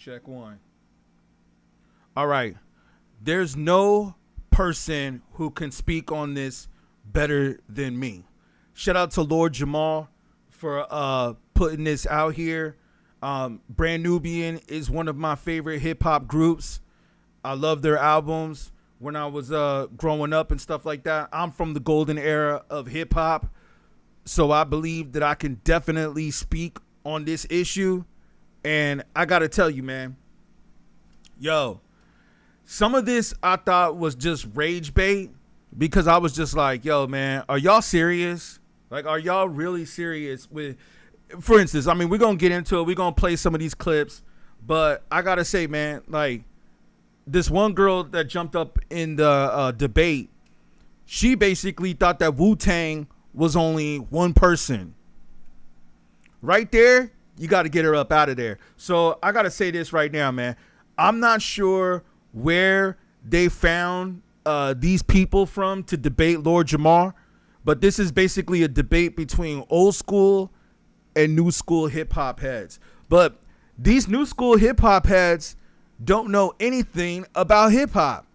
Check one. All right. There's no person who can speak on this better than me. Shout out to Lord Jamar for putting this out here. Brand Nubian is one of my favorite hip hop groups. I love their albums when I was growing up and stuff like that. I'm from the golden era of hip hop, so I believe that I can definitely speak on this issue. And I gotta tell you, man, yo, some of this I thought was just rage bait, because I was just like, yo, man, are y'all serious? Like, are y'all really serious with, for instance, I mean, we're going to get into it. We're going to play some of these clips, but I got to say, man, like, this one girl that jumped up in the debate, she basically thought that Wu-Tang was only one person. Right there, you got to get her up out of there. So I got to say this right now, man. I'm not sure where they found these people from to debate Lord Jamar, but this is basically a debate between old school and new school hip hop heads. But these new school hip hop heads don't know anything about hip hop.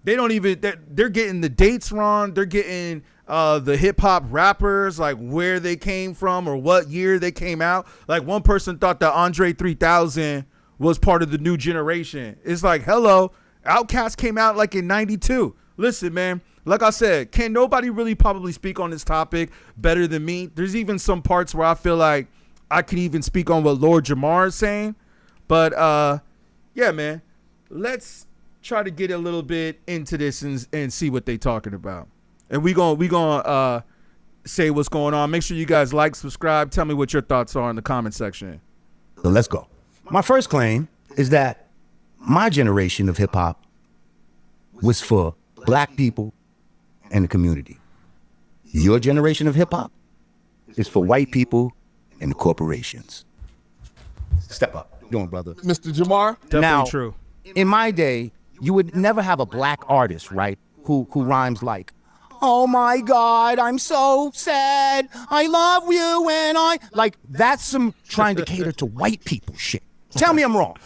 They don't even, they're getting the dates wrong. They're getting the hip hop rappers, like where they came from or what year they came out. Like one person thought that Andre 3000 was part of the new generation. It's like, hello, Outkast came out like in 92. Listen, man, like I said, can nobody really probably speak on this topic better than me? There's even some parts where I feel like I can even speak on what Lord Jamar is saying. But yeah, man, let's try to get a little bit into this and see what they talking about. And we gonna say what's going on. Make sure you guys like, subscribe. Tell me what your thoughts are in the comment section. So let's go. My first claim is that my generation of hip hop was for black people and the community. Your generation of hip hop is for white people and the corporations. Step up. How you doing, brother? Mr. Jamar? Definitely Now, true. In my day, you would never have a black artist, right, who rhymes like, oh my God, I'm so sad, I love you, and like, that's some trying to cater to white people shit. Tell me I'm wrong.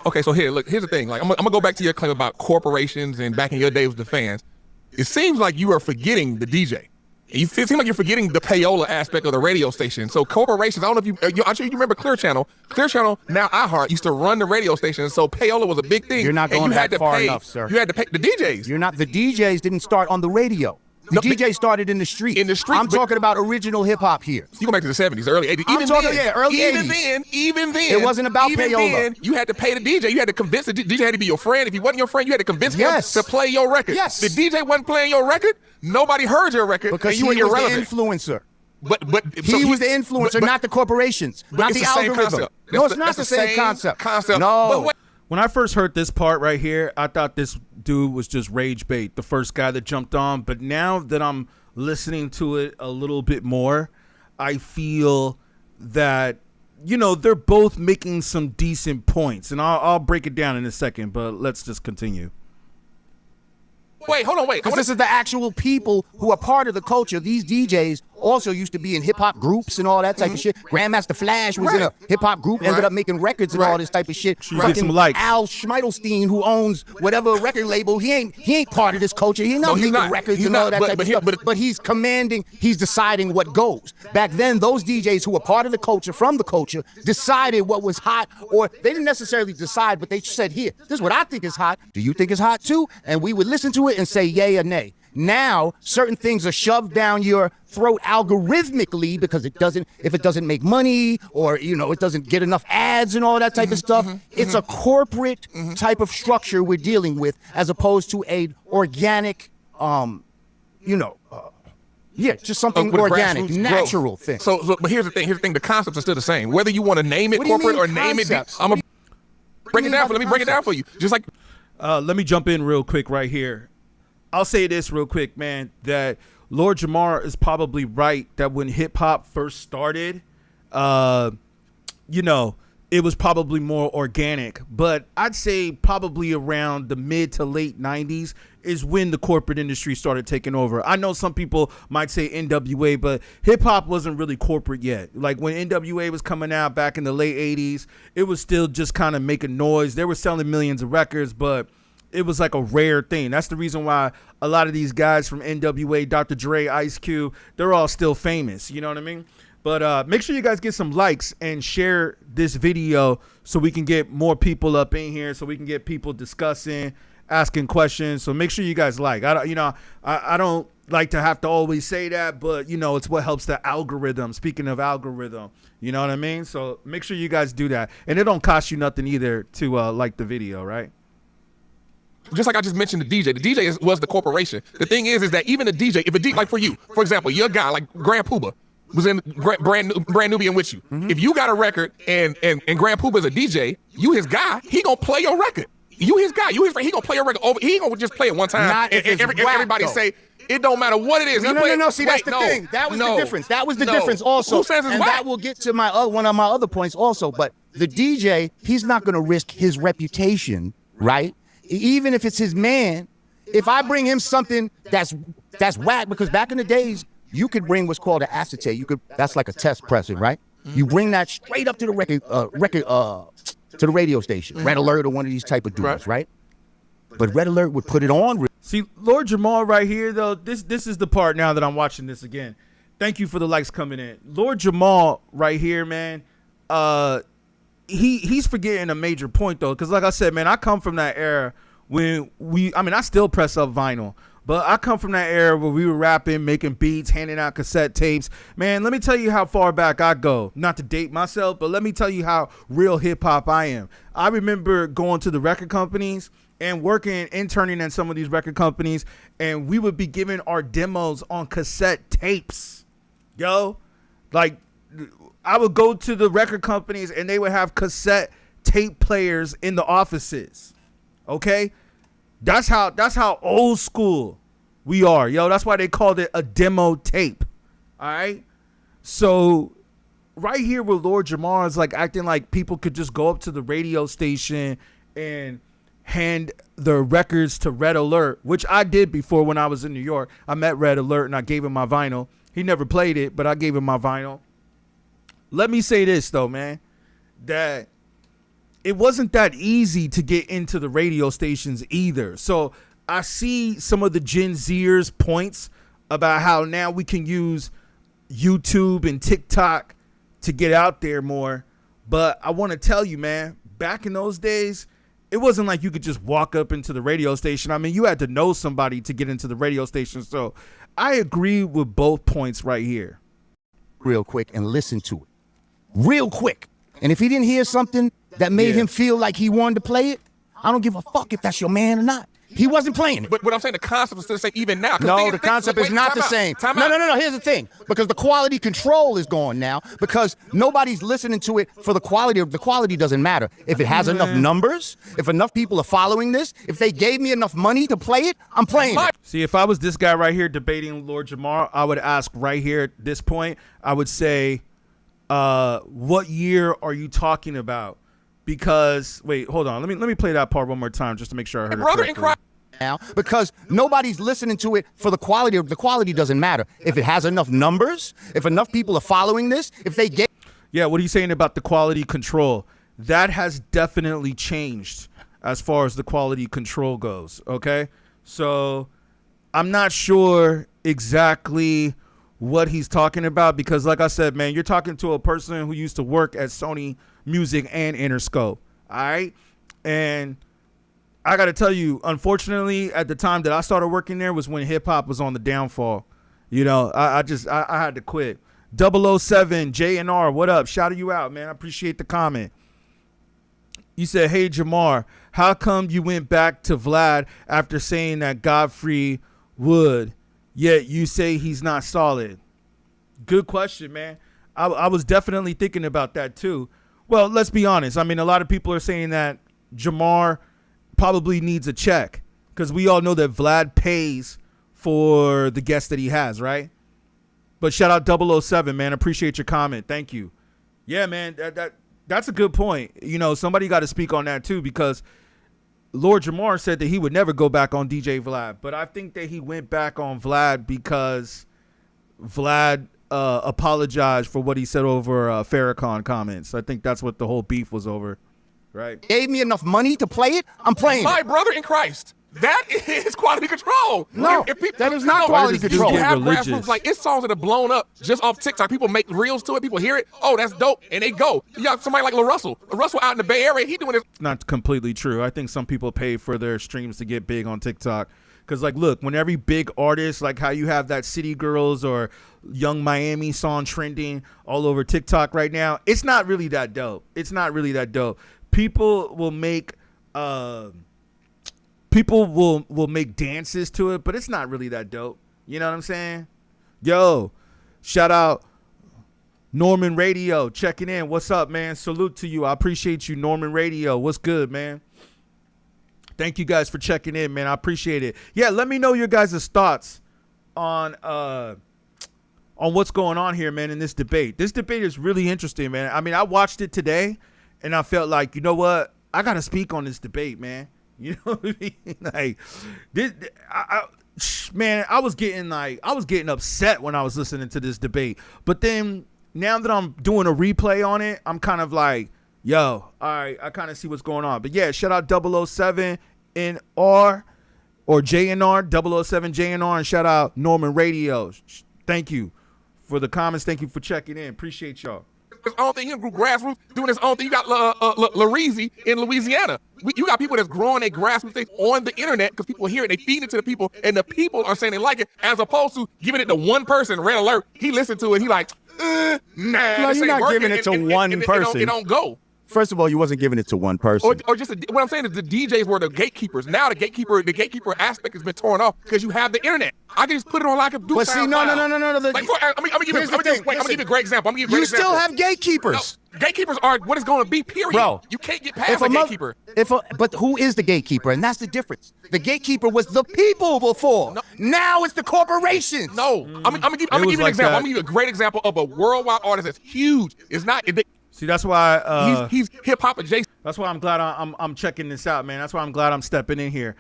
Okay, so here's the thing. Like, I'm gonna go back to your claim about corporations and back in your days with the fans. It seems like you are forgetting the DJ. It seems like you're forgetting the payola aspect of the radio station. So corporations, I don't know if I'm sure you remember Clear Channel. Clear Channel, now iHeart, used to run the radio station. So payola was a big thing. You're not going that far enough, sir. You had to pay the DJs. You're not. The DJs didn't start on the radio. The DJ started in the street. In the street. I'm talking about original hip hop here. You go back to the 70s, early 80s. Early 80s. Even then. It wasn't about even payola. Then, you had to pay the DJ. You had to convince the DJ had to be your friend. If he wasn't your friend, you had to convince him to play your record. Yes. The DJ wasn't playing your record. Nobody heard your record. Because and you were irrelevant. Was the influencer. But he was the influencer, not the corporations, not the algorithm. No, it's not the same concept. No. When I first heard this part right here, I thought this dude was just rage bait, the first guy that jumped on. But now that I'm listening to it a little bit more, I feel that, you know, they're both making some decent points. And I'll break it down in a second, but let's just continue. Wait, hold on, wait. Because this is the actual people who are part of the culture. These DJs also used to be in hip-hop groups and all that type of shit. Grandmaster Flash was in a hip-hop group, ended up making records and all this type of shit. Fucking Al Schmeidelstein, who owns whatever record label, he ain't part of this culture. He ain't making records and all that type of stuff. But he's commanding, he's deciding what goes. Back then, those DJs who were part of the culture, from the culture, decided what was hot, or they didn't necessarily decide, but they said, here, this is what I think is hot. Do you think it's hot too? And we would listen to it and say yay or nay. Now, certain things are shoved down your throat algorithmically because if it doesn't make money, or, you know, it doesn't get enough ads and all that type of stuff. It's a corporate type of structure we're dealing with, as opposed to a organic, just something organic, natural thing. So, but here's the thing. The concepts are still the same. Whether you want to name it corporate or name it, I'm gonna break it down. Let me break it down for you. Just like, let me jump in real quick right here. I'll say this real quick, man, that Lord Jamar is probably right that when hip hop first started, it it was probably more organic. But I'd say probably around the mid to late 90s is when the corporate industry started taking over. I know some people might say NWA, but hip hop wasn't really corporate yet. Like when NWA was coming out back in the late 80s, it was still just kind of making noise. They were selling millions of records, but it was like a rare thing. That's the reason why a lot of these guys from NWA, Dr. Dre, Ice Cube, they're all still famous. You know what I mean? But make sure you guys get some likes and share this video so we can get more people up in here, so we can get people discussing, asking questions. So make sure you guys like. I don't like to have to always say that, but it's what helps the algorithm. Speaking of algorithm, you know what I mean? So make sure you guys do that, and it don't cost you nothing either to like the video, right? Just like I just mentioned, the DJ was the corporation. The thing is that even the DJ, if a DJ, like for you, for example, your guy like Grand Poobah was in brand Nubian with you. Mm-hmm. If you got a record and Grand Poobah is a DJ, you his guy, he gonna play your record. You his guy, you his friend, he gonna play your record over. He ain't gonna just play it one time. Not and everybody say it don't matter what it is. No. See, that's the thing. That was the difference. That was the difference also. Who says it's whack? That will get to my one of my other points also. But the DJ, he's not gonna risk his reputation, right? Even if it's his man. If I bring him something that's whack, because back in the days, you could bring what's called an acetate. That's like a test pressing, right? Mm-hmm. You bring that straight up to the record to the radio station, mm-hmm. Red Alert or one of these type of dudes, right? But Red Alert would put it on. See, Lord Jamar right here, though, this is the part now that I'm watching this again. Thank you for the likes coming in. Lord Jamar right here, man, he's forgetting a major point, though, because like I said, man, I come from that era when I still press up vinyl. But I come from that era where we were rapping, making beats, handing out cassette tapes. Man, let me tell you how far back I go. Not to date myself, but let me tell you how real hip-hop I am. I remember going to the record companies and interning in some of these record companies, and we would be giving our demos on cassette tapes. Yo, like, I would go to the record companies, and they would have cassette tape players in the offices. Okay? That's how old school we are, yo. That's why they called it a demo tape. All right. So right here with Lord Jamar is like acting like people could just go up to the radio station and hand the records to Red Alert, which I did before when I was in New York. I met Red Alert and I gave him my vinyl. He never played it, but I gave him my vinyl. Let me say this though, man, that it wasn't that easy to get into the radio stations either. So I see some of the Gen Zers points about how now we can use YouTube and TikTok to get out there more. But I want to tell you, man, back in those days, it wasn't like you could just walk up into the radio station. I mean, you had to know somebody to get into the radio station. So I agree with both points right here. Real quick and listen to it. Real quick. And if he didn't hear something that made him feel like he wanted to play it, I don't give a fuck if that's your man or not. He wasn't playing it. But what I'm saying, the concept is still the same even now. No, the concept is not the same. No. Here's the thing. Because the quality control is gone now. Because nobody's listening to it for the quality. The quality doesn't matter. If it has enough numbers, if enough people are following this, if they gave me enough money to play it, I'm playing it. See, if I was this guy right here debating Lord Jamar, I would ask right here at this point, I would say, what year are you talking about? Because wait, hold on. Let me play that part one more time just to make sure I heard it correctly. Now, because nobody's listening to it for the quality. The quality doesn't matter. If it has enough numbers, if enough people are following this, if they get. Yeah, what are you saying about the quality control? That has definitely changed as far as the quality control goes. Okay, so I'm not sure exactly what he's talking about because, like I said, man, you're talking to a person who used to work at Sony Music and Interscope. All right, and I got to tell you, unfortunately, at the time that I started working there was when hip hop was on the downfall. You know, I had to quit. 007 J&R, what up? Shouting you out, man. I appreciate the comment. You said, hey, Jamar, how come you went back to Vlad after saying that Godfrey would, yet you say he's not solid? Good question, man. I was definitely thinking about that, too. Well, let's be honest. I mean, a lot of people are saying that Jamar probably needs a check because we all know that Vlad pays for the guests that he has, right? But shout out 007, man. Appreciate your comment. Thank you. Yeah, man. That's a good point. You know, somebody got to speak on that too, because Lord Jamar said that he would never go back on DJ Vlad, but I think that he went back on Vlad because Vlad apologized for what he said over Farrakhan comments. I think that's what the whole beef was over, right? Gave me enough money to play it, I'm playing My it. brother in Christ. That is quality control. No, that is not quality control. You have Religious. grassroots, like it's songs that have blown up just off TikTok. People make reels to it. People hear it. Oh, that's dope, and they go. You got somebody like LaRussell. LaRussell out in the Bay Area, he doing this. Not completely true. I think some people pay for their streams to get big on TikTok. Because, like, look, when every big artist, like how you have that City Girls or Young Miami song trending all over TikTok right now, it's not really that dope. It's not really that dope. People will make make dances to it, but it's not really that dope. You know what I'm saying? Yo, shout out Norman Radio checking in. What's up, man? Salute to you. I appreciate you, Norman Radio. What's good, man? Thank you guys for checking in, man. I appreciate it. Yeah, let me know your guys' thoughts on what's going on here, man, in this debate. This debate is really interesting, man. I mean, I watched it today, and I felt like, you know what? I got to speak on this debate, man. You know what I mean? Like, man, I was getting upset when I was listening to this debate. But then now that I'm doing a replay on it, I'm kind of like, yo, all right, I kind of see what's going on. But yeah, shout out 007 NR or JNR, 007 JNR, and shout out Norman Radio. Thank you for the comments. Thank you for checking in. Appreciate y'all. His own thing, he grew grassroots, doing his own thing. You got Larezy in Louisiana. You got people that's growing their grassroots things on the internet because people hear it, they feed it to the people, and the people are saying they like it, as opposed to giving it to one person. Red Alert, he listened to it, he like, nah. No, you're not giving it to one person. It don't go. First of all, you wasn't giving it to one person. Or just what I'm saying is the DJs were the gatekeepers. Now the gatekeeper aspect has been torn off because you have the internet. I can just put it on like a do. But see, no. Like, I'm gonna give you a great example. You still have gatekeepers. No, gatekeepers are what it's going to be. Period. Bro, you can't get past a gatekeeper. But who is the gatekeeper? And that's the difference. The gatekeeper was the people before. No. Now it's the corporations. No, I'm gonna give you an example. That. I'm gonna give you a great example of a worldwide artist that's huge. It's not. See, that's why he's hip hop adjacent. That's why I'm glad I'm checking this out, man. That's why I'm glad I'm stepping in here.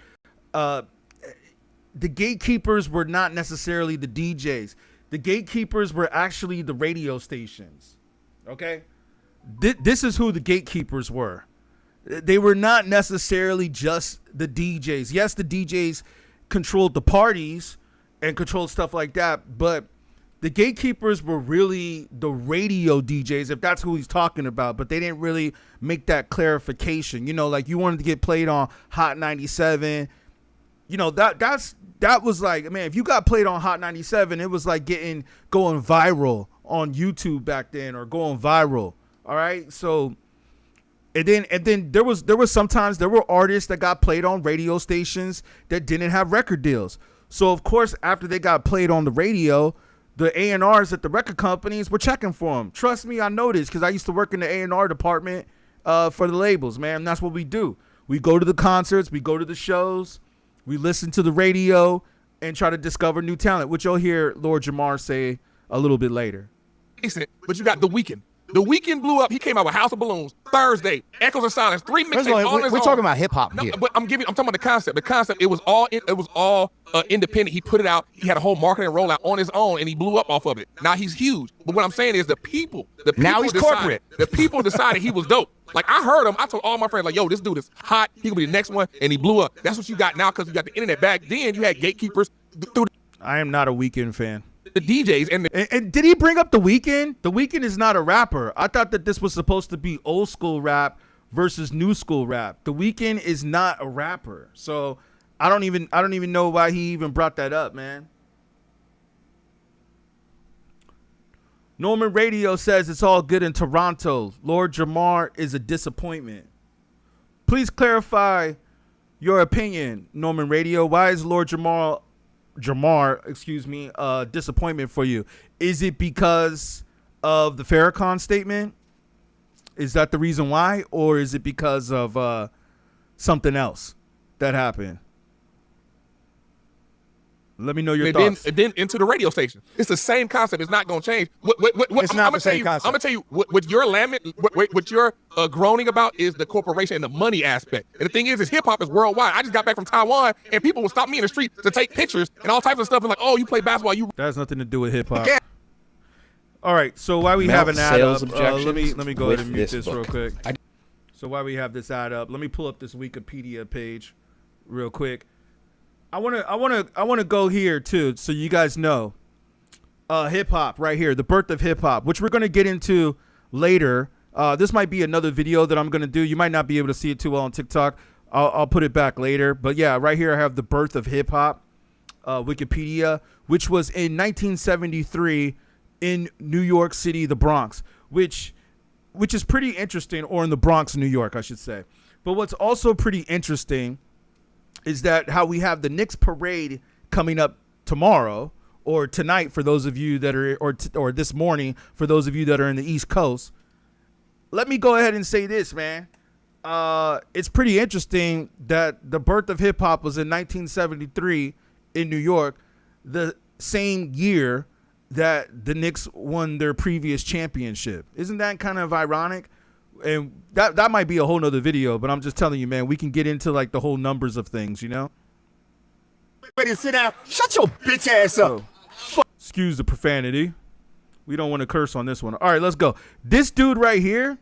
The gatekeepers were not necessarily the DJs. The gatekeepers were actually the radio stations. Okay, this is who the gatekeepers were. They were not necessarily just the DJs. Yes, the DJs controlled the parties and controlled stuff like that, but the gatekeepers were really the radio DJs, if that's who he's talking about, but they didn't really make that clarification. You know, like you wanted to get played on Hot 97. You know, that was like, man, if you got played on Hot 97, it was like going viral on YouTube back then, or going viral. All right. So and then there was sometimes there were artists that got played on radio stations that didn't have record deals. So of course, after they got played on the radio, the A&Rs at the record companies were checking for them. Trust me, I know this because I used to work in the A&R department for the labels, man. That's what we do. We go to the concerts, we go to the shows, we listen to the radio, and try to discover new talent, which you'll hear Lord Jamar say a little bit later. But you got The Weeknd. The Weeknd blew up. He came out with House of Balloons Thursday. Echoes of Silence. 3 mixtapes. We're talking about hip hop here. But I'm talking about the concept. The concept. It was all independent. He put it out. He had a whole marketing rollout on his own, and he blew up off of it. Now he's huge. But what I'm saying is the people now he's corporate. The people decided he was dope. Like I heard him. I told all my friends, like, yo, this dude is hot. He could be the next one, and he blew up. That's what you got now because you got the internet. Back then, you had gatekeepers through. I am not a Weeknd fan. The DJs and did he bring up The Weeknd? The Weeknd is not a rapper. I thought that this was supposed to be old school rap versus new school rap. The Weeknd is not a rapper, so I don't even know why he even brought that up, man. Norman Radio says it's all good in Toronto. Lord Jamar is a disappointment. Please clarify your opinion, Norman Radio. Why is Lord Jamar, disappointment for you? Is it because of the Farrakhan statement? Is that the reason why? Or is it because of something else that happened? Let me know your and thoughts. Then into the radio station. It's the same concept. It's not going to change. It's not the same concept. I'm going to tell you what your what you're groaning about is the corporation and the money aspect. And the thing is hip hop is worldwide. I just got back from Taiwan, and people will stop me in the street to take pictures and all types of stuff. And like, oh, you play basketball, you. That has nothing to do with hip hop. All right, so while we have an ad up, let me go ahead and mute this real quick. So while we have this ad up, let me pull up this Wikipedia page real quick. I wanna go here too, so you guys know. Hip hop right here, the birth of hip hop, which we're gonna get into later. This might be another video that I'm gonna do. You might not be able to see it too well on TikTok. I'll put it back later. But yeah, right here I have the birth of hip hop, Wikipedia, which was in 1973 in New York City, the Bronx, which is pretty interesting, or in the Bronx, New York, I should say. But what's also pretty interesting is that how we have the Knicks parade coming up tomorrow or tonight for those of you that are, or this morning for those of you that are in the East Coast. Let me go ahead and say this, man. It's pretty interesting that the birth of hip hop was in 1973 in New York, the same year that the Knicks won their previous championship. Isn't that kind of ironic? And that might be a whole nother video, but I'm just telling you, man, we can get into like the whole numbers of things, you know? Ready to sit down? Shut your bitch ass up. Excuse the profanity. We don't want to curse on this one. All right, let's go. This dude right here,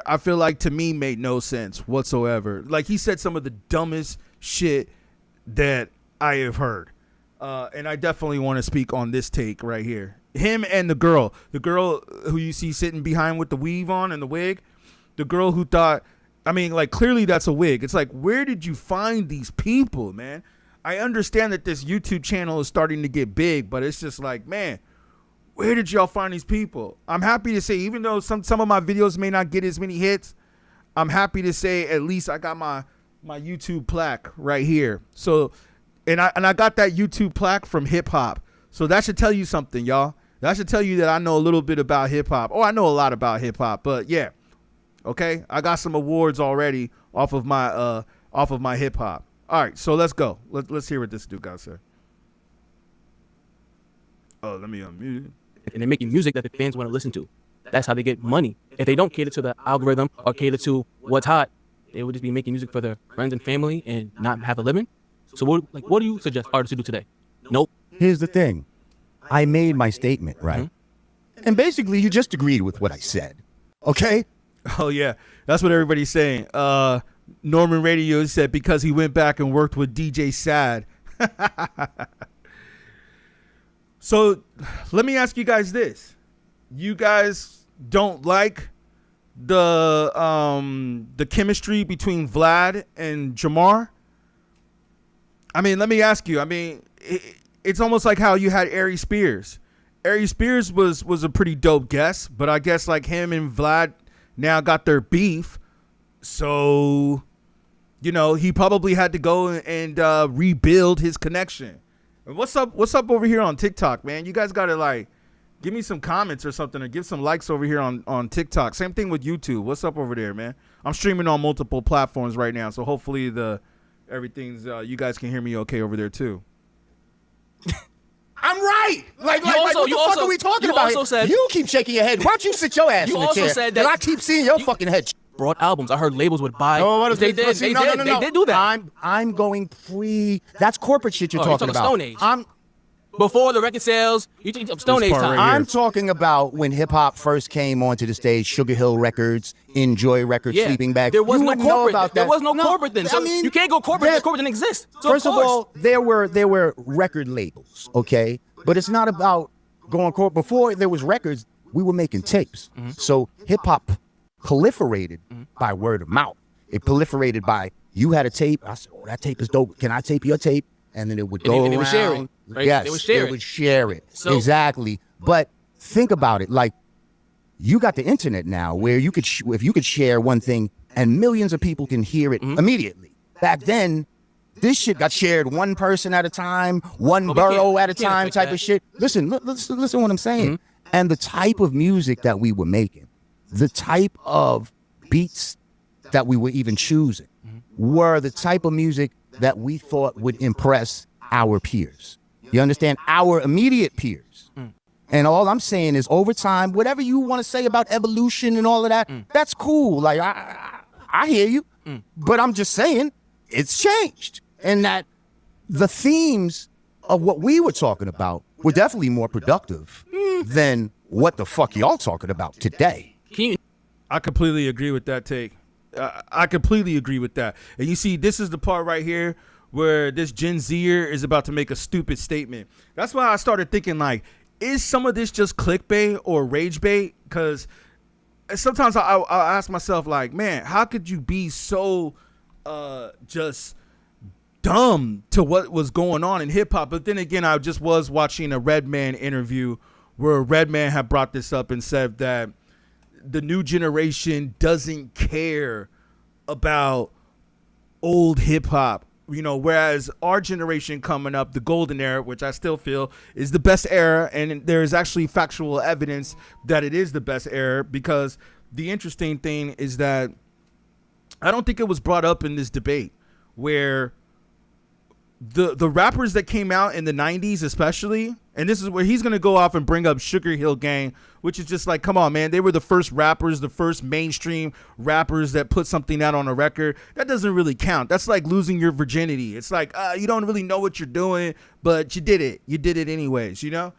I feel like to me made no sense whatsoever. Like he said some of the dumbest shit that I have heard. And I definitely want to speak on this take right here. Him and the girl who you see sitting behind with the weave on and the wig, the girl who thought, I mean, like clearly that's a wig. It's like, where did you find these people, man? I understand that this YouTube channel is starting to get big, but it's just like, man, where did y'all find these people? I'm happy to say, even though some of my videos may not get as many hits, I'm happy to say at least I got my YouTube plaque right here. So, and I got that YouTube plaque from hip hop. So that should tell you something, y'all. That should tell you that I know a little bit about hip hop. Oh, I know a lot about hip hop, but yeah. Okay. I got some awards already off of my hip hop. All right. So let's go. Let's hear what this dude got to say. Oh, let me unmute it. And they're making music that the fans want to listen to. That's how they get money. If they don't cater to the algorithm or cater to what's hot, they would just be making music for their friends and family and not have a living. So what do you suggest artists to do today? Nope. Here's the thing. I made my statement, right? Mm-hmm. And basically you just agreed with what I said. Okay? Oh yeah. That's what everybody's saying. Norman Radio said because he went back and worked with DJ Sad. So let me ask you guys this. You guys don't like the chemistry between Vlad and Jamar? I mean, let me ask you. I mean, it's almost like how you had Ari Spears. Ari Spears was a pretty dope guest, but I guess like him and Vlad now got their beef. So, you know, he probably had to go and rebuild his connection. What's up over here on TikTok, man? You guys got to like give me some comments or something, or give some likes over here on TikTok. Same thing with YouTube. What's up over there, man? I'm streaming on multiple platforms right now, so hopefully everything's you guys can hear me okay over there too. I'm right. Like what the fuck are we talking about? Also said, you keep shaking your head. Why don't you sit your ass in the chair? You also said that I keep seeing your fucking head. Brought albums. I heard labels would buy. No, they did. They did do that. I'm going pre. That's corporate shit you're talking about. Stone Age. Before the record sales, you think Stone Age time. I'm talking about when hip hop first came onto the stage. Sugar Hill Records, Enjoy Records, Sleeping Bag. There was no corporate. There was no corporate then. So I mean, you can't go corporate. Corporate didn't exist. So first of all, there were record labels, okay, but it's not about going corporate. Before there was records, we were making tapes. Mm-hmm. So hip hop proliferated by word of mouth. It proliferated by you had a tape. I said, "Oh, that tape is dope. Can I tape your tape?" And then it would go around. They would share it. Right? Yes, they would share it. So, exactly. But think about it. Like, you got the internet now where you could, if you could share one thing and millions of people can hear it immediately. Back then, this shit got shared one person at a time, one borough at a time type of shit. Listen to what I'm saying. And the type of music that we were making, the type of beats that we were even choosing were the type of music that we thought would impress our peers. You understand? Our immediate peers. And all I'm saying is over time, whatever you want to say about evolution and all of that, that's cool. Like, I hear you. But I'm just saying it's changed. And that the themes of what we were talking about were definitely more productive than what the fuck y'all talking about today. I completely agree with that take. I completely agree with that. And you see, this is the part right here where this Gen Zer is about to make a stupid statement. That's why I started thinking, like, is some of this just clickbait or rage bait? Because sometimes I'll ask myself, like, man, how could you be so just dumb to what was going on in hip hop? But then again, I just was watching a Redman interview where Redman had brought this up and said that the new generation doesn't care about old hip hop, you know, whereas our generation coming up, the golden era, which I still feel is the best era, and there is actually factual evidence that it is the best era, because the interesting thing is that I don't think it was brought up in this debate where the rappers that came out in the 90s especially, and this is where he's going to go off and bring up Sugar Hill Gang, which is just like, come on, man, they were the first rappers, the first mainstream rappers that put something out on a record. That doesn't really count. That's like losing your virginity. It's like, you don't really know what you're doing, but you did it anyways, you know?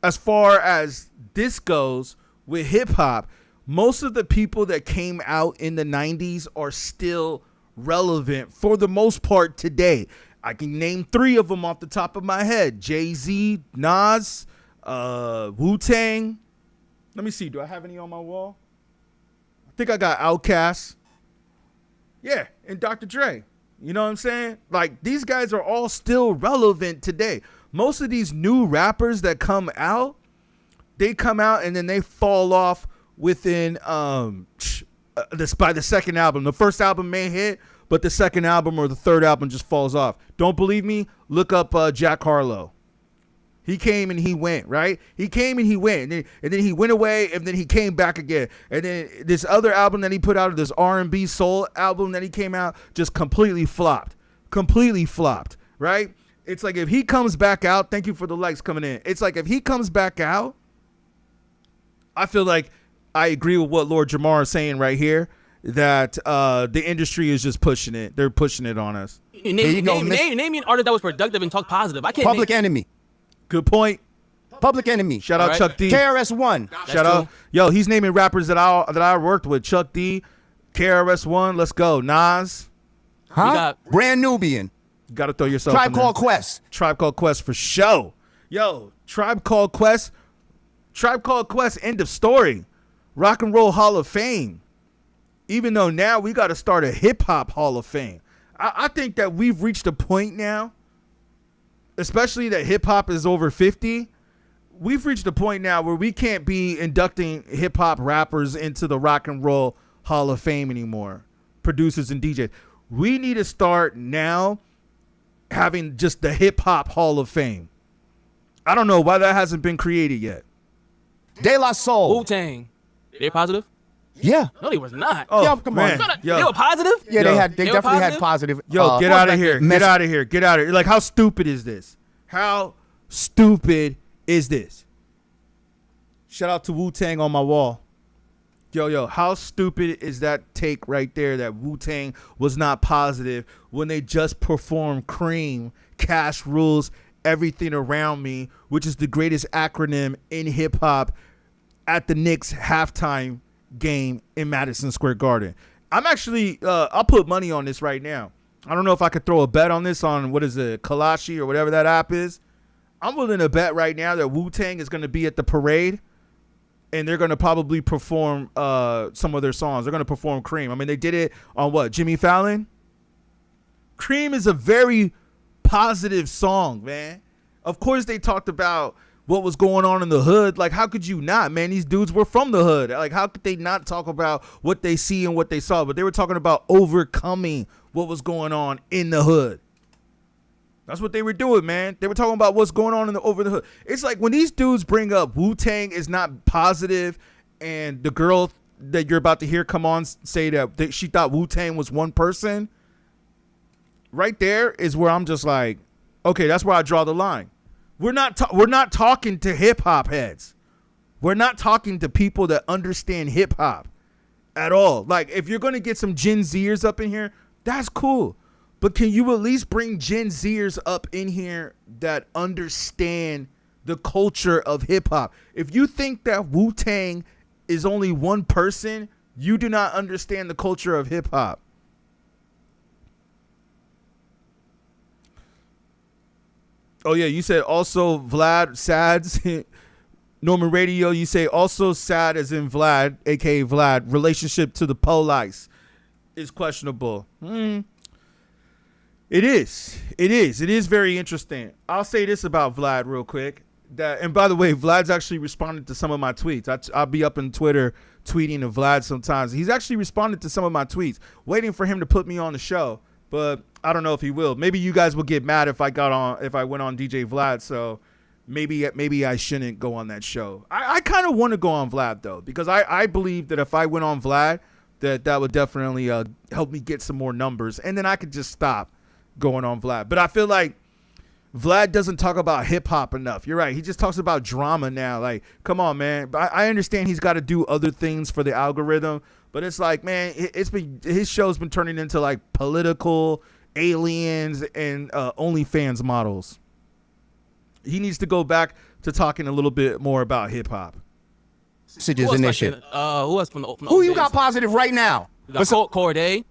As far as this goes with hip hop, most of the people that came out in the 90s are still relevant for the most part today. I can name 3 of them off the top of my head: Jay-Z, Nas, Wu-Tang. Let me see. Do I have any on my wall? I think I got Outkast. Yeah, and Dr. Dre. You know what I'm saying? Like, these guys are all still relevant today. Most of these new rappers that come out, they come out and then they fall off within by the second album. The first album may hit, but the second album or the third album just falls off. Don't believe me? Look up Jack Harlow. He came and he went, right? He came and he went, and then he went away, and then he came back again. And then this other album that he put out, this R&B soul album that he came out, just completely flopped, right? It's like if he comes back out, thank you for the likes coming in. It's like if he comes back out, I feel like I agree with what Lord Jamar is saying right here, that the industry is just pushing it. They're pushing it on us. Name me an artist that was productive and talk positive. I can't. Public Enemy. Good point. Public Enemy. Shout out Chuck D. KRS-One. Shout out. Yo, he's naming rappers that I worked with. Chuck D, KRS-One. Let's go. Nas. Huh? Brand Nubian. You got to throw yourself Tribe in there. Called Quest. Tribe Called Quest for show. Yo, Tribe Called Quest. End of story. Rock and Roll Hall of Fame. Even though now we got to start a hip hop Hall of Fame. I think that we've reached a point now, especially that hip hop is over 50. We've reached a point now where we can't be inducting hip hop rappers into the Rock and Roll Hall of Fame anymore. Producers and DJs. We need to start now having just the hip hop Hall of Fame. I don't know why that hasn't been created yet. De La Soul. Wu-Tang. They positive? Yeah. No, they was not. Oh, Yo, come on. Yo. They were positive? Yeah, Yo. they definitely had positive. Yo, get out of here. Get out of here. Get out of here. Like, how stupid is this? How stupid is this? Shout out to Wu-Tang on my wall. Yo, how stupid is that take right there that Wu-Tang was not positive when they just performed Cream, Cash Rules, Everything Around Me, which is the greatest acronym in hip-hop, at the Knicks halftime game in Madison Square Garden. I'm actually, I'll put money on this right now. I don't know if I could throw a bet on this on, what is it, Kalashi or whatever that app is. I'm willing to bet right now that Wu-Tang is going to be at the parade, and they're going to probably perform some of their songs. They're going to perform Cream. I mean, they did it on what, Jimmy Fallon? Cream is a very positive song, man. Of course they talked about what was going on in the hood. Like, how could you not, man? These dudes were from the hood. Like, how could they not talk about what they see and what they saw? But they were talking about overcoming what was going on in the hood. That's what they were doing, man. They were talking about what's going on over the hood. It's like when these dudes bring up Wu-Tang is not positive, and the girl that you're about to hear come on say that she thought Wu-Tang was one person. right there is where I'm just like, okay, that's where I draw the line. We're not talking to hip hop heads. We're not talking to people that understand hip hop at all. Like, if you're going to get some Gen Zers up in here, that's cool. But can you at least bring Gen Zers up in here that understand the culture of hip hop? If you think that Wu-Tang is only one person, you do not understand the culture of hip hop. Oh yeah, you said also Vlad Sads. Norman Radio, you say also sad as in Vlad, aka Vlad, relationship to the police is questionable. It is very interesting. I'll say this about Vlad real quick. And by the way, Vlad's actually responded to some of my tweets. I'll be up on Twitter tweeting to Vlad sometimes. He's actually responded to some of my tweets, waiting for him to put me on the show. But I don't know if he will. Maybe you guys will get mad if I went on DJ Vlad. So maybe I shouldn't go on that show. I kind of want to go on Vlad though, because I believe that if I went on Vlad, that would definitely help me get some more numbers, and then I could just stop going on Vlad. But I feel like Vlad doesn't talk about hip hop enough. You're right. He just talks about drama now. Like, come on, man. I understand he's got to do other things for the algorithm, but it's like, man, his show's been turning into like political aliens and OnlyFans models. He needs to go back to talking a little bit more about hip hop. Messages in this shit. Who else from the Who you got positive right now? Corday.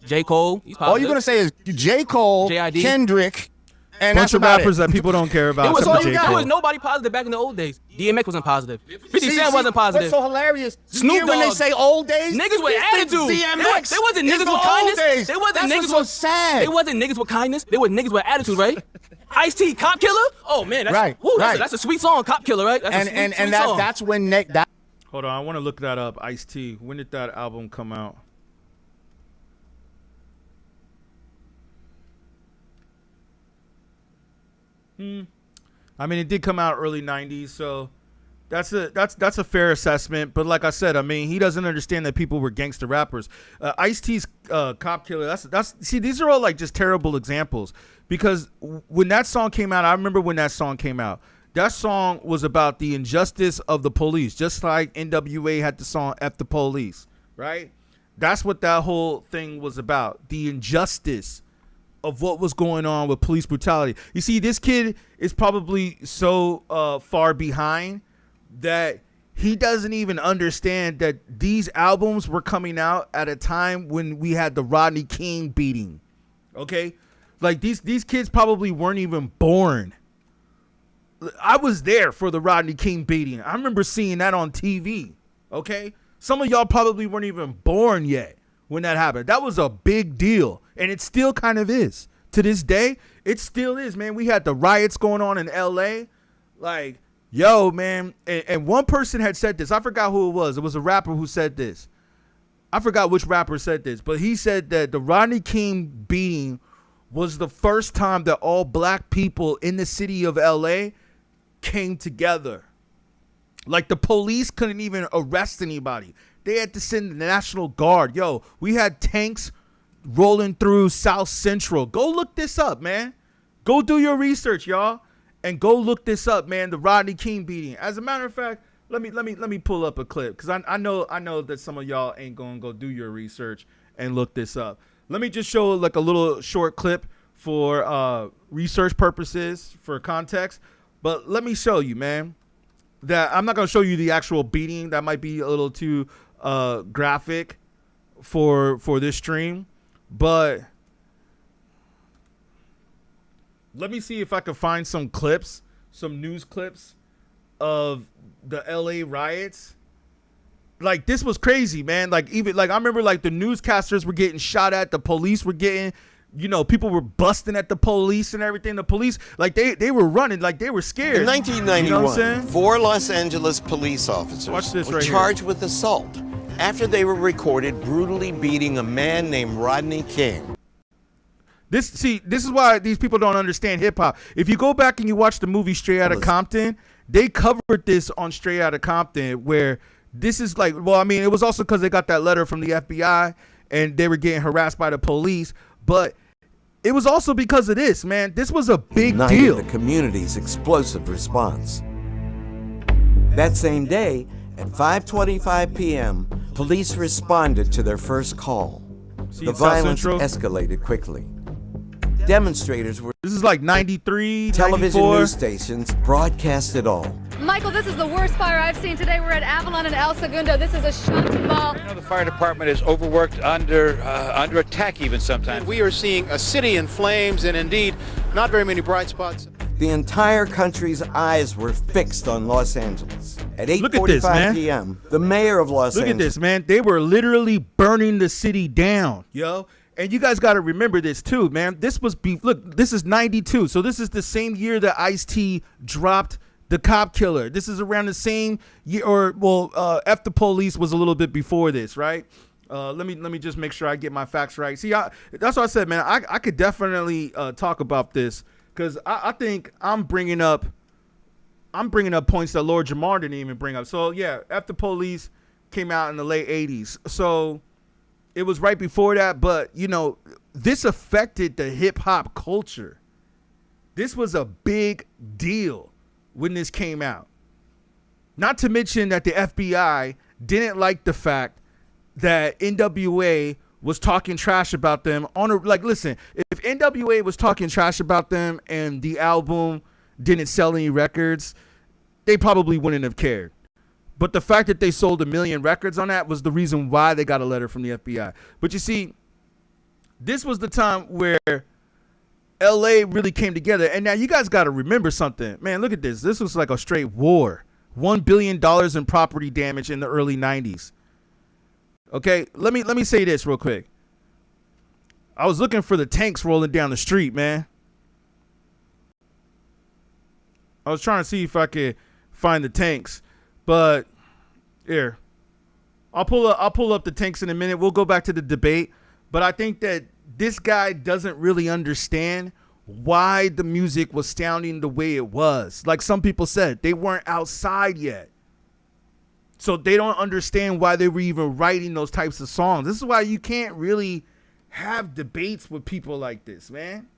J. Cole. He's positive. All you're gonna say is J. Cole, J.I.D. Kendrick, and bunch of rappers that people don't care about. There was nobody positive back in the old days. DMX wasn't positive. 50 Cent wasn't positive. What's so hilarious? Snoop Dogg. When they say old days, niggas with attitude. DMX. They wasn't niggas with kindness. They wasn't That's niggas what's so with sad. They wasn't niggas with kindness. They were niggas with attitude, right? Ice-T, Cop Killer. Oh man, that's right. Woo, Right. That's a sweet song, Cop Killer, right? That's a sweet song. That's when that. Hold on, I want to look that up. Ice-T. When did that album come out? I mean, it did come out early 90s, so that's a fair assessment. But like I said, I mean, he doesn't understand that people were gangster rappers. Ice-T's Cop Killer, see, these are all like just terrible examples, because when that song came out, I remember when that song came out, that song was about the injustice of the police, just like NWA had the song F the Police, right? That's what that whole thing was about, the injustice of what was going on with police brutality. You see, this kid is probably so far behind that he doesn't even understand that these albums were coming out at a time when we had the Rodney King beating. Okay? Like, these kids probably weren't even born. I was there for the Rodney King beating. I remember seeing that on TV. Okay? Some of y'all probably weren't even born yet when that happened. That was a big deal. And it still kind of is. To this day, it still is, man. We had the riots going on in LA. Like, yo, man. And one person had said this. I forgot who it was. It was a rapper who said this. I forgot which rapper said this. But he said that the Rodney King beating was the first time that all black people in the city of LA came together. Like, the police couldn't even arrest anybody. They had to send the National Guard. Yo, we had tanks rolling through South Central. Go look this up, man. Go do your research, y'all, and go look this up, man. The Rodney King beating. As a matter of fact, let me pull up a clip, because I know that some of y'all ain't gonna go do your research and look this up. Let me just show like a little short clip for research purposes, for context. But let me show you, man, that I'm not gonna show you the actual beating. That might be a little too graphic for this stream. But let me see if I can find some clips, some news clips of the LA riots. Like, this was crazy, man. Like, even like I remember like the newscasters were getting shot at, the police were getting, you know, people were busting at the police and everything. The police, like they were running, like they were scared. In 1991, you know what I'm saying? 4 Los Angeles police officers were charged with assault after they were recorded brutally beating a man named Rodney King. This is why these people don't understand hip hop. If you go back and you watch the movie Straight Outta Compton, they covered this on Straight Outta Compton, where this is like, well, I mean, it was also because they got that letter from the FBI and they were getting harassed by the police. But it was also because of this, man. This was a big Ignited deal. the community's explosive response. That same day, at 5:25 p.m., police responded to their first call. See, The South violence Central? escalated quickly. Demonstrators were This is like 93, television 94. news stations broadcast it all. Michael, this is the worst fire I've seen today. We're at Avalon and El Segundo. This is a shopping mall. The fire department is overworked, under attack even sometimes. We are seeing a city in flames and indeed not very many bright spots. The entire country's eyes were fixed on Los Angeles. At Look at this, 8:45 man. p.m., the mayor of Los Look Angeles. at this, man. They were literally burning the city down, yo. And you guys got to remember this too, man. This was look, this is 92. So this is the same year that Ice-T dropped The Cop Killer. This is around the same year, or F the Police was a little bit before this, right? Let me just make sure I get my facts right. See, that's what I said, man. I could definitely talk about this because I think I'm bringing up points that Lord Jamar didn't even bring up. So yeah, F the Police came out in the late 80s. So it was right before that, but you know, this affected the hip hop culture. This was a big deal when this came out. Not to mention that the FBI didn't like the fact that NWA was talking trash about them listen, if NWA was talking trash about them and the album didn't sell any records, they probably wouldn't have cared. But the fact that they sold 1 million records on that was the reason why they got a letter from the FBI. But you see, this was the time where LA really came together. And now you guys got to remember something. Man, look at this. This was like a straight war. $1 billion in property damage in the early 90s. Okay, let me say this real quick. I was looking for the tanks rolling down the street, man. I was trying to see if I could find the tanks. But here, I'll pull up the tanks in a minute. We'll go back to the debate. But I think that this guy doesn't really understand why the music was sounding the way it was. Like some people said, they weren't outside yet. So they don't understand why they were even writing those types of songs. This is why you can't really have debates with people like this, man.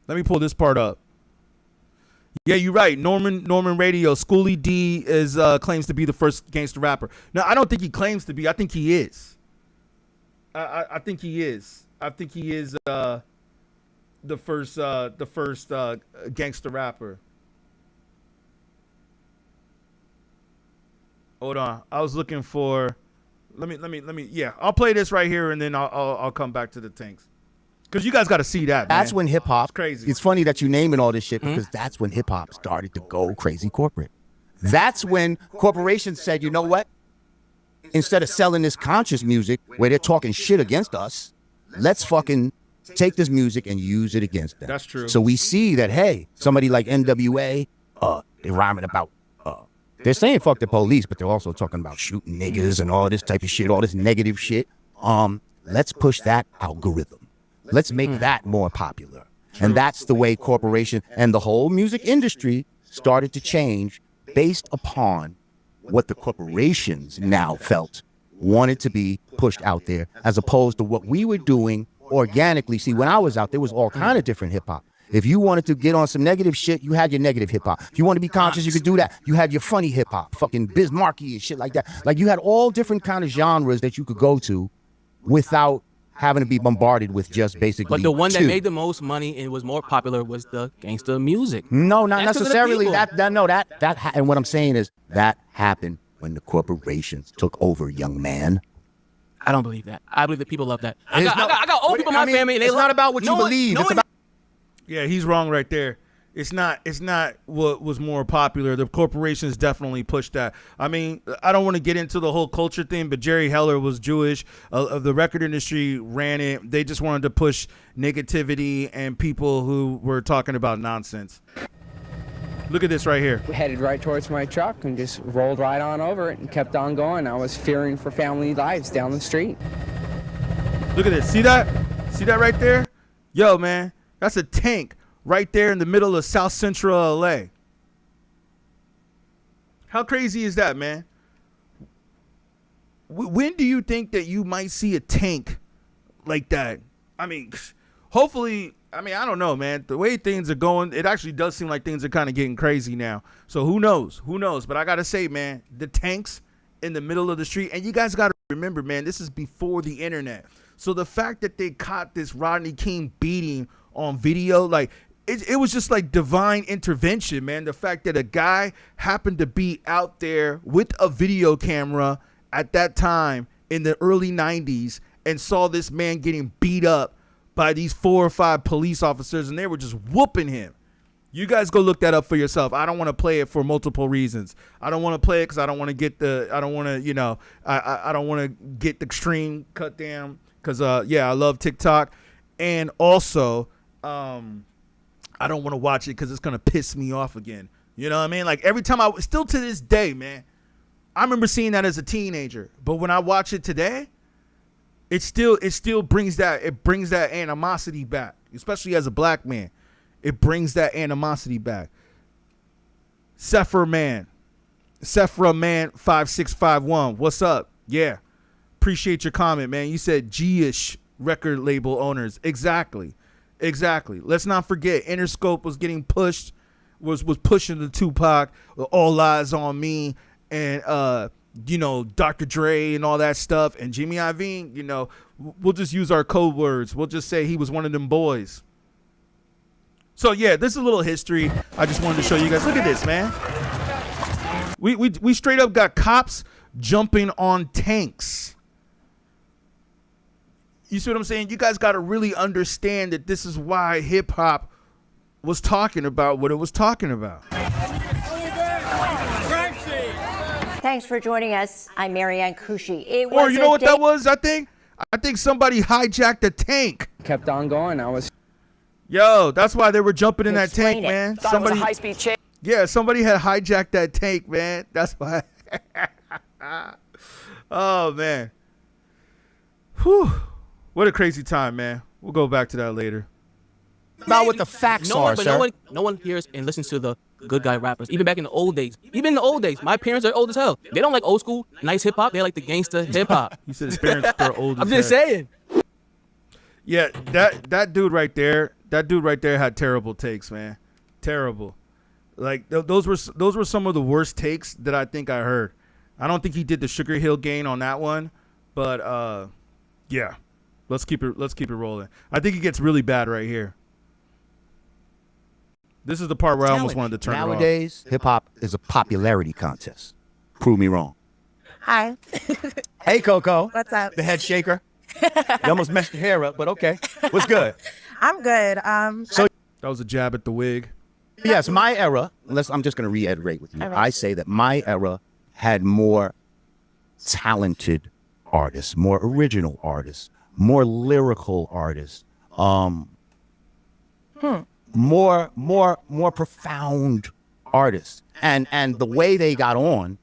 Let me pull this part up. Yeah, you're right. Norman Radio. Schoolie D is claims to be the first gangster rapper. No, I don't think he claims to be. I think he is. I think he is. I think he is the first gangster rapper. Hold on. I was looking for. Let me. Yeah, I'll play this right here, and then I'll come back to the tanks. Because you guys got to see that, man. That's when hip hop. It's crazy. It's funny that you naming all this shit because that's when hip hop started to go crazy corporate. That's when corporations said, you know what? Instead of selling this conscious music where they're talking shit against us, let's fucking take this music and use it against them. That's true. So we see that, hey, somebody like NWA, they're rhyming about, they're saying fuck the police, but they're also talking about shooting niggas and all this type of shit, all this negative shit. Let's push that algorithm. Let's make that more popular. And that's the way corporation and the whole music industry started to change based upon what the corporations now felt wanted to be pushed out there, as opposed to what we were doing organically. See, when I was out, there was all kind of different hip hop. If you wanted to get on some negative shit, you had your negative hip hop. If you want to be conscious, you could do that. You had your funny hip hop, fucking Biz Markie and shit like that. Like you had all different kind of genres that you could go to without having to be bombarded with just basically. But the one that made the most money and was more popular was the gangster music. No, not That's 'cause of the necessarily. people. And what I'm saying is that happened when the corporations took over, young man. I don't believe that. I believe that people love that. I It's got old people in my family, and they it's love not about what you believe. It's about. Yeah, he's wrong right there. It's not what was more popular. The corporations definitely pushed that. I mean, I don't want to get into the whole culture thing, but Jerry Heller was Jewish. The record industry ran it. They just wanted to push negativity and people who were talking about nonsense. Look at this right here. We headed right towards my truck and just rolled right on over it and kept on going. I was fearing for family lives down the street. Look at this. See that? See that right there? Yo, man, that's a tank right there in the middle of South Central LA. How crazy is that, man? When do you think that you might see a tank like that? I mean, hopefully, I mean, I don't know, man. The way things are going, it actually does seem like things are kind of getting crazy now. So who knows? Who knows? But I got to say, man, the tanks in the middle of the street. And you guys got to remember, man, this is before the internet. So the fact that they caught this Rodney King beating on video, like, it was just like divine intervention, man. The fact that a guy happened to be out there with a video camera at that time in the early 90s and saw this man getting beat up by these 4 or 5 police officers, and they were just whooping him. You guys go look that up for yourself. I don't want to play it for multiple reasons. I don't want to play it because I don't want to get the, I don't want to, you know, I don't want to get the stream cut down because, yeah, I love TikTok. And also, I don't want to watch it because it's going to piss me off again. You know what I mean? Like every time still to this day, man, I remember seeing that as a teenager. But when I watch it today, it still brings that animosity back, especially as a black man. It brings that animosity back. Sephra Man 5651. What's up? Yeah. Appreciate your comment, man. You said G-ish record label owners. Exactly. Let's not forget Interscope was getting pushed, was pushing the Tupac, All Eyes on Me, and you know, Dr. Dre and all that stuff, and Jimmy Iovine. You know, we'll just use our code words. We'll just say he was one of them boys. So yeah, this is a little history. I just wanted to show you guys. Look at this, man. We straight up got cops jumping on tanks. You see what I'm saying? You guys got to really understand that this is why hip hop was talking about what it was talking about. Thanks for joining us. I'm Marianne Kushi. Or you know what that was? I think somebody hijacked a tank. Kept on going. Yo, that's why they were jumping in that tank, man. Somebody, it was a high-speed chase. Yeah, somebody had hijacked that tank, man. That's why. Oh man. Whew. What a crazy time, man. We'll go back to that later. About what the facts are, sir. No one hears and listens to the good guy rappers. Even back in the old days. My parents are old as hell. They don't like old school, nice hip hop. They like the gangster hip hop. He said his parents are old as hell. I'm just saying. Yeah, that dude right there had terrible takes, man. Terrible. Like those were some of the worst takes that I think I heard. I don't think he did the Sugar Hill Gang on that one, but yeah. Let's keep it rolling. I think it gets really bad right here. This is the part where I almost wanted to turn it off. Nowadays, hip hop is a popularity contest. Prove me wrong. Hi. Hey, Coco. What's up? The head shaker. You almost messed your hair up, but okay. What's good? I'm good. So that was a jab at the wig. Yes, my era. I'm just going to reiterate with you. Right. I say that my era had more talented artists, more original artists, more lyrical artists, more profound artists, and the way they got on.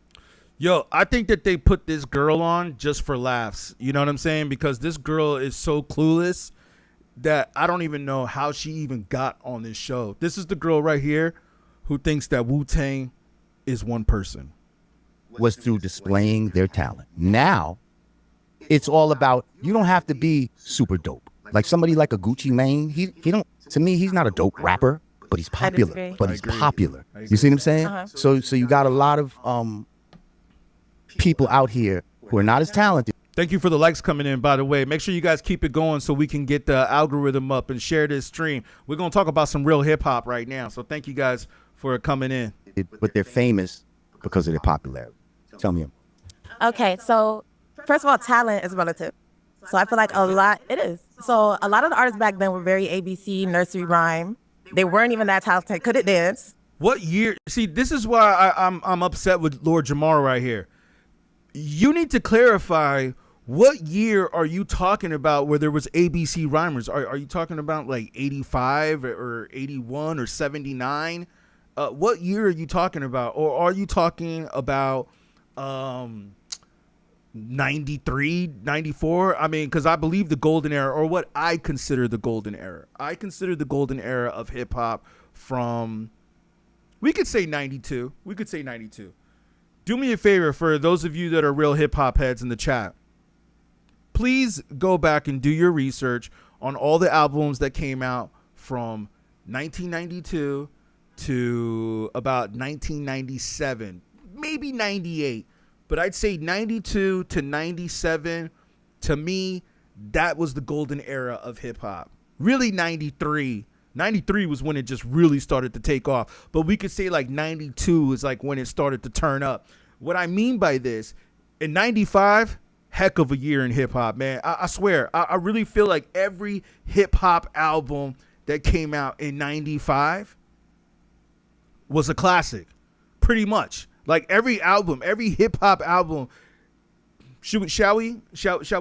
Yo, I think that they put this girl on just for laughs. You know what I'm saying? Because this girl is so clueless that I don't even know how she even got on this show. This is the girl right here who thinks that Wu-Tang is one person. Was through displaying their talent. Now, it's all about, you don't have to be super dope. Like somebody like a Gucci Mane, he don't, to me, he's not a dope rapper, but he's popular. But he's popular. You see what I'm saying? So you got a lot of people out here who are not as talented. Thank you for the likes coming in, by the way. Make sure you guys keep it going so we can get the algorithm up and share this stream. We're going to talk about some real hip hop right now. So thank you guys for coming in. But they're famous because of their popularity. Tell me. Okay, so first of all, talent is relative. So I feel like it is. So a lot of the artists back then were very ABC, nursery rhyme. They weren't even that talented. Couldn't dance. What year? See, this is why I'm upset with Lord Jamar right here. You need to clarify, what year are you talking about where there was ABC rhymers? Are you talking about like 85 or 81 or 79? What year are you talking about? Or are you talking about 93, 94? I mean, because I believe the golden era, or what I consider the golden era. I consider the golden era of hip hop from, we could say 92. We could say 92. Do me a favor, for those of you that are real hip hop heads in the chat, please go back and do your research on all the albums that came out from 1992 to about 1997, maybe 98. But I'd say 92 to 97, to me, that was the golden era of hip hop. Really 93. 93 was when it just really started to take off. But we could say like 92 is like when it started to turn up. What I mean by this, in 95, heck of a year in hip hop, man. I swear, I really feel like every hip hop album that came out in 95 was a classic, pretty much. Like every album, every hip hop album. Shall we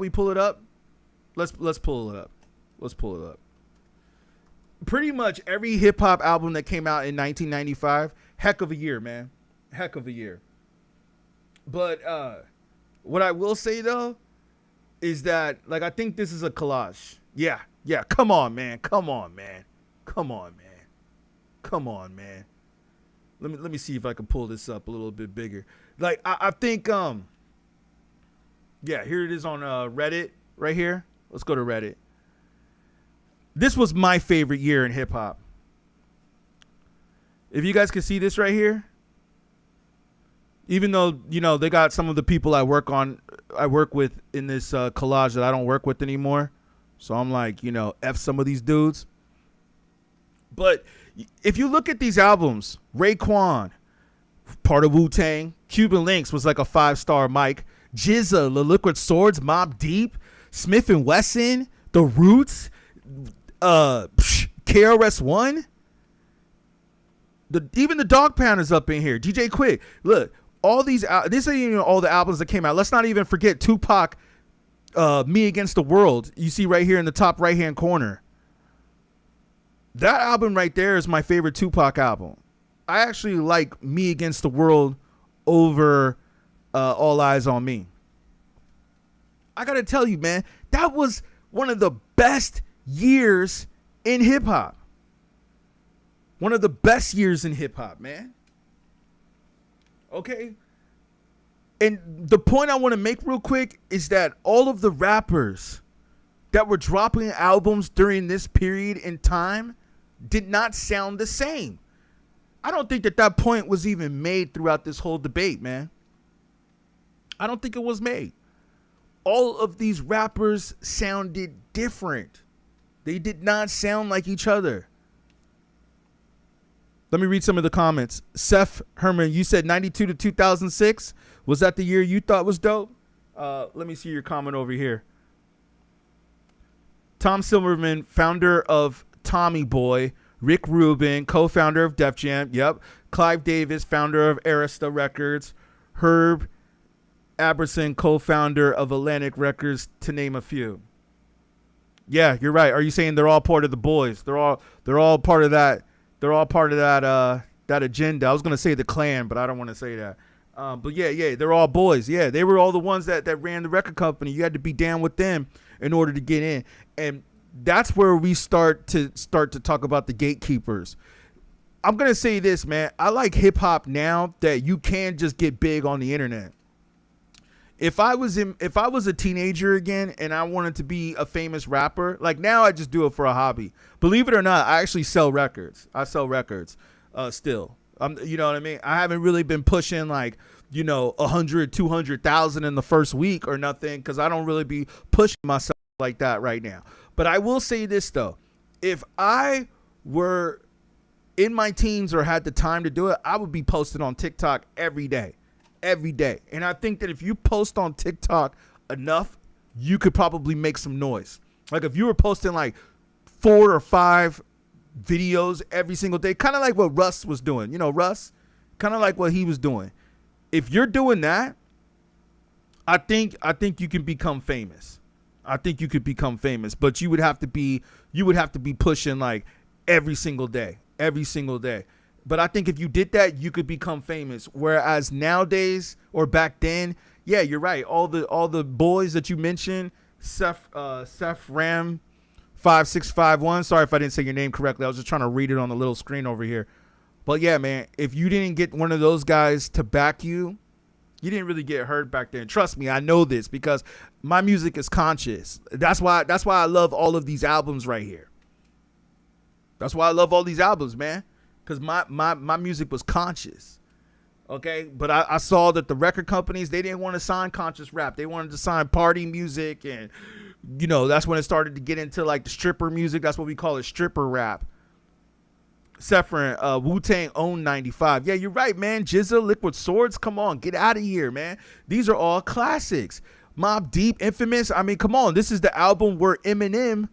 pull it up? Let's pull it up. Let's pull it up. Pretty much every hip hop album that came out in 1995, heck of a year, man. Heck of a year. But what I will say though is that, like, I think this is a collage. Yeah. Come on, man. Let me see if I can pull this up a little bit bigger. Like, I think yeah, here it is on Reddit right here. Let's go to Reddit. This was my favorite year in hip hop. If you guys can see this right here, even though, you know, they got some of the people I work with in this collage that I don't work with anymore. So I'm like, you know, F some of these dudes. But if you look at these albums, Raekwon, part of Wu-Tang, Cuban Links was like a 5-star mic, Jizza, The Liquid Swords, Mobb Deep, Smith & Wesson, The Roots, KRS-One, even the Dog Pounders up in here, DJ Quick. Look, all these, this ain't even all the albums that came out. Let's not even forget Tupac, Me Against the World. You see right here in the top right-hand corner. That album right there is my favorite Tupac album. I actually like Me Against the World over All Eyes on Me. I gotta tell you, man, that was one of the best years in hip hop. One of the best years in hip hop, man. Okay. And the point I want to make real quick is that all of the rappers that were dropping albums during this period in time did not sound the same. I don't think that point was even made throughout this whole debate, man. I don't think it was made. All of these rappers sounded different. They did not sound like each other. Let me read some of the comments. Seth Herman, you said 92 to 2006. Was that the year you thought was dope? Let me see your comment over here. Tom Silverman, founder of Tommy Boy. Rick Rubin, co-founder of Def Jam. Yep. Clive Davis, founder of Arista Records. Herb Aberson, co-founder of Atlantic Records, to name a few. Yeah, you're right. Are you saying they're all part of the boys? They're all part of that. They're all part of that agenda. I was gonna say the clan, but I don't want to say that. But yeah, they're all boys. Yeah, they were all the ones that ran the record company. You had to be down with them in order to get in, and that's where we start to talk about the gatekeepers. I'm gonna say this, man. I like hip hop now that you can just get big on the internet. If I was a teenager again and I wanted to be a famous rapper, like now I just do it for a hobby. Believe it or not, I actually sell records. I sell records still. You know what I mean? I haven't really been pushing like, 100, 200,000 in the first week or nothing, because I don't really be pushing myself like that right now. But I will say this though, if I were in my teens or had the time to do it, I would be posting on TikTok every day. And I think that if you post on TikTok enough, you could probably make some noise. Like if you were posting like 4 or 5 videos every single day, kind of like what Russ was doing. Russ, kind of like what he was doing. If you're doing that, I think you can become famous. I think you could become famous, but you would have to be pushing like every single day. But I think if you did that, you could become famous. Whereas nowadays or back then, yeah, you're right. All the boys that you mentioned, Seth Ram 5651. Sorry if I didn't say your name correctly. I was just trying to read it on the little screen over here. But yeah, man, if you didn't get one of those guys to back you, You didn't really get hurt back then. Trust me, I know this because my music is conscious. That's why I love all of these albums right here. That's why I love all these albums, man. Because my music was conscious. Okay, but I saw that the record companies, they didn't want to sign conscious rap. They wanted to sign party music, and you know, that's when it started to get into like the stripper music. That's what we call it, stripper rap. Sephirin, Wu-Tang owned 95. Yeah, you're right, man. Jizza, Liquid Swords, come on, get out of here, man. These are all classics. Mobb Deep, Infamous. I mean, come on. This is the album where Eminem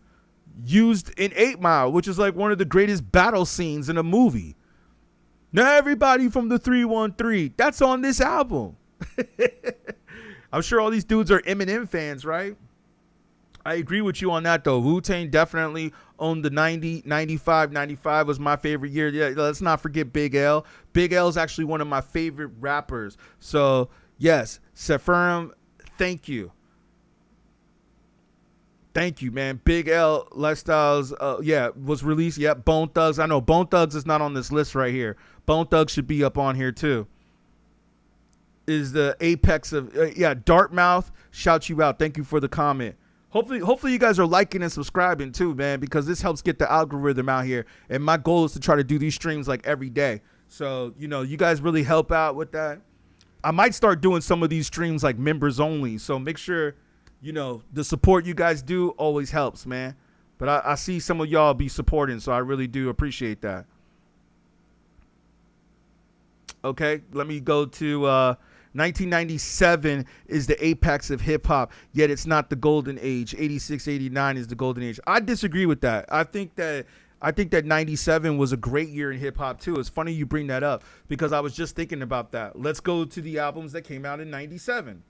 used in 8 Mile, which is like one of the greatest battle scenes in a movie. Now everybody from the 313, that's on this album. I'm sure all these dudes are Eminem fans, right? I agree with you on that, though. Wu-Tang definitely owned the 90, 95. 95 was my favorite year. Yeah, let's not forget Big L. Big L is actually one of my favorite rappers. So, yes, Sephirin, thank you. Thank you, man. Big L, Lifestyles, was released. Yep, Bone Thugs. I know Bone Thugs is not on this list right here. Bone Thugs should be up on here, too. Is the apex of, Dartmouth, shout you out. Thank you for the comment. Hopefully you guys are liking and subscribing too, man, because this helps get the algorithm out here. And my goal is to try to do these streams like every day. So, you know, you guys really help out with that. I might start doing some of these streams like members only. So make sure, you know, the support you guys do always helps, man. But I see some of y'all be supporting, so I really do appreciate that. Okay, let me go to 1997 is the apex of hip hop, yet it's not the golden age. 86, 89 is the golden age. I disagree with that. I think that 97 was a great year in hip hop too. It's funny you bring that up because I was just thinking about that. Let's go to the albums that came out in 97.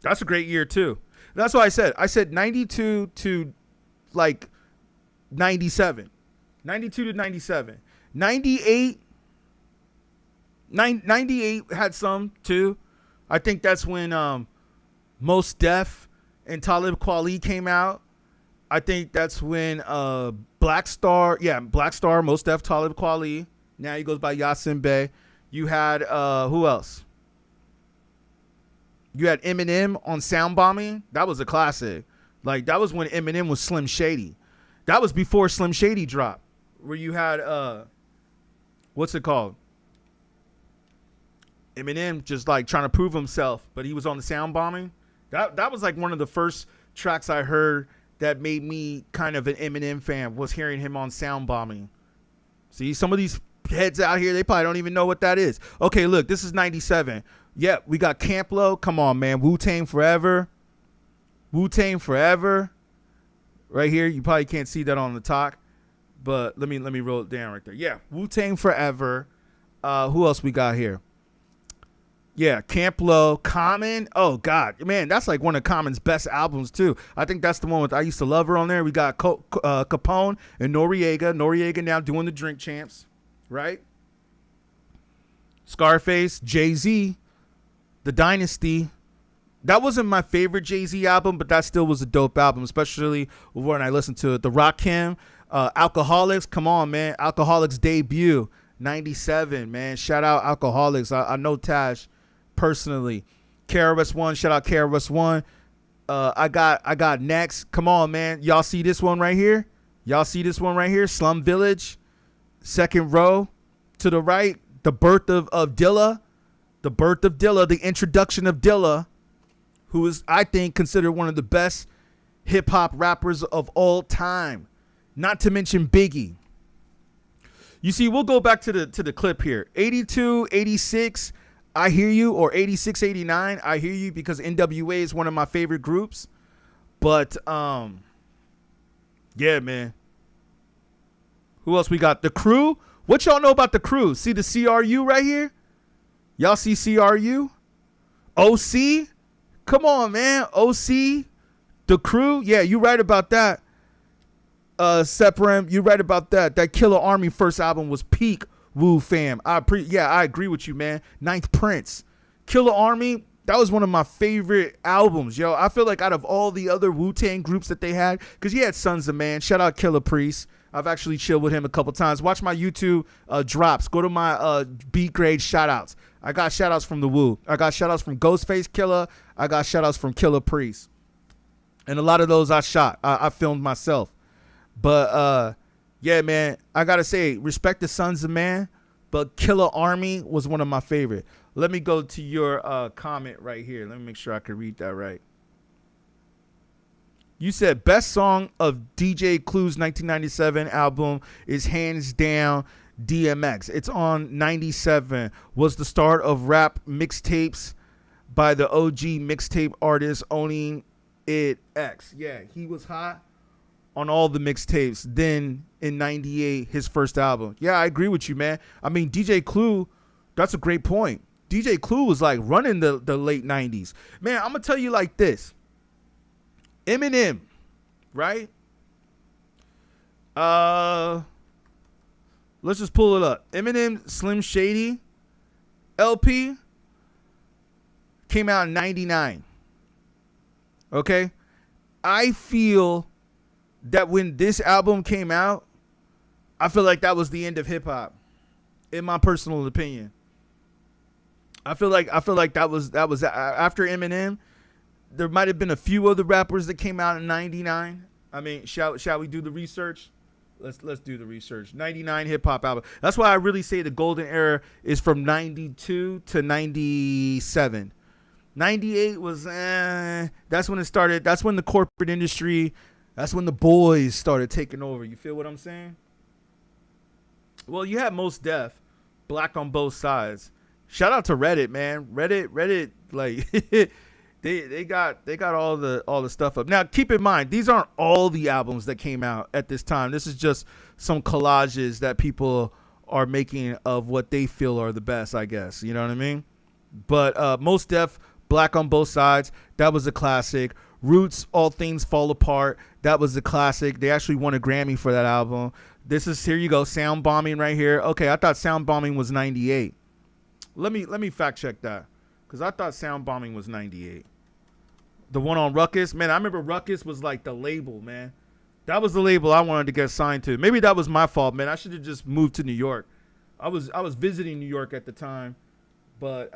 That's a great year too. That's what I said 92 to like 97. 92 to 97. 98 had some too. I think that's when Mos Def and Talib Kweli came out. I think that's when Black Star, Mos Def, Talib Kweli. Now he goes by Yasin Bey. You had who else? You had Eminem on Sound Bombing. That was a classic. Like that was when Eminem was Slim Shady. That was before Slim Shady dropped. Where you had what's it called? Eminem just like trying to prove himself, but he was on the Sound Bombing. That was like one of the first tracks I heard that made me kind of an Eminem fan, was hearing him on Sound Bombing. See, some of these heads out here, they probably don't even know what that is. Okay, look, this is 97. Yep, we got Camp Lo. Come on, man. Wu-Tang Forever. Wu-Tang Forever. Right here. You probably can't see that on the talk, but let me roll it down right there. Yeah, Wu-Tang Forever. Who else we got here? Yeah, Camp Lo, Common. Oh, God. Man, that's like one of Common's best albums, too. I think that's the one with I Used to Love Her on there. We got Capone and Noriega. Noriega now doing the Drink Champs, right? Scarface, Jay-Z, The Dynasty. That wasn't my favorite Jay-Z album, but that still was a dope album, especially when I listened to it. The Rakim, Alcoholics. Come on, man. Alcoholics debut, 97, man. Shout out Alcoholics. I know Tash personally. KRS-One, shout out KRS-One. I got Next. Come on, man. Y'all see this one right here? Slum Village, second row to the right. The birth of Dilla. The introduction of Dilla, who is, I think, considered one of the best hip hop rappers of all time. Not to mention Biggie. You see, we'll go back to the clip here. 82, 86, I hear you, or 86, 89, I hear you, because NWA is one of my favorite groups. But yeah, man. Who else we got? The Crew. What y'all know about The Crew? See the CRU right here? Y'all see CRU? OC? Come on, man. OC? The Crew? Yeah, you right about that. Sephirin, you right about that. That Killer Army first album was peak Wu fam. I agree with you, man. Ninth Prince. Killer Army, that was one of my favorite albums, yo. I feel like out of all the other Wu-Tang groups that they had, because you had Sons of Man. Shout out Killer Priest. I've actually chilled with him a couple times. Watch my YouTube drops. Go to my beatGrade shoutouts. I got shout outs from the Wu. I got shout outs from Ghostface Killer. I got shout outs from Killer Priest. And a lot of those I shot. I filmed myself. But yeah, man, I gotta say, respect the Sons of Man, but Killer Army was one of my favorite. Let me go to your comment right here. Let me make sure I can read that right. You said best song of DJ Clue's 1997 album is hands down DMX. It's on 97. Was the start of rap mixtapes by the OG mixtape artist owning it X. Yeah, he was hot on all the mixtapes. Then in 98, his first album. Yeah, I agree with you, man. I mean, DJ Clue, that's a great point. DJ Clue was like running the late 90s. Man, I'm going to tell you like this. Eminem, right? Let's just pull it up. Eminem Slim Shady LP came out in 99. Okay? I feel that when this album came out, I feel like that was the end of hip hop, in my personal opinion. I feel like that was after Eminem. There might have been a few other rappers that came out in 99. I mean, shall we do the research? Let's do the research. 99 hip hop album. That's why I really say the golden era is from 92 to 97. 98 was that's when it started. That's when the corporate industry, that's when the boys started taking over. You feel what I'm saying? Well, you had Mos Def, Black on Both Sides. Shout out to Reddit, man. Reddit, like they got all the stuff up. Now, keep in mind, these aren't all the albums that came out at this time. This is just some collages that people are making of what they feel are the best, I guess. You know what I mean? But Mos Def, Black on Both Sides, that was a classic. Roots, All Things Fall Apart, that was a classic. They actually won a Grammy for that album. Here you go, Sound Bombing right here. Okay, I thought Sound Bombing was 98. Let me fact check that, because I thought Sound Bombing was 98. The one on Ruckus, man, I remember Ruckus was like the label, man. That was the label I wanted to get signed to. Maybe that was my fault, man. I should have just moved to New York. I was visiting New York at the time, but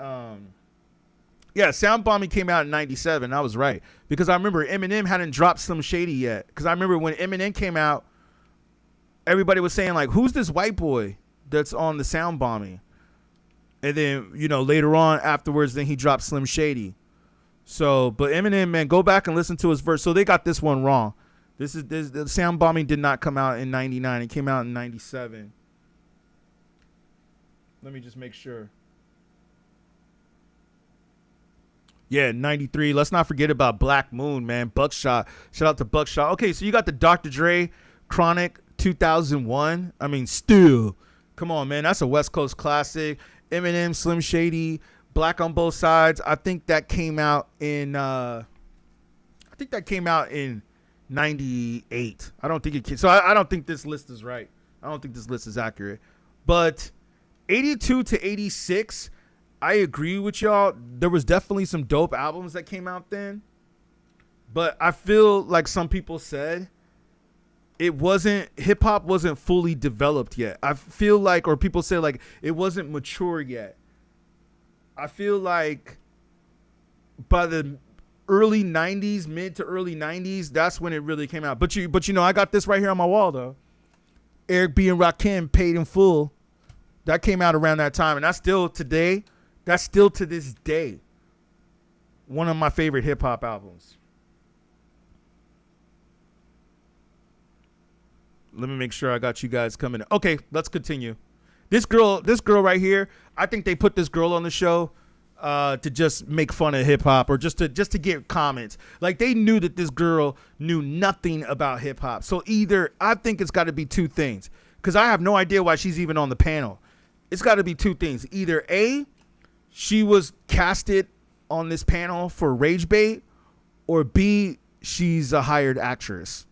yeah, Sound Bombing came out in 97. I was right, because I remember Eminem hadn't dropped Slim Shady yet. Because I remember when Eminem came out, everybody was saying like, "Who's this white boy that's on the Sound Bombing?" And then, you know, later on afterwards, then he dropped Slim Shady. So, but Eminem, man, go back and listen to his verse. So they got this one wrong. The Sound Bombing did not come out in 99. It came out in 97. Let me just make sure. Yeah, 93. Let's not forget about Black Moon, man. Buckshot. Shout out to Buckshot. Okay, so you got the Dr. Dre Chronic 2001. I mean, still. Come on, man. That's a West Coast classic. Eminem, Slim Shady, Black on Both Sides. I think that came out in 98. I don't think it came. So I don't think this list is right. I don't think this list is accurate. But 82 to 86, I agree with y'all. There was definitely some dope albums that came out then. But I feel like some people said hip hop wasn't fully developed yet. I feel like, or people say like it wasn't mature yet. I feel like by the early 90s, mid to early 90s, that's when it really came out. But you know, I got this right here on my wall though. Eric B and Rakim, Paid in Full. That came out around that time, and that's still to this day one of my favorite hip hop albums. Let me make sure I got you guys coming. Okay, let's continue. This girl right here, I think they put this girl on the show to just make fun of hip hop, or just to get comments. Like, they knew that this girl knew nothing about hip hop. So either, I think it's got to be two things, because I have no idea why she's even on the panel. It's got to be two things. Either A, she was casted on this panel for rage bait, or B, she's a hired actress.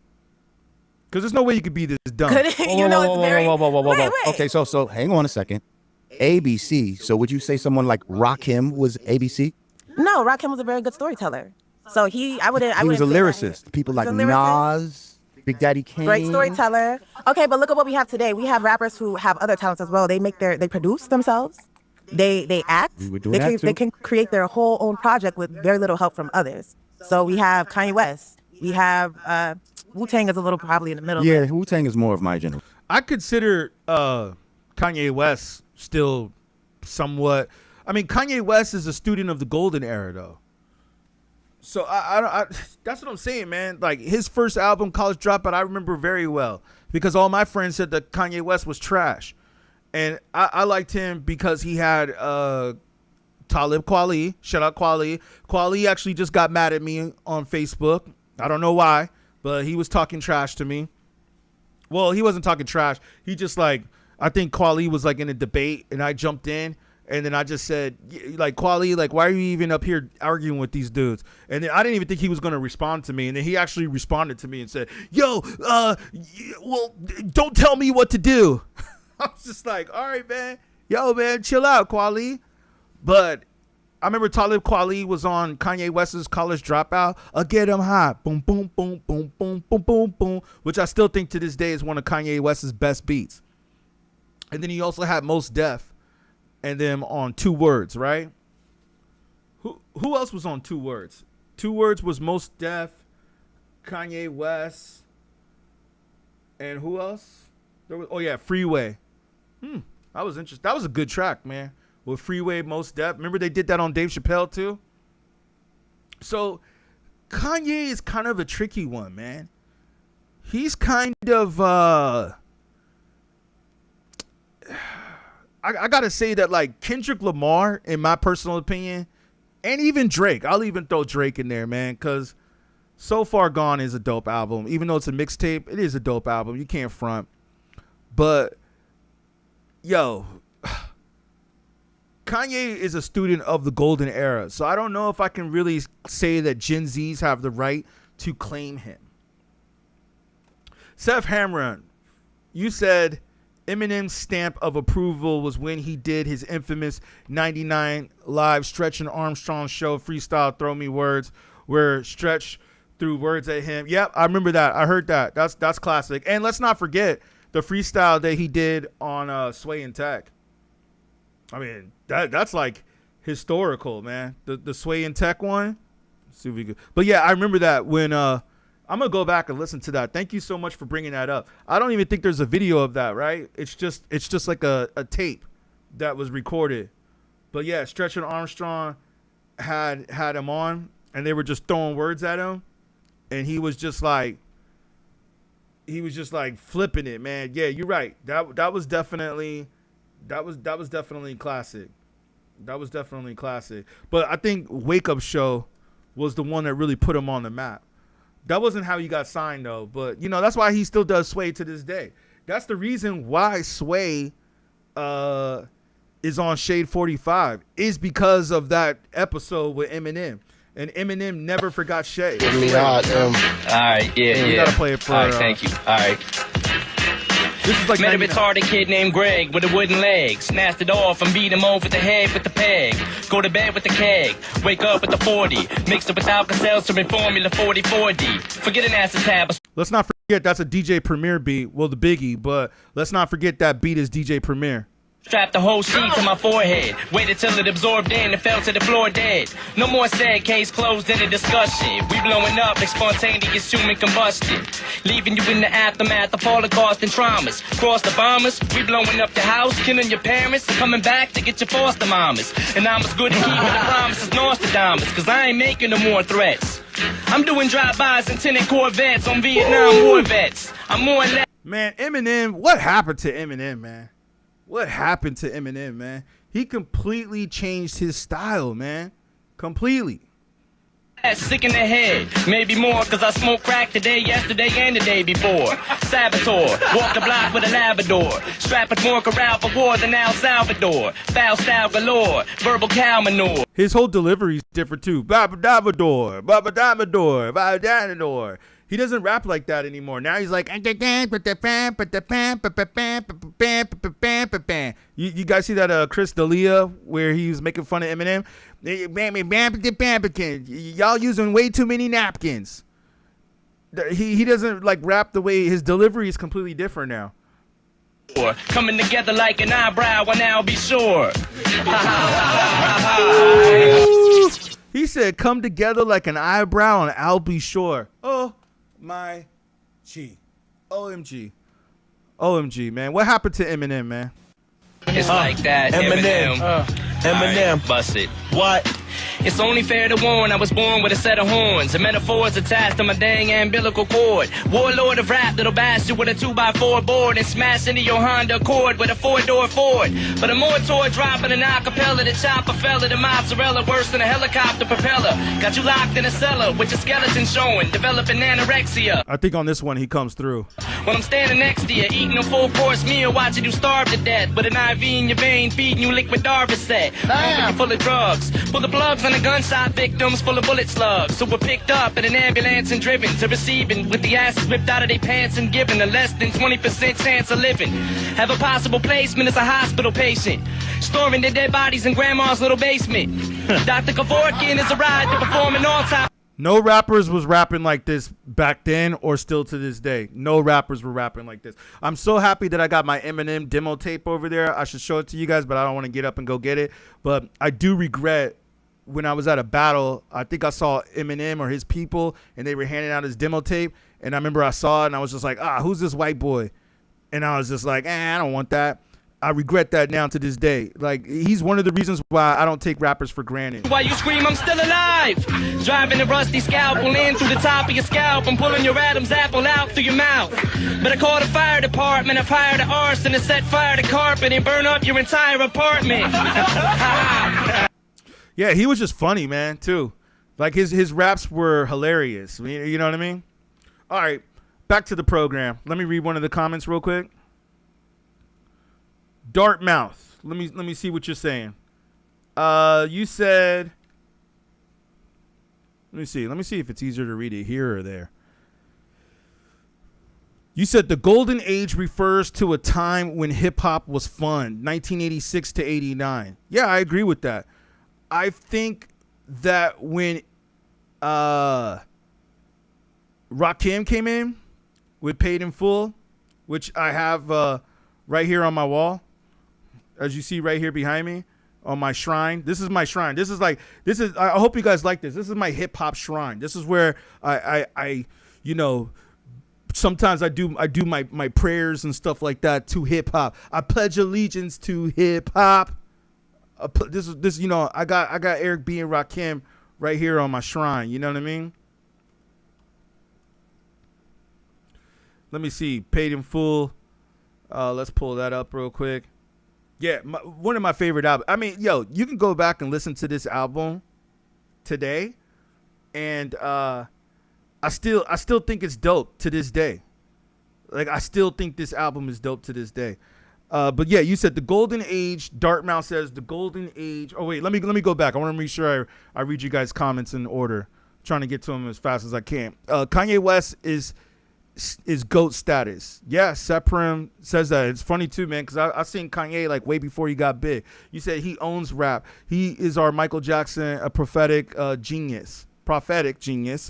Because there's no way you could be this dumb. Whoa. Okay, so hang on a second. ABC. So would you say someone like Rakim was ABC? No, Rakim was a very good storyteller. So he was a lyricist. People like Nas, Big Daddy Kane. Great storyteller. Okay, but look at what we have today. We have rappers who have other talents as well. They produce themselves. they act. They can create their whole own project with very little help from others. So we have Kanye West. We have Wu-Tang is a little probably in the middle. Yeah, Wu-Tang is more of my general. I consider Kanye West still somewhat. I mean, Kanye West is a student of the golden era, though. So I that's what I'm saying, man. Like his first album, College Dropout, I remember very well because all my friends said that Kanye West was trash, and I liked him because he had Talib Kweli. Shout out Kweli. Kweli actually just got mad at me on Facebook. I don't know why, but he was talking trash to me. Well, he wasn't talking trash. He just like, I think Kweli was like in a debate and I jumped in and then I just said, like, Kweli, like, why are you even up here arguing with these dudes? And then I didn't even think he was going to respond to me. And then he actually responded to me and said, yo, well, don't tell me what to do. I was just like, all right, man. Yo, man, chill out, Kweli. But I remember Talib Kweli was on Kanye West's College Dropout. Get him hot. Boom, boom, boom, boom, boom, boom, boom, boom. Which I still think to this day is one of Kanye West's best beats. And then he also had Mos Def and them on 2 Words, right? Who else was on 2 Words? 2 Words was Mos Def, Kanye West, and who else? Freeway. That was interesting. That was a good track, man. With Freeway, Mos Def. Remember they did that on Dave Chappelle too? So Kanye is kind of a tricky one, man. He's kind of I gotta say that, like, Kendrick Lamar, in my personal opinion, and even Drake, I'll even throw Drake in there, man, because So Far Gone is a dope album. Even though it's a mixtape, it is a dope album. You can't front. But yo, Kanye is a student of the golden era, so I don't know if I can really say that Gen Zs have the right to claim him. Seth Hamron, you said Eminem's stamp of approval was when he did his infamous 99 live Stretch and Armstrong show freestyle Throw Me Words, where Stretch threw words at him. Yep, I remember that. I heard that. That's classic. And let's not forget the freestyle that he did on Sway and Tech. I mean, that's like historical, man. The Sway and Tech one. Let's see if we could. But yeah, I remember that when I'm gonna go back and listen to that. Thank you so much for bringing that up. I don't even think there's a video of that, right? It's just like a tape that was recorded. But yeah, Stretch and Armstrong had him on, and they were just throwing words at him, and he was just like flipping it, man. Yeah, you're right. That was definitely classic. That was definitely classic. But I think Wake Up Show was the one that really put him on the map. That wasn't how he got signed, though. But, you know, that's why he still does Sway to this day. That's the reason why Sway is on Shade 45, is because of that episode with Eminem. And Eminem never forgot Shade. All right, yeah. You gotta play it for. All right, thank you. All right. This is like met a retarded kid named Greg with a wooden leg. Snatched it off and beat him over the head with the peg. Go to bed with the keg. Wake up with the 40. Mix it with Alka-Seltzer and Formula 40-40. Forget an acid tab. Let's not forget that's a DJ Premier beat. Well, the Biggie, but let's not forget that beat is DJ Premier. Strapped the whole sheet to my forehead. Waited till it absorbed in and fell to the floor dead. No more said, case closed in a discussion. We blowing up like spontaneous human combustion. Leaving you in the aftermath of Holocaust and traumas. Cross the bombers, we blowing up your house, killing your parents, coming back to get your foster mamas. And I'm as good at keeping the promises Nostradamus, cause I ain't making no more threats. I'm doing drive-bys and tinted Corvettes on Vietnam war vets. I'm more or less. Man, Eminem, what happened to Eminem, man? What happened to Eminem, man? He completely changed his style, man. Completely. Sick in the head, maybe more, cause I smoked crack today, yesterday, and the day before. Saboteur, walk the block with a Labrador. Strapping more corral for war than El Salvador. Foul style galore, verbal cow manure. His whole delivery is different too. Baba-dabador, Baba-dabador, Baba-dabador. He doesn't rap like that anymore. Now he's like, you guys see that Chris D'Elia where he was making fun of Eminem? Y'all using way too many napkins. He doesn't like rap the way his delivery is completely different now. Coming together like an eyebrow, I now be sure. He said, come together like an eyebrow and I'll be sure. Oh, my G. OMG. OMG, man. What happened to Eminem, man? It's like that, Eminem. Eminem. Bust it. What? It's only fair to warn, I was born with a set of horns and metaphors attached to my dang umbilical cord. Warlord of rap that'll bash you with a 2x4 board and smash into your Honda Accord with a 4-door Ford. But a more toy dropping an acapella, the chopper fella, the mozzarella worse than a helicopter propeller. Got you locked in a cellar with your skeleton showing, developing anorexia. I think on this one he comes through. When I'm standing next to you, eating a full-course meal, watching you starve to death with an IV in your vein, feeding you liquid Darvocet. Pumping you full of drugs, full of plugs on the gunshot victims, full of bullet slugs, who were picked up in an ambulance and driven to receiving with the asses ripped out of their pants and given a less than 20% chance of living. Have a possible placement as a hospital patient, storing their dead bodies in grandma's little basement. Dr. Kevorkian is a ride to perform an all-time. No rappers was rapping like this back then or still to this day. No rappers were rapping like this. I'm so happy that I got my Eminem demo tape over there. I should show it to you guys, but I don't want to get up and go get it. But I do regret when I was at a battle, I think I saw Eminem or his people, and they were handing out his demo tape. And I remember I saw it, and I was just like, who's this white boy? And I was just like, I don't want that. I regret that now to this day. Like, he's one of the reasons why I don't take rappers for granted. While you scream, I'm still alive. Driving a rusty scalpel in through the top of your scalp and pulling your Adam's apple out through your mouth. But I called the fire department. I've hired an arson to set fire to carpet and burn up your entire apartment. Yeah, he was just funny, man, too. Like, his raps were hilarious. You know what I mean? All right, back to the program. Let me read one of the comments real quick. Dartmouth. Let me see what you're saying. You said, let me see if it's easier to read it here or there. You said the golden age refers to a time when hip hop was fun, 1986 to 89. Yeah, I agree with that. I think that when Rakim came in with Paid in Full, which I have right here on my wall, as you see right here behind me on my shrine. This is my shrine. This is I hope you guys like this. This is my hip hop shrine. This is where I you know, sometimes I do my prayers and stuff like that to hip hop. I pledge allegiance to hip hop. This you know, I got Eric B and Rakim right here on my shrine. You know what I mean? Let me see. Paid in Full. Let's pull that up real quick. Yeah, one of my favorite albums. I mean, yo, you can go back and listen to this album today, and I still think it's dope to this day. Like, I still think this album is dope to this day. But yeah, you said the golden age. Dartmouth says the golden age. Oh wait, let me go back. I want to make sure I read you guys' comments in order. I'm trying to get to them as fast as I can. Kanye West is GOAT status. Yeah, Seprim says that. It's funny too, man, because I seen Kanye like way before he got big. You said he owns rap. He is our Michael Jackson, a prophetic genius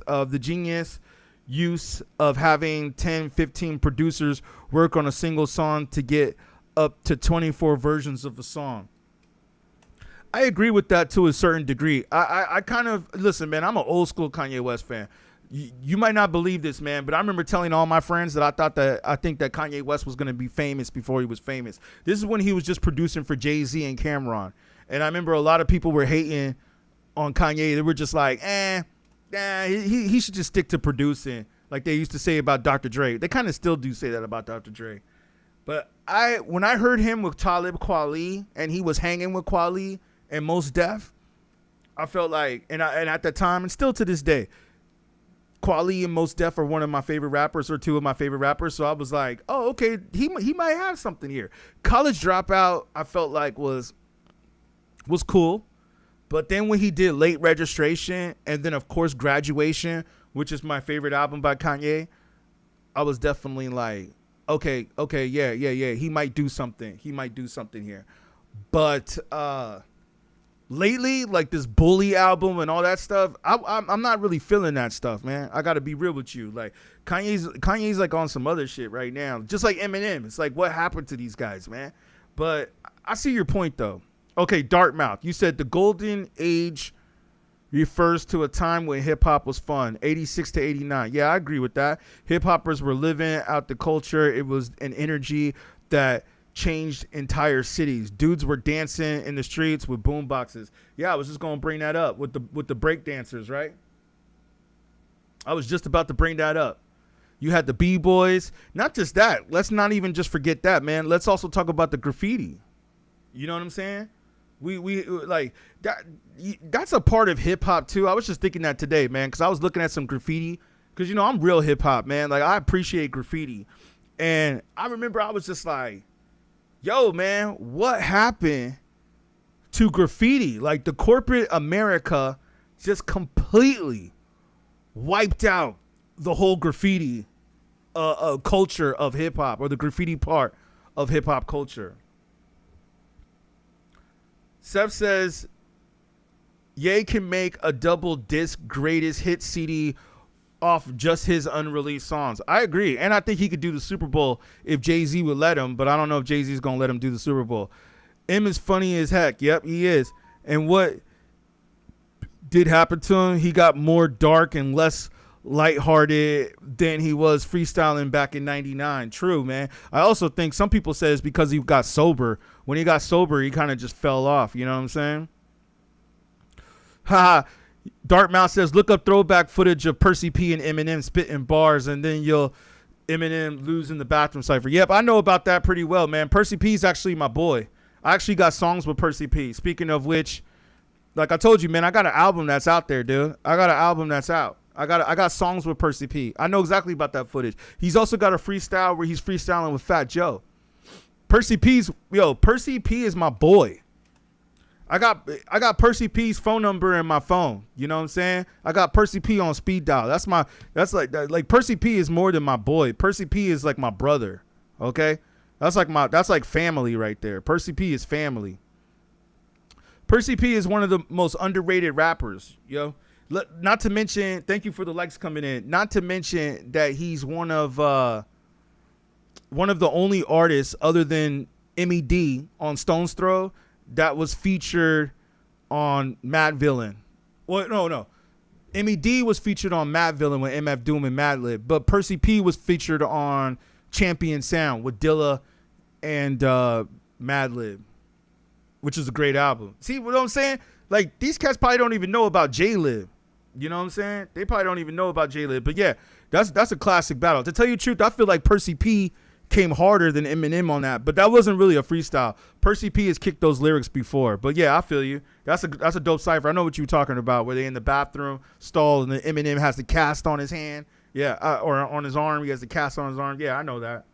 of the genius use of having 10, 15 producers work on a single song to get up to 24 versions of a song. I agree with that to a certain degree. I kind of, listen, man, I'm an old school Kanye West fan. You might not believe this, man, but I remember telling all my friends that I think that Kanye West was going to be famous before he was famous. This is when he was just producing for Jay-Z and Cameron. And I remember a lot of people were hating on Kanye. They were just like, he should just stick to producing, like they used to say about Dr. Dre. They kind of still do say that about Dr. Dre. But when I heard him with Talib Kweli and he was hanging with Kweli and Mos Def, I felt like, and at the time and still to this day, Kweli and Mos Def are one of my favorite rappers, or two of my favorite rappers. So I was like, oh, okay, he might have something here. College Dropout, I felt like was cool. But then when he did Late Registration and then, of course, Graduation, which is my favorite album by Kanye, I was definitely like, okay, yeah. He might do something. He might do something here. But lately, like this Bully album and all that stuff, I'm not really feeling that stuff, man. I gotta be real with you. Like Kanye's like on some other shit right now, just like Eminem. It's like, what happened to these guys, man? But I see your point though. Okay, Dartmouth, you said the golden age refers to a time when hip hop was fun, 86 to 89. Yeah, I agree with that. Hip hoppers were living out the culture. It was an energy that changed entire cities. Dudes were dancing in the streets with boom boxes. Yeah, I was just gonna bring that up with the break dancers, right? I was just about to bring that up. You had the B-boys. Not just that. Let's not even just forget that, man. Let's also talk about the graffiti. You know what I'm saying? We like that. That's a part of hip hop too. I was just thinking that today, man, because I was looking at some graffiti. Because I'm real hip hop, man. Like I appreciate graffiti, and I remember I was just like, yo, man, what happened to graffiti? Like the corporate America just completely wiped out the whole graffiti culture of hip hop, or the graffiti part of hip hop culture. Seth says, Ye can make a double disc greatest hit CD off just his unreleased songs. I agree. And I think he could do the Super Bowl if Jay-Z would let him, but I don't know if Jay-Z's going to let him do the Super Bowl. M is funny as heck. Yep, he is. And what did happen to him? He got more dark and less lighthearted than he was freestyling back in 99. True, man. I also think some people say it's because he got sober. When he got sober, he kind of just fell off. You know what I'm saying? Haha. Dartmouth says, look up throwback footage of Percy P and Eminem spitting bars, and then you'll Eminem lose in the bathroom cipher. Yep, I know about that pretty well, man. Percy P is actually my boy. I actually got songs with Percy P. Speaking of which, like I told you, man, I got an album that's out there, dude. I got an album that's out. I got songs with Percy P. I know exactly about that footage. He's also got a freestyle where he's freestyling with Fat Joe. Percy P is my boy. I got Percy P's phone number in my phone. You know what I'm saying? I got Percy P on speed dial. That's like Percy P is more than my boy. Percy P is like my brother. Okay? That's like family right there. Percy P is family. Percy P is one of the most underrated rappers, yo. Not to mention, thank you for the likes coming in. Not to mention that he's one of the only artists other than MED on Stone's Throw that was featured on Mad Villain. Well, no. MED was featured on Mad Villain with MF Doom and Madlib, but Percy P was featured on Champion Sound with Dilla and Madlib, which is a great album. See what I'm saying? Like, these cats probably don't even know about J-Lib. You know what I'm saying? They probably don't even know about J-Lib. But yeah, that's a classic battle. To tell you the truth, I feel like Percy P came harder than Eminem on that, but that wasn't really a freestyle. Percy P has kicked those lyrics before. But yeah, I feel you. That's a dope cipher. I know what you're talking about, where they in the bathroom stall and then Eminem has the cast on his hand. Yeah, or on his arm. He has the cast on his arm. Yeah, I know that.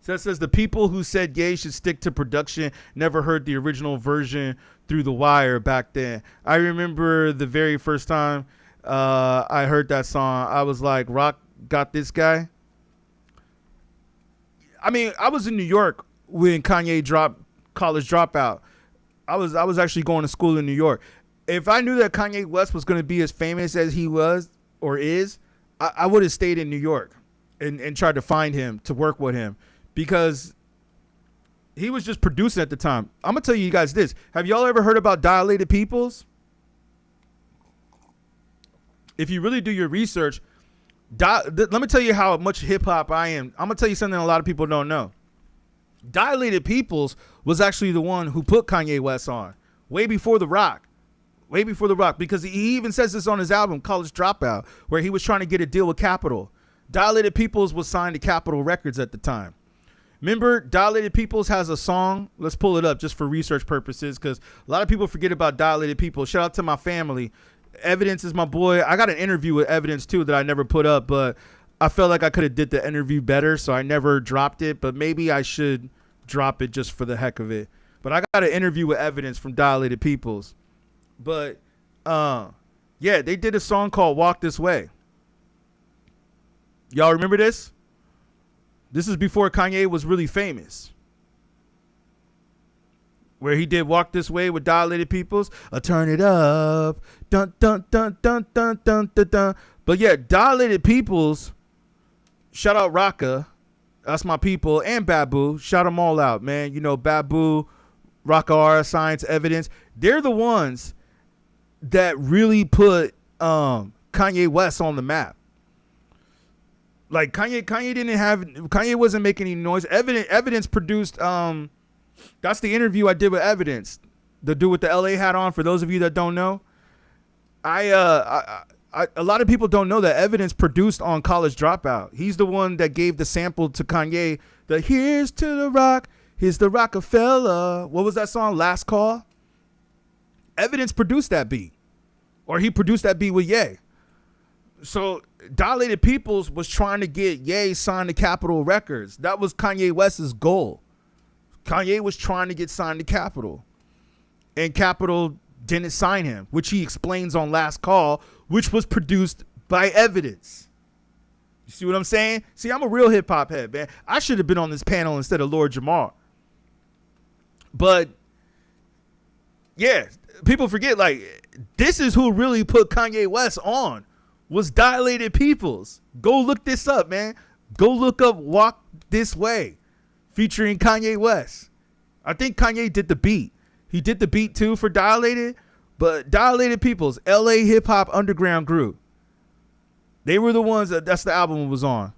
So it says the people who said Ye should stick to production never heard the original version through the wire back then. I remember the very first time I heard that song, I was like, Rock got this guy. I mean, I was in New York when Kanye dropped College Dropout. I was actually going to school in New York. If I knew that Kanye West was going to be as famous as he was or is, I would have stayed in New York and tried to find him, to work with him. Because he was just producing at the time. I'm going to tell you guys this. Have y'all ever heard about Dilated Peoples? If you really do your research, let me tell you how much hip-hop I am. I'm going to tell you something a lot of people don't know. Dilated Peoples was actually the one who put Kanye West on. Way before The Rock. Way before The Rock. Because he even says this on his album, College Dropout, where he was trying to get a deal with Capitol. Dilated Peoples was signed to Capitol Records at the time. Remember, Dilated Peoples has a song. Let's pull it up just for research purposes, because a lot of people forget about Dilated Peoples. Shout out to my family. Evidence is my boy. I got an interview with Evidence too that I never put up, but I felt like I could have did the interview better, so I never dropped it. But maybe I should drop it just for the heck of it. But I got an interview with Evidence from Dilated Peoples. But yeah, they did a song called Walk This Way. Y'all remember this? This is before Kanye was really famous. where he did Walk This Way with Dilated Peoples. Turn it up. Dun, dun, dun, dun, dun, dun, dun, dun. But yeah, Dilated Peoples, shout out Rocka. That's my people. And Babu. Shout them all out, man. You know, Babu, Rocka R, Science Evidence. They're the ones that really put Kanye West on the map. Like Kanye wasn't making any noise. Evidence produced that's the interview I did with Evidence. The dude with the LA hat on, for those of you that don't know. A lot of people don't know that Evidence produced on College Dropout. He's the one that gave the sample to Kanye. The here's to the rock, here's the Rockefeller. What was that song? Last Call? Evidence produced that beat. Or he produced that beat with Ye. So Dilated Peoples was trying to get Ye signed to Capitol Records. That was Kanye West's goal. Kanye was trying to get signed to Capitol. And Capitol didn't sign him, which he explains on Last Call, which was produced by Evidence. You see what I'm saying? See, I'm a real hip hop head, man. I should have been on this panel instead of Lord Jamar. But yeah, people forget, like, this is who really put Kanye West on, was Dilated Peoples. Go look this up, man. Go look up Walk This Way featuring Kanye West. I think Kanye did the beat. He did the beat too for Dilated, but Dilated Peoples, LA hip hop underground group. They were the ones that's the album was on.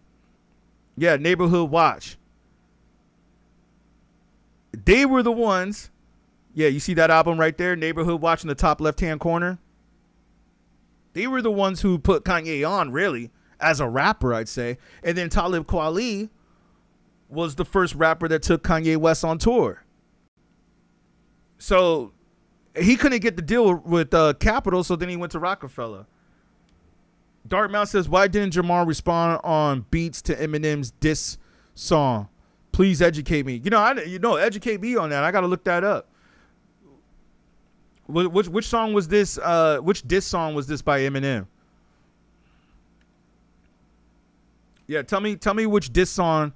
Yeah, Neighborhood Watch. They were the ones. Yeah, you see that album right there, Neighborhood Watch in the top left-hand corner? They were the ones who put Kanye on, really, as a rapper, I'd say. And then Talib Kweli was the first rapper that took Kanye West on tour. So he couldn't get the deal with Capitol, so then he went to Rockefeller. Dartmouth says, why didn't Jamar respond on beats to Eminem's diss song? Please educate me. Educate me on that. I got to look that up. Which song was this? Which diss song was this by Eminem? Yeah, tell me which diss song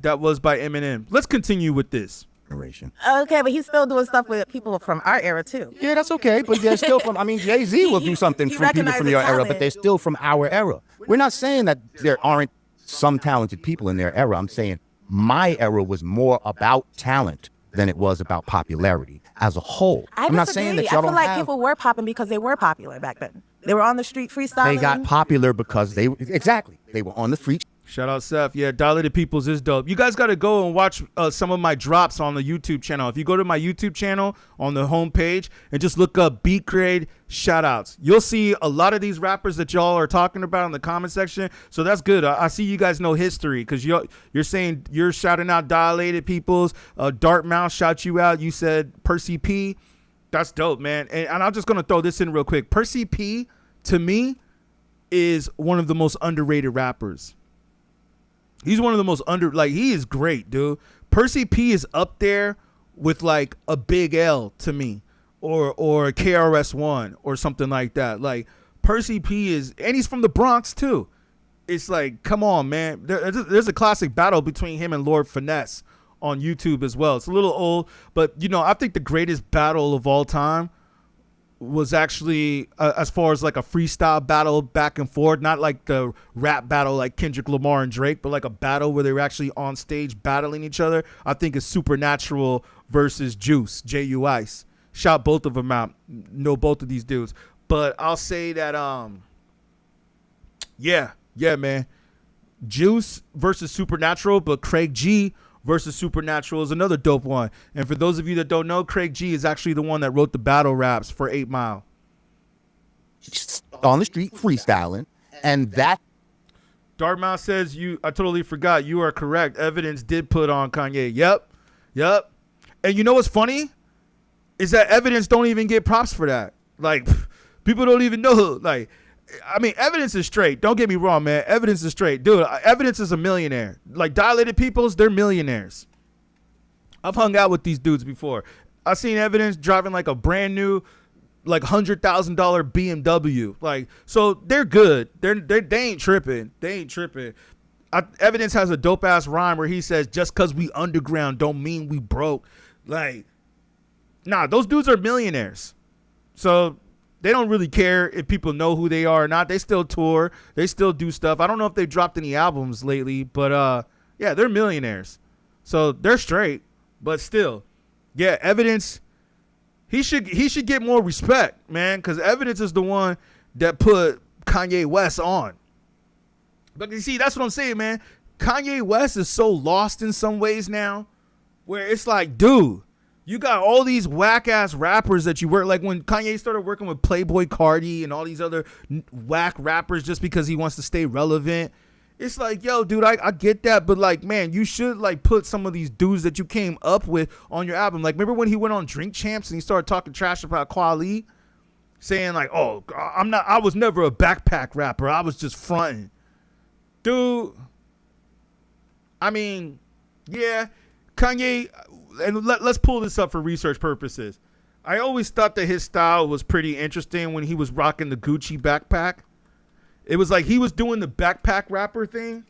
that was by Eminem. Let's continue with this. Okay, but he's still doing stuff with people from our era too. Yeah, that's okay, but they're still from, Jay-Z will do something from people from your era, but they're still from our era. We're not saying that there aren't some talented people in their era. I'm saying my era was more about talent than it was about popularity as a whole. I'm not saying that y'all don't have... I feel like people were popping because they were popular back then. They were on the street freestyling. They got popular because they were on the street. Shout out Seth. Yeah, Dilated Peoples is dope. You guys got to go and watch some of my drops on the YouTube channel. If you go to my YouTube channel on the homepage and just look up beatGrade shoutouts, you'll see a lot of these rappers that y'all are talking about in the comment section. So that's good. I see you guys know history because you're saying you're shouting out Dilated Peoples. Dartmouth shout you out. You said Percy P. That's dope, man. And I'm just going to throw this in real quick. Percy P, to me, is one of the most underrated rappers. He's one of the most he is great, dude. Percy P is up there with like a Big L to me or a KRS-One or something like that. Like Percy P is, and he's from the Bronx too. It's like, come on, man. There's a classic battle between him and Lord Finesse on YouTube as well. It's a little old, but I think the greatest battle of all time was actually as far as like a freestyle battle back and forth, not like the rap battle like Kendrick Lamar and Drake, but like a battle where they were actually on stage battling each other. I think it's Supernatural versus Juice, J.U. Ice. Shout both of them out. Know both of these dudes. But I'll say that, yeah, man. Juice versus Supernatural, but Craig G versus Supernatural is another dope one. And for those of you that don't know, Craig G is actually the one that wrote the battle raps for 8 Mile. On the street freestyling, and that... Dartmouth says, I totally forgot. You are correct. Evidence did put on Kanye. Yep. And you know what's funny? Is that Evidence don't even get props for that. Like, people don't even know. Like, Evidence is straight. Don't get me wrong, man. Evidence is straight. Dude, Evidence is a millionaire. Like, Dilated Peoples, they're millionaires. I've hung out with these dudes before. I've seen Evidence driving like a brand new, like $100,000 BMW. Like, so they're good. They ain't tripping. Evidence has a dope ass rhyme where he says, just cause we underground don't mean we broke. Like, Nah, those dudes are millionaires. So they don't really care if people know who they are or not. They still tour. They still do stuff. I don't know if they dropped any albums lately, but yeah, they're millionaires. So they're straight, but still. Yeah, Evidence, he should get more respect, man, because Evidence is the one that put Kanye West on. But you see, that's what I'm saying, man. Kanye West is so lost in some ways now, where it's like, dude, you got all these whack ass rappers that you work, like when Kanye started working with Playboy Cardi and all these other whack rappers just because he wants to stay relevant. It's like, yo, dude, I get that, but like, man, you should like put some of these dudes that you came up with on your album. Like, remember when he went on Drink Champs and he started talking trash about Kweli, saying like, oh, I was never a backpack rapper, I was just fronting. Dude, I mean, yeah, Kanye, and let's pull this up for research purposes. I always thought that his style was pretty interesting when he was rocking the Gucci backpack. It was like he was doing the backpack rapper thing,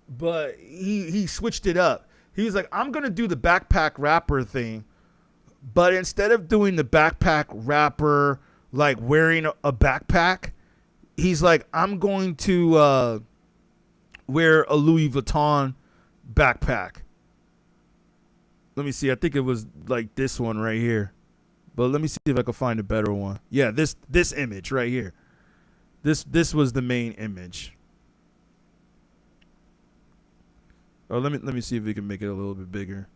but he switched it up. He was like, I'm going to do the backpack rapper thing, but instead of doing the backpack rapper, like wearing a backpack, he's like, I'm going to wear a Louis Vuitton backpack. Let me see. I think it was like this one right here. But let me see if I can find a better one. Yeah, this image right here. This was the main image. Oh, let me see if we can make it a little bit bigger.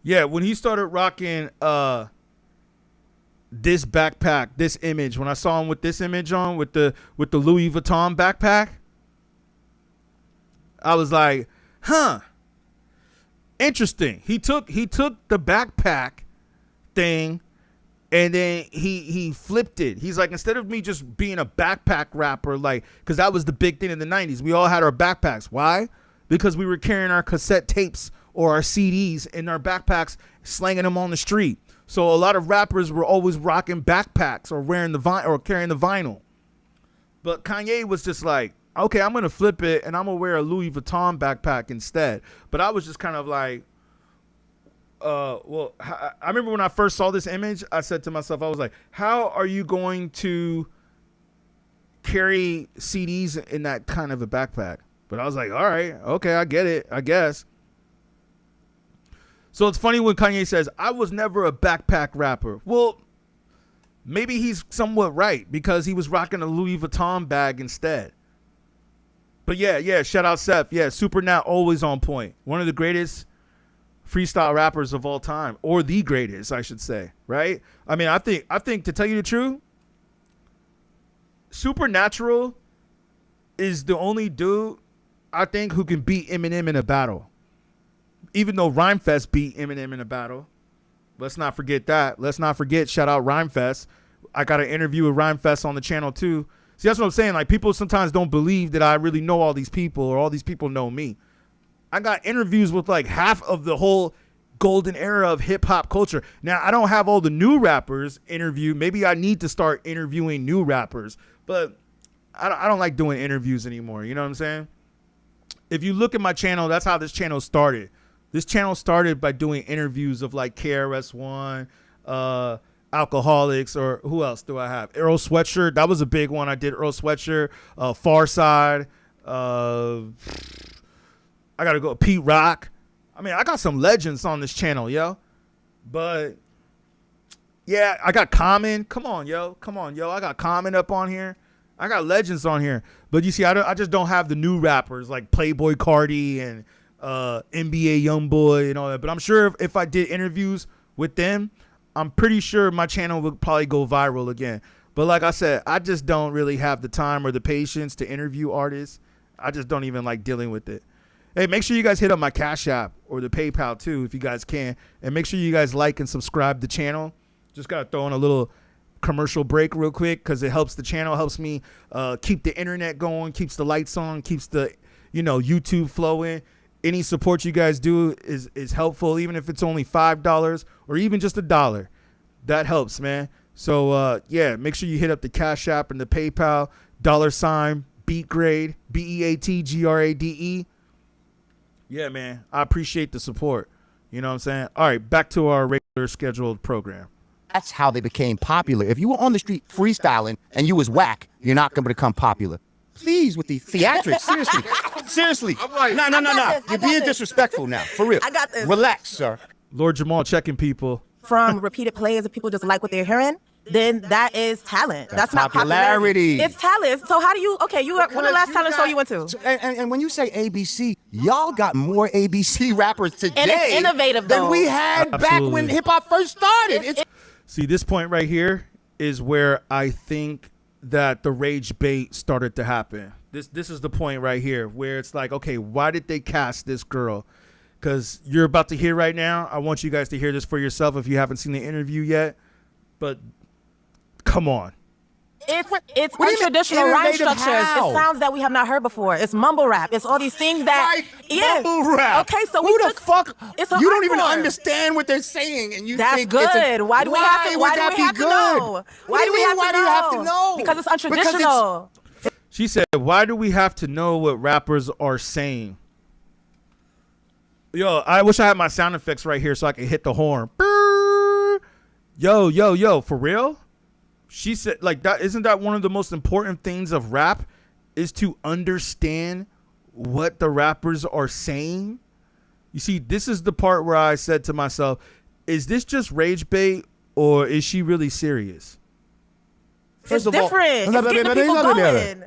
Yeah, when he started rocking this backpack, this image, when I saw him with this image on with the Louis Vuitton backpack, I was like, huh. Interesting. He took the backpack thing and then he flipped it. He's like, instead of me just being a backpack rapper, like, because that was the big thing in the 90s. We all had our backpacks. Why? Because we were carrying our cassette tapes or our CDs in our backpacks, slanging them on the street. So a lot of rappers were always rocking backpacks or wearing the or carrying the vinyl. But Kanye was just like, okay, I'm going to flip it and I'm going to wear a Louis Vuitton backpack instead. But I was just kind of like, well, I remember when I first saw this image, I said to myself, I was like, how are you going to carry CDs in that kind of a backpack? But I was like, all right, okay, I get it, I guess. So it's funny when Kanye says, I was never a backpack rapper. Well, maybe he's somewhat right because he was rocking a Louis Vuitton bag instead. But yeah, shout out Seth. Yeah, Super Nat always on point. One of the greatest freestyle rappers of all time, or the greatest, I should say, right? I mean, I think to tell you the truth, Supernatural is the only dude I think who can beat Eminem in a battle. Even though Rhymefest beat Eminem in a battle. Let's not forget that. Let's not forget, shout out Rhymefest. I got an interview with Rhymefest on the channel too. See, that's what I'm saying. Like, people sometimes don't believe that I really know all these people or all these people know me. I got interviews with like half of the whole golden era of hip hop culture. Now, I don't have all the new rappers interviewed. Maybe I need to start interviewing new rappers, but I don't like doing interviews anymore. You know what I'm saying? If you look at my channel, that's how this channel started. This channel started by doing interviews of like KRS-One, Alcoholics, or who else do I have? Earl Sweatshirt. That was a big one. I did Earl Sweatshirt, Farside, I gotta go Pete Rock. I mean, I got some legends on this channel, yo. But yeah, I got Common. Come on, yo. I got Common up on here. I got legends on here. But you see, I just don't have the new rappers like Playboy Cardi and NBA Youngboy and all that. But I'm sure if I did interviews with them, I'm pretty sure my channel would probably go viral again. But like I said, I just don't really have the time or the patience to interview artists. I just don't even like dealing with it. Hey, make sure you guys hit up my Cash App or the PayPal too, if you guys can. And make sure you guys like and subscribe the channel. Just got to throw in a little commercial break real quick because it helps the channel, helps me keep the internet going, keeps the lights on, keeps the, YouTube flowing. Any support you guys do is helpful, even if it's only $5 or even just $1. That helps, man. So, yeah, make sure you hit up the Cash App and the PayPal, $ beatGrade, BEATGRADE. Yeah, man, I appreciate the support. You know what I'm saying? All right, back to our regular scheduled program. That's how they became popular. If you were on the street freestyling and you was whack, you're not going to become popular. Please, with the theatrics, seriously. Seriously. No. You're being disrespectful now, for real. I got this. Relax, sir. Lord Jamar checking people. From repeated plays and people just like what they're hearing, then that is talent. That's not popularity. It's talent. So how do you, when the last talent show you went to? And when you say ABC, y'all got more ABC rappers today And it's innovative, though. than we had back when hip-hop first started. See, this point right here is where I think that the rage bait started to happen. This is the point right here where it's like, okay, why did they cast this girl? Because you're about to hear right now. I want you guys to hear this for yourself if you haven't seen the interview yet. But come on. It's untraditional rhyme structures. How? It's sounds that we have not heard before. It's mumble rap. It's all these things that mumble rap. Okay, so who the fuck? It's you don't even understand what they're saying, and you that's think good. Why do we have to? Why do we have to know? Why do you have to know? Because it's untraditional. She said, "Why do we have to know what rappers are saying?" Yo, I wish I had my sound effects right here so I could hit the horn. Yo, for real? She said, like, that isn't that one of the most important things of rap is to understand what the rappers are saying? You see, this is the part where I said to myself, is this just rage bait or is she really serious? It's different. It's getting the people going.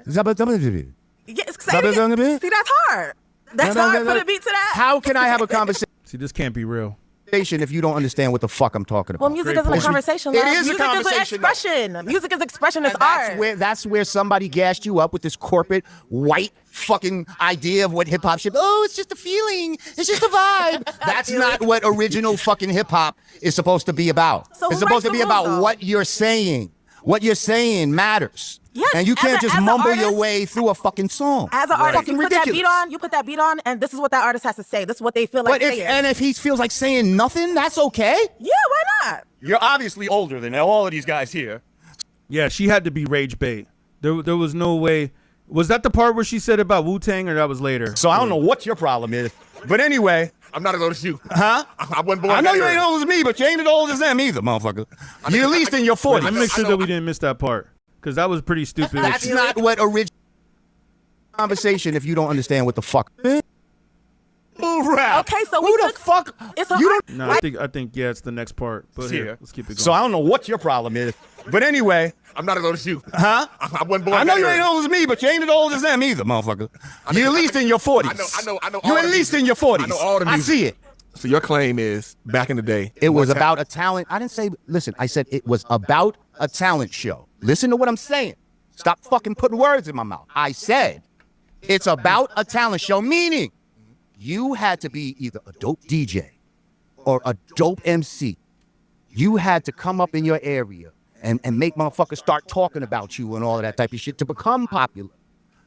See, that's hard. That's hard. Put a beat to that. How can I have a conversation See, this can't be real. if you don't understand what the fuck I'm talking about? Well, music isn't a conversation. It is music a conversation. Is expression. Music is expression. It's art. That's where somebody gassed you up with this corporate white fucking idea of what hip hop should be. Oh, it's just a feeling. It's just a vibe. That's not what original fucking hip hop is supposed to be about. So it's supposed to be about what you're saying. What you're saying matters. Yes, and you can't just mumble your way through a fucking song. As an artist, you put that beat on, and this is what that artist has to say. This is what they feel like saying. And if he feels like saying nothing, that's okay. Yeah, why not? You're obviously older than all of these guys here. Yeah, she had to be rage bait. There was no way. Was that the part where she said about Wu-Tang, or that was later? So I don't know what your problem is. But anyway. I'm not as old as you. Huh? I wasn't born. I know you ain't old as me, but you ain't as old as them either, motherfucker. You're at least in your 40s. Let me make sure that we didn't miss that part, because that was pretty stupid. That's not what original conversation if you don't understand what the fuck. Move rap. Okay, so who the fuck? It's No, I think yeah, it's the next part. But here, let's keep it going. So I don't know what your problem is, but anyway. I'm not as old as you. Huh? I wasn't born. I know you ain't old as me, but you ain't as old as them either, motherfucker. You're at least in your 40s. I know. You're at least in your 40s. I know all the music. I see it. So your claim is, back in the day, it was about a talent. I didn't say, listen, I said it was about a talent show. Listen to what I'm saying. Stop fucking putting words in my mouth. I said it's about a talent show, meaning you had to be either a dope DJ or a dope MC. You had to come up in your area and make motherfuckers start talking about you and all of that type of shit to become popular.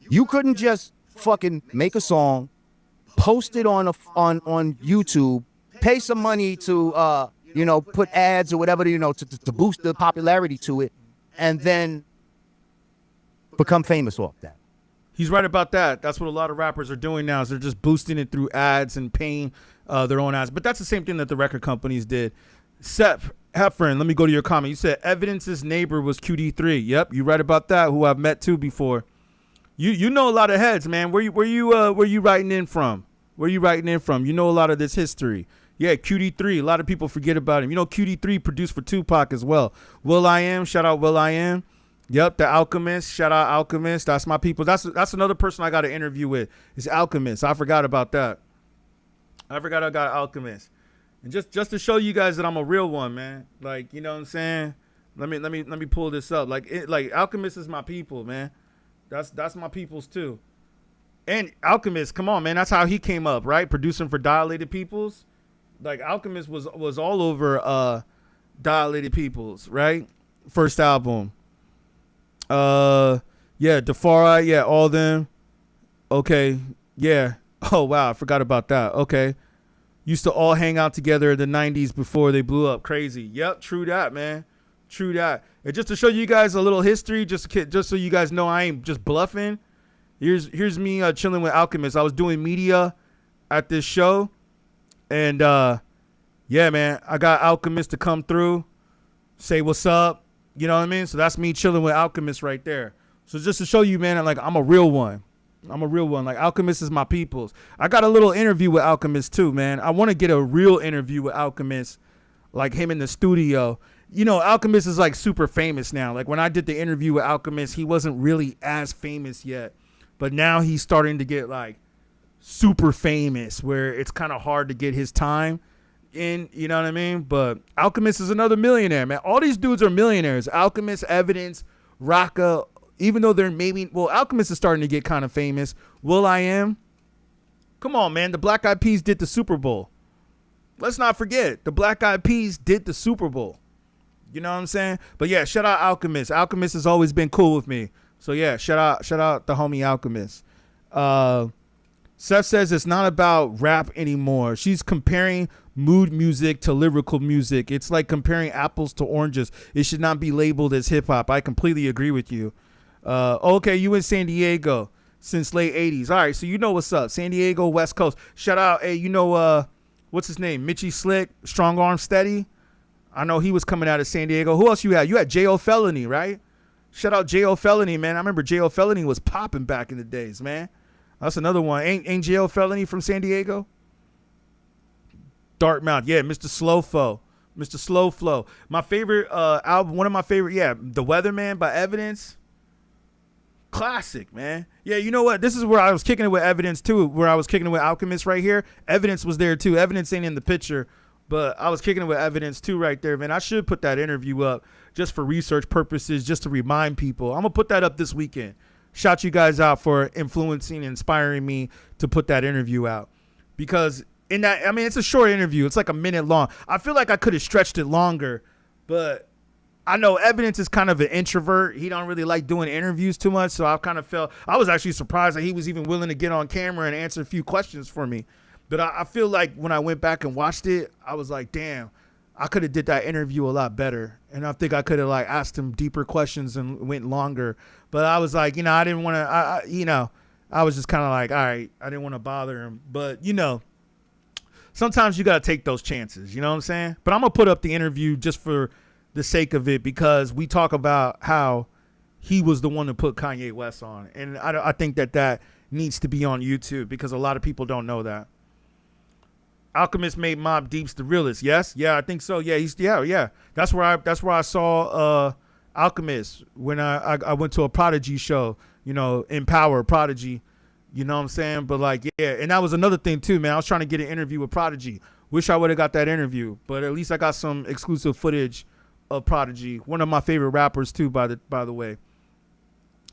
You couldn't just fucking make a song, post it on YouTube, pay some money to put ads or whatever, to boost the popularity to it, and then become famous off that. He's right about that. That's what a lot of rappers are doing now, is they're just boosting it through ads and paying their own ads. But that's the same thing that the record companies did. Seth Heffern, let me go to your comment. You said Evidence's neighbor was QD3. Yep, you right about that, who I've met too before. You know a lot of heads, man. Where you writing in from? Where you writing in from? You know a lot of this history. Yeah, QD3. A lot of people forget about him. You know, QD3 produced for Tupac as well. Will.i.am, shout out Will.i.am. Yep, the Alchemist. Shout out Alchemist. That's my people. That's another person I got an interview with. It's Alchemist. I forgot about that. I forgot I got Alchemist. And just to show you guys that I'm a real one, man. Like, you know what I'm saying? Let me pull this up. Like Alchemist is my people, man. That's my peoples too. And Alchemist, come on, man. That's how he came up, right? Producing for Dilated Peoples. Like Alchemist was all over Dilated Peoples, right? First album. Yeah, Defari, yeah, all them. Okay, yeah. Oh wow, I forgot about that. Okay. Used to all hang out together in the 90s before they blew up. Crazy. Yep, true that, man. True that. And just to show you guys a little history, just so you guys know I ain't just bluffing. Here's me chilling with Alchemist. I was doing media at this show, and yeah, man, I got Alchemist to come through, say what's up. You know what I mean? So that's me chilling with Alchemist right there. So just to show you, man, like I'm a real one. I'm a real one. Like Alchemist is my peoples. I got a little interview with Alchemist too, man. I want to get a real interview with Alchemist, like him in the studio. You know, Alchemist is like super famous now. Like when I did the interview with Alchemist, he wasn't really as famous yet, but now he's starting to get like super famous where it's kind of hard to get his time in, you know what I mean? But Alchemist is another millionaire, man. All these dudes are millionaires. Alchemist, Evidence, Rocka, even though they're Alchemist is starting to get kind of famous. will.i.am. Come on, man. The Black Eyed Peas did the Super Bowl. Let's not forget, the Black Eyed Peas did the Super Bowl. You know what I'm saying? But yeah, shout out Alchemist. Alchemist has always been cool with me. So yeah, shout out the homie Alchemist. Seth says it's not about rap anymore. She's comparing mood music to lyrical music. It's like comparing apples to oranges. It should not be labeled as hip hop. I completely agree with you. Okay, you in San Diego since late 80s. All right, so you know what's up. San Diego, West Coast. Shout out, hey, you know, what's his name? Mitchie Slick, Strong Arm Steady. I know he was coming out of San Diego. Who else you had? You had J.O. Felony, right? Shout out J.O. Felony, man. I remember J.O. Felony was popping back in the days, man. That's another one. Ain't J.O. Felony from San Diego? Dartmouth. Yeah, Mr. Slowfo. Mr. Slow Flow. My favorite album, one of my favorite, yeah, The Weatherman by Evidence. Classic, man. Yeah, you know what? This is where I was kicking it with Evidence, too, where I was kicking it with Alchemist right here. Evidence was there, too. Evidence ain't in the picture, but I was kicking it with Evidence, too, right there, man. I should put that interview up just for research purposes, just to remind people. I'm going to put that up this weekend. Shout you guys out for influencing and inspiring me to put that interview out. Because in that, I mean, it's a short interview. It's like a minute long. I feel like I could have stretched it longer, but I know Evidence is kind of an introvert. He don't really like doing interviews too much. So I kind of felt, I was actually surprised that he was even willing to get on camera and answer a few questions for me. But I feel like when I went back and watched it, I was like, damn, I could have did that interview a lot better. And I think I could have like asked him deeper questions and went longer. But I was like, you know, I didn't want to, you know, I was just kind of like, all right, I didn't want to bother him. But, you know, sometimes you got to take those chances. You know what I'm saying? But I'm going to put up the interview just for the sake of it, because we talk about how he was the one to put Kanye West on. And I think that needs to be on YouTube, because a lot of people don't know that. Alchemist made Mobb Deep's the realest. Yes, yeah, I think so. Yeah, yeah. That's where I saw Alchemist when I went to a Prodigy show. You know, Empower Prodigy. You know what I'm saying? But like, yeah, and that was another thing too, man. I was trying to get an interview with Prodigy. Wish I would have got that interview, but at least I got some exclusive footage of Prodigy. One of my favorite rappers too, by the way.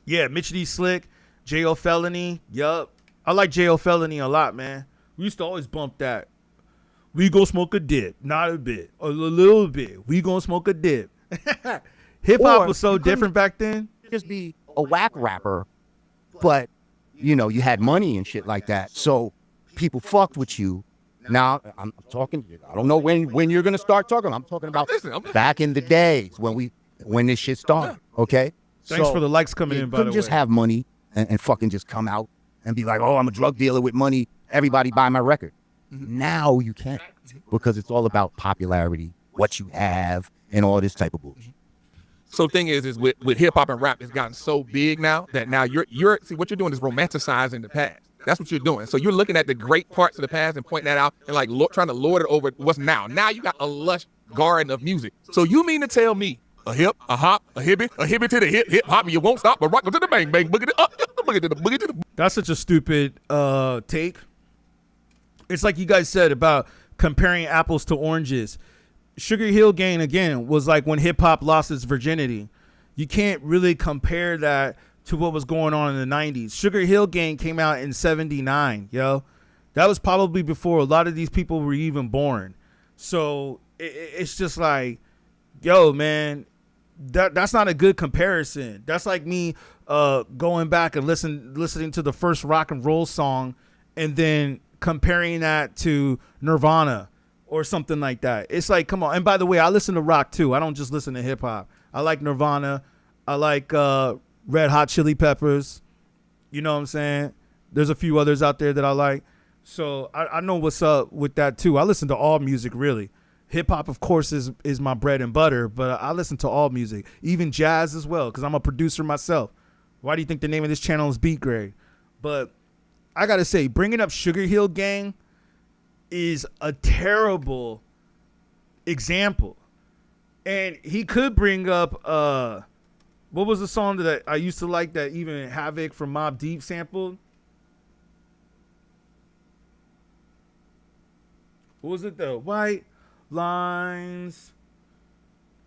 Yeah, Mitch D Slick, J.O. Felony. Yup, I like J.O. Felony a lot, man. We used to always bump that. We gonna smoke a dip, not a bit, a little bit. We gonna smoke a dip. Hip hop was so different back then. Just be a whack rapper, but you know, you had money and shit like that, so people fucked with you. Now I'm talking. I don't know when you're gonna start talking. I'm talking about back in the days when this shit started. Okay. Thanks for the likes coming in. By the way, just have money and fucking just come out and be like, oh, I'm a drug dealer with money. Everybody buy my record. Now you can't, because it's all about popularity, what you have, and all this type of bullshit. So the thing is with hip hop and rap, it's gotten so big now that now you're see, what you're doing is romanticizing the past. That's what you're doing. So you're looking at the great parts of the past and pointing that out and like trying to lord it over what's now. Now you got a lush garden of music. So you mean to tell me a hip, a hop, a hippie to the hip hop, you won't stop, but rock to the bang bang, boogie to the up, boogie to the boogie to the. That's such a stupid take. It's like you guys said about comparing apples to oranges. Sugar Hill Gang, again, was like when hip-hop lost its virginity. You can't really compare that to what was going on in the 90s. Sugar Hill Gang came out in 79, yo. That was probably before a lot of these people were even born. So it's just like, yo, man, that's not a good comparison. That's like me going back and listening to the first rock and roll song and then comparing that to Nirvana or something like that. It's like, come on. And by the way, I listen to rock too. I don't just listen to hip hop. I like Nirvana. I like Red Hot Chili Peppers. You know what I'm saying? There's a few others out there that I like. So I know what's up with that too. I listen to all music, really. Hip hop, of course, is my bread and butter, but I listen to all music, even jazz as well, because I'm a producer myself. Why do you think the name of this channel is beatGrade? But I gotta say, bringing up Sugar Hill Gang is a terrible example. And he could bring up what was the song that I used to like that even Havoc from Mobb Deep sampled? What was it though? White lines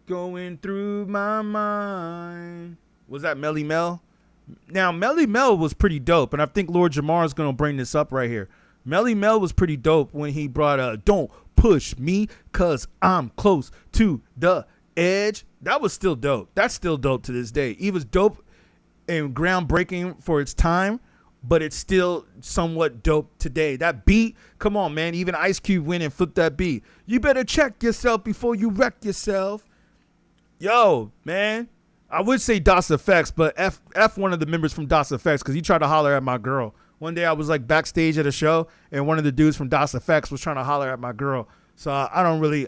going through my mind. Was that Melly Mel? Now, Melly Mel was pretty dope, and I think Lord Jamar is going to bring this up right here. Melly Mel was pretty dope when he brought Don't Push Me, Cause I'm Close to the Edge. That was still dope. That's still dope to this day. It was dope and groundbreaking for its time, but it's still somewhat dope today. That beat, come on, man. Even Ice Cube went and flipped that beat. You better check yourself before you wreck yourself. Yo, man. I would say DOS Effects, but F one of the members from DOS Effects because he tried to holler at my girl. One day I was like backstage at a show, and one of the dudes from DOS Effects was trying to holler at my girl. So I don't really,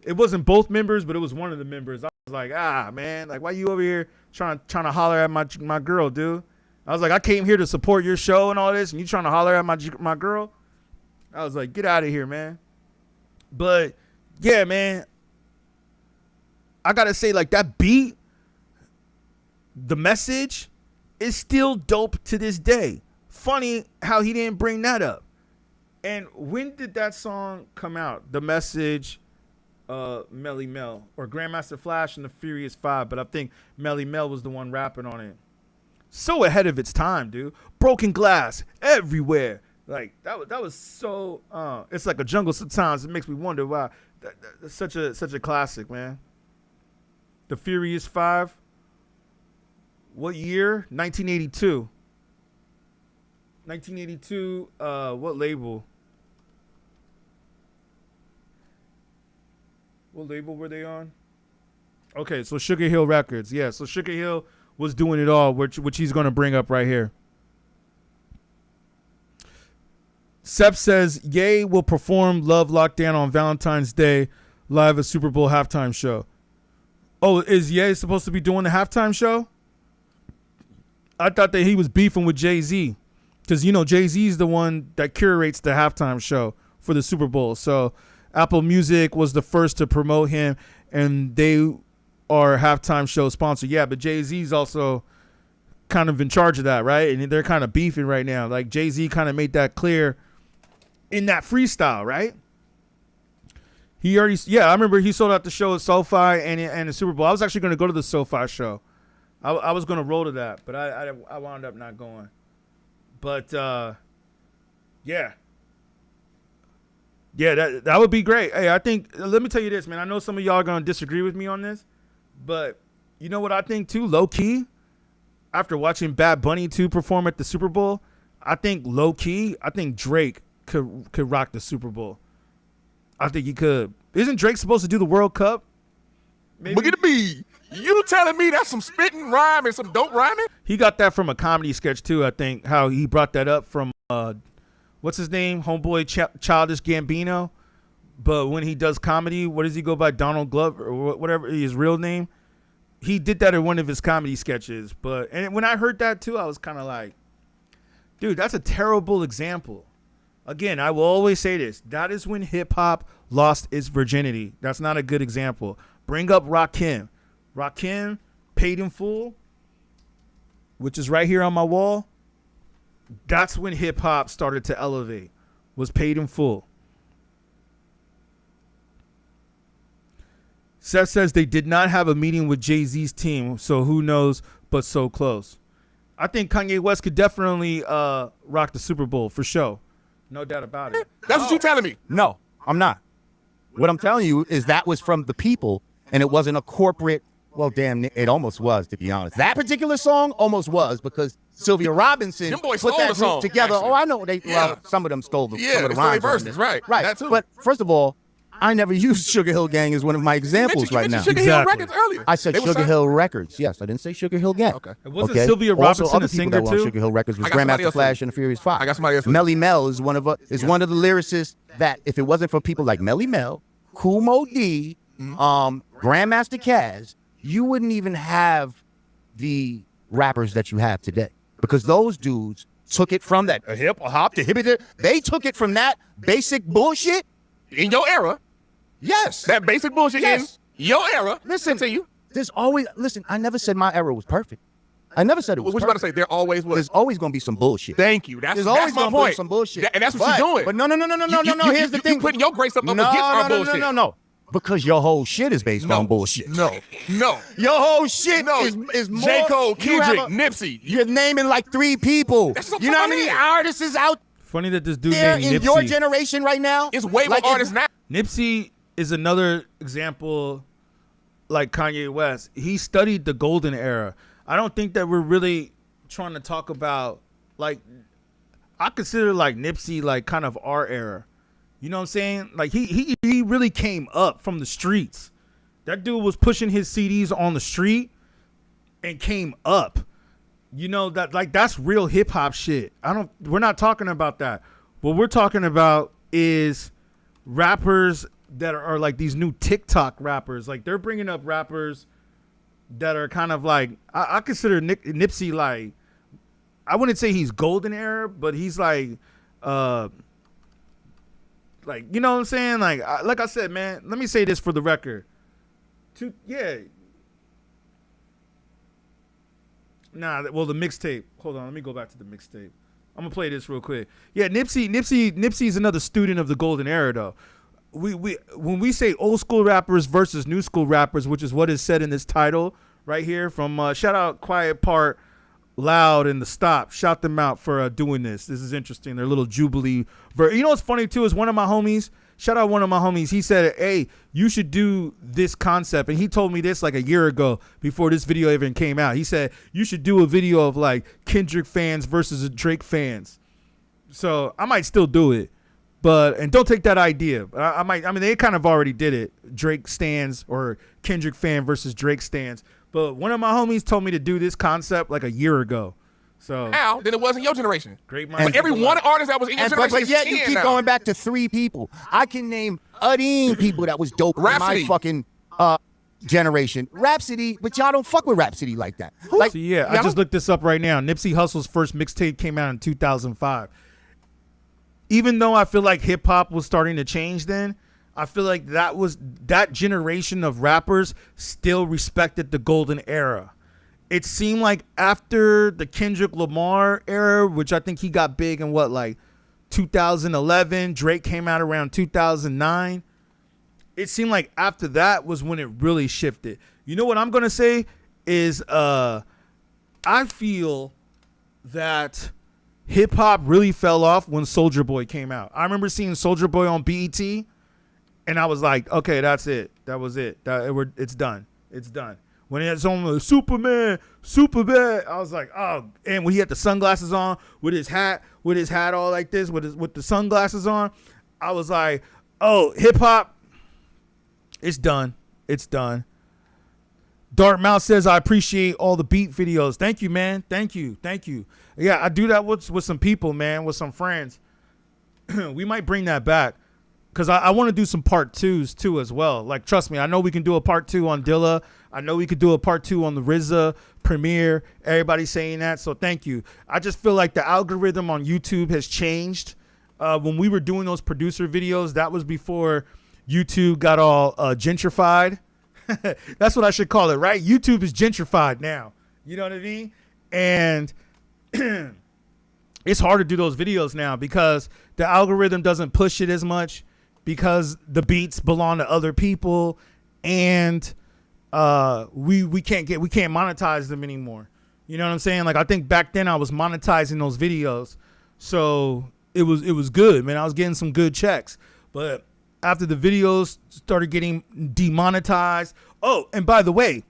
it wasn't both members, but it was one of the members. I was like, man, like, why you over here trying to holler at my girl, dude? I was like, I came here to support your show and all this, and you trying to holler at my girl? I was like, get out of here, man. But yeah, man, I gotta say, like, that beat, the message is still dope to this day. Funny how he didn't bring that up. And when did that song come out? The Message, Melly Mel, or Grandmaster Flash and the Furious Five, but I think Melly Mel was the one rapping on it. So ahead of its time, dude. Broken glass everywhere. Like, that was so it's like a jungle sometimes. It makes me wonder why. That's such a classic, man. The Furious Five. What year? 1982. 1982. What label? What label were they on? Okay, so Sugar Hill Records. Yeah, so Sugar Hill was doing it all, which he's going to bring up right here. Sep says, Ye will perform Love Lockdown on Valentine's Day live at Super Bowl halftime show. Oh, is Ye supposed to be doing the halftime show? I thought that he was beefing with Jay-Z because, you know, Jay-Z's the one that curates the halftime show for the Super Bowl. So Apple Music was the first to promote him, and they are halftime show sponsor. Yeah, but Jay-Z's also kind of in charge of that, right? And they're kind of beefing right now. Like, Jay-Z kind of made that clear in that freestyle, right? He already, yeah, I remember he sold out the show at SoFi and the Super Bowl. I was actually going to go to the SoFi show. I was going to roll to that, but I wound up not going. But, yeah. Yeah, that would be great. Hey, I think, let me tell you this, man. I know some of y'all are going to disagree with me on this, but you know what I think, too? Low-key, after watching Bad Bunny 2 perform at the Super Bowl, I think low-key, I think Drake could rock the Super Bowl. I think he could. Isn't Drake supposed to do the World Cup? Maybe? Look at me. You telling me that's some spitting rhyme and some dope rhyming? He got that from a comedy sketch, too, I think, how he brought that up from, what's his name? Homeboy Childish Gambino. But when he does comedy, what does he go by? Donald Glover or whatever his real name? He did that in one of his comedy sketches. And when I heard that, too, I was kind of like, dude, that's a terrible example. Again, I will always say this. That is when hip-hop lost its virginity. That's not a good example. Bring up Rakim. Rakim, Paid in Full, which is right here on my wall. That's when hip-hop started to elevate, was Paid in Full. Seth says they did not have a meeting with Jay-Z's team, so who knows, but so close. I think Kanye West could definitely rock the Super Bowl for sure. No doubt about it. That's what you're telling me. No, I'm not. What I'm telling you is that was from the people, and it wasn't a corporate. Well, damn, it almost was, to be honest. That particular song almost was because Sylvia Robinson put that group together. Actually. Oh, I know. Well, some of them stole some of the rhymes. Verses, right. That too. But first of all, I never used Sugar Hill Gang as one of my examples right now. Sugar Hill Records earlier. I said Sugar Hill Records. Yes, I didn't say Sugar Hill Gang. Okay. Wasn't Sylvia Robertson also, other a people singer that were on too? Sugar Hill Records was I got somebody Grandmaster else Flash for you. and the Furious Five. I got somebody else for you. Melly Mel is one of the lyricists that, if it wasn't for people like Melly Mel, Kool Moe D, Grandmaster Caz, you wouldn't even have the rappers that you have today, because those dudes took it from that hip hop to hippie. They took it from that basic bullshit In your era. Yes. That basic bullshit in your era. Listen, Continue. I never said my era was perfect. I never said it was What you about to say? There always was. There's always going to be some bullshit. Thank you. That's There's always my going to point. be some bullshit. And that's what you're doing. But no. Here's the thing. You putting your grace up against our bullshit. No. Because your whole shit is based on bullshit. No. Your whole shit is more. J. Cole, Kendrick, you Nipsey. You're naming like 3 people. That's what You know how I'm many saying. artists is out Funny that this dude there named in Nipsey. your generation right now? It's way more artists now. Nipsey is another example, like Kanye West. He studied the golden era. I don't think that we're really trying to talk about, like, I consider like Nipsey like kind of our era. You know what I'm saying? Like he really came up from the streets. That dude was pushing his CDs on the street and came up. You know, that like that's real hip hop shit. We're not talking about that. What we're talking about is rappers that are like these new TikTok rappers. Like they're bringing up rappers that are kind of like, I consider Nipsey like, I wouldn't say he's golden era, but he's like you know what I'm saying? Like I said, man, let me say this for the record. The mixtape. Hold on, let me go back to the mixtape. I'm gonna play this real quick. Yeah, Nipsey's another student of the golden era, though. When we say old school rappers versus new school rappers, which is what is said in this title right here from shout out Quiet Part, Loud, and The Stop. Shout them out for doing this. This is interesting. Their little Jubilee. You know what's funny too is one of my homies. Shout out one of my homies. He said, "Hey, you should do this concept." And he told me this like a year ago before this video even came out. He said, "You should do a video of like Kendrick fans versus Drake fans." So I might still do it, and don't take that idea. I mean, they kind of already did it. Drake stans or Kendrick fan versus Drake stans. But one of my homies told me to do this concept like a year ago. So now, then it wasn't your generation. Great mind. But every one artist that was in your generation but yet is you 10 keep now. going back to 3 people. I can name 18 people that was dope Rhapsody. in my fucking generation. Rhapsody, but y'all don't fuck with Rhapsody like that. Like, so I just looked this up right now. Nipsey Hussle's first mixtape came out in 2005. Even though I feel like hip hop was starting to change then, I feel like that generation of rappers still respected the golden era. It seemed like after the Kendrick Lamar era, which I think he got big in 2011, Drake came out around 2009. It seemed like after that was when it really shifted. You know what I'm going to say is I feel that hip hop really fell off when Soulja Boy came out. I remember seeing Soulja Boy on BET and I was like, okay, that's it. That was it. It's done. It's done. When it's on the Superman, I was like, oh. And when he had the sunglasses on with his hat all like this, with the sunglasses on, I was like, oh, hip hop, it's done. It's done. Dartmouth says, I appreciate all the beat videos. Thank you, man. Thank you. Yeah, I do that with some people, man, with some friends. We might bring that back. Because I want to do some part 2s too as well. Like, trust me, I know we can do a part 2 on Dilla. I know we could do a part 2 on the RZA premiere. Everybody's saying that, so thank you. I just feel like the algorithm on YouTube has changed. When we were doing those producer videos, that was before YouTube got all gentrified. That's what I should call it, right? YouTube is gentrified now. You know what I mean? And it's hard to do those videos now because the algorithm doesn't push it as much, because the beats belong to other people, and we can't monetize them anymore. You know what I'm saying? Like, I think back then I was monetizing those videos, so it was good, man. I was getting some good checks. But after the videos started getting demonetized, oh, and by the way,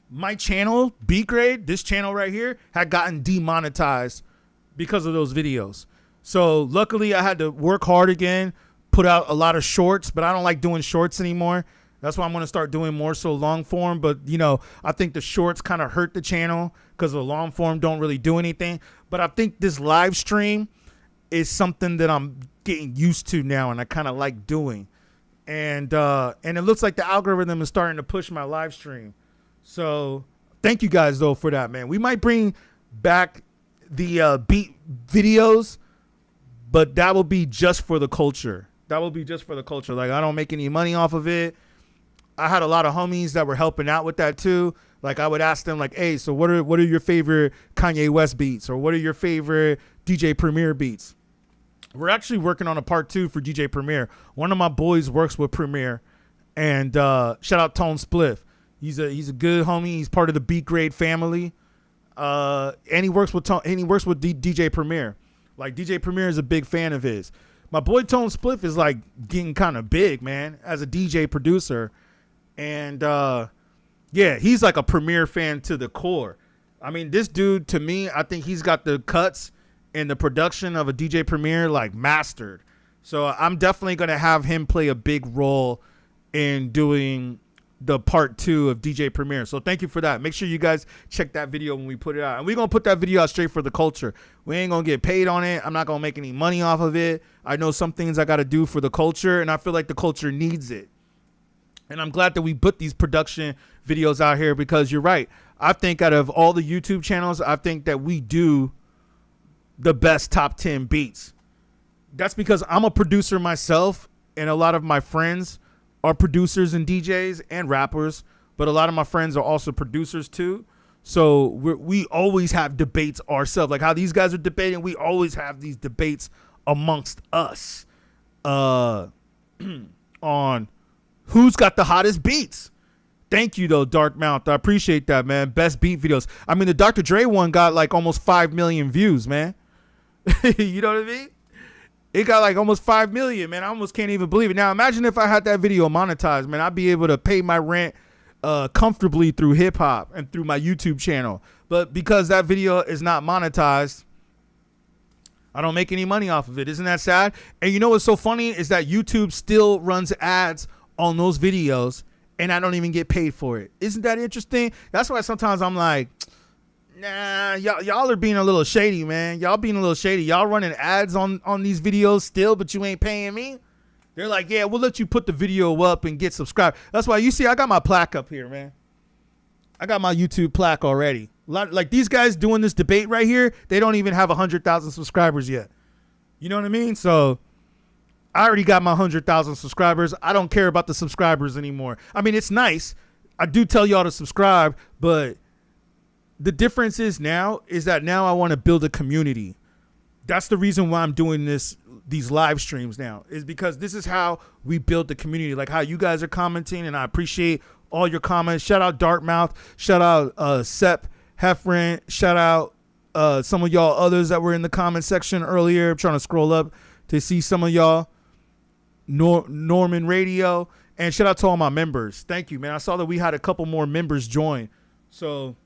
my channel, beatGrade, this channel right here, had gotten demonetized because of those videos. So luckily I had to work hard again, put out a lot of shorts, but I don't like doing shorts anymore. That's why I'm going to start doing more so long form. But, you know, I think the shorts kind of hurt the channel because the long form don't really do anything. But I think this live stream is something that I'm getting used to now and I kind of like doing. And it looks like the algorithm is starting to push my live stream. So thank you guys, though, for that, man. We might bring back the beat videos, but that will be just for the culture. That will be just for the culture. Like, I don't make any money off of it. I had a lot of homies that were helping out with that too. Like, I would ask them, like, hey, so what are your favorite Kanye West beats? Or what are your favorite DJ Premier beats? We're actually working on a part 2 for DJ Premier. One of my boys works with Premier. And shout out Tone Spliff. He's a good homie. He's part of the beatGrade family. And he works with DJ Premier. Like, DJ Premier is a big fan of his. My boy Tone Spliff is like getting kind of big, man, as a DJ producer. And yeah, he's like a Premier fan to the core. I mean, this dude, to me, I think he's got the cuts and the production of a DJ Premier like mastered. So I'm definitely going to have him play a big role in doing the part 2 of DJ Premier. So thank you for that. Make sure you guys check that video when we put it out. And we're going to put that video out straight for the culture. We ain't going to get paid on it. I'm not going to make any money off of it. I know some things I got to do for the culture, and I feel like the culture needs it. And I'm glad that we put these production videos out here because you're right. I think out of all the YouTube channels, I think that we do the best top 10 beats. That's because I'm a producer myself, and a lot of my friends are producers and DJs and rappers, but a lot of my friends are also producers too. So we always have debates ourselves. Like how these guys are debating, we always have these debates amongst us on who's got the hottest beats. Thank you, though, Dark Mount. I appreciate that, man. Best beat videos. I mean, the Dr. Dre one got like almost 5 million views, man. You know what I mean? It got like almost 5 million, man. I almost can't even believe it. Now, imagine if I had that video monetized, man. I'd be able to pay my rent comfortably through hip hop and through my YouTube channel. But because that video is not monetized, I don't make any money off of it. Isn't that sad? And you know what's so funny is that YouTube still runs ads on those videos and I don't even get paid for it. Isn't that interesting? That's why sometimes I'm like, nah, y'all are being a little shady, man. Y'all being a little shady. Y'all running ads on these videos still, but you ain't paying me. They're like, yeah, we'll let you put the video up and get subscribed. That's why you see I got my plaque up here, man. I got my YouTube plaque already. Like these guys doing this debate right here, they don't even have 100,000 subscribers yet. You know what I mean? So I already got my 100,000 subscribers. I don't care about the subscribers anymore. I mean, it's nice. I do tell y'all to subscribe, but the difference is now I want to build a community. That's the reason why I'm doing these live streams now, is because this is how we build the community, like how you guys are commenting, and I appreciate all your comments. Shout out Dartmouth. Shout out Sepp Heffron. Shout out some of y'all others that were in the comment section earlier. I'm trying to scroll up to see some of y'all. Norman Radio. And shout out to all my members. Thank you, man. I saw that we had a couple more members join. So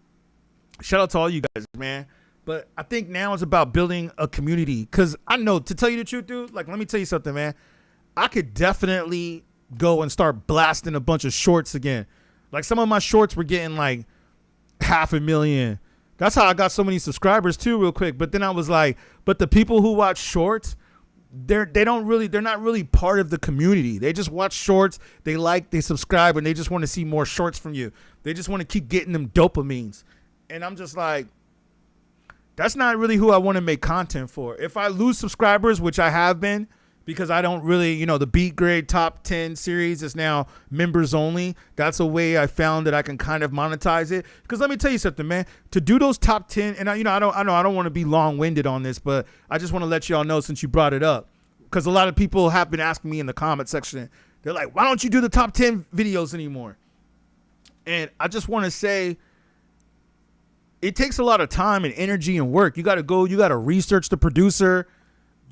shout out to all you guys, man. But I think now it's about building a community. Because I know, to tell you the truth, dude, like, let me tell you something, man. I could definitely go and start blasting a bunch of shorts again. Like, some of my shorts were getting like 500,000. That's how I got so many subscribers too, real quick. But then I was like, but the people who watch shorts, they're not really part of the community. They just watch shorts, they subscribe, and they just want to see more shorts from you. They just want to keep getting them dopamines. And I'm just like, that's not really who I want to make content for. If I lose subscribers, which I have been, because I don't really, the beatGrade top 10 series is now members only. That's a way I found that I can kind of monetize it. Because let me tell you something, man. To do those top 10, and I don't want to be long-winded on this, but I just want to let y'all know since you brought it up. Because a lot of people have been asking me in the comment section. They're like, why don't you do the top 10 videos anymore? And I just want to say, it takes a lot of time and energy and work. You got to research the producer.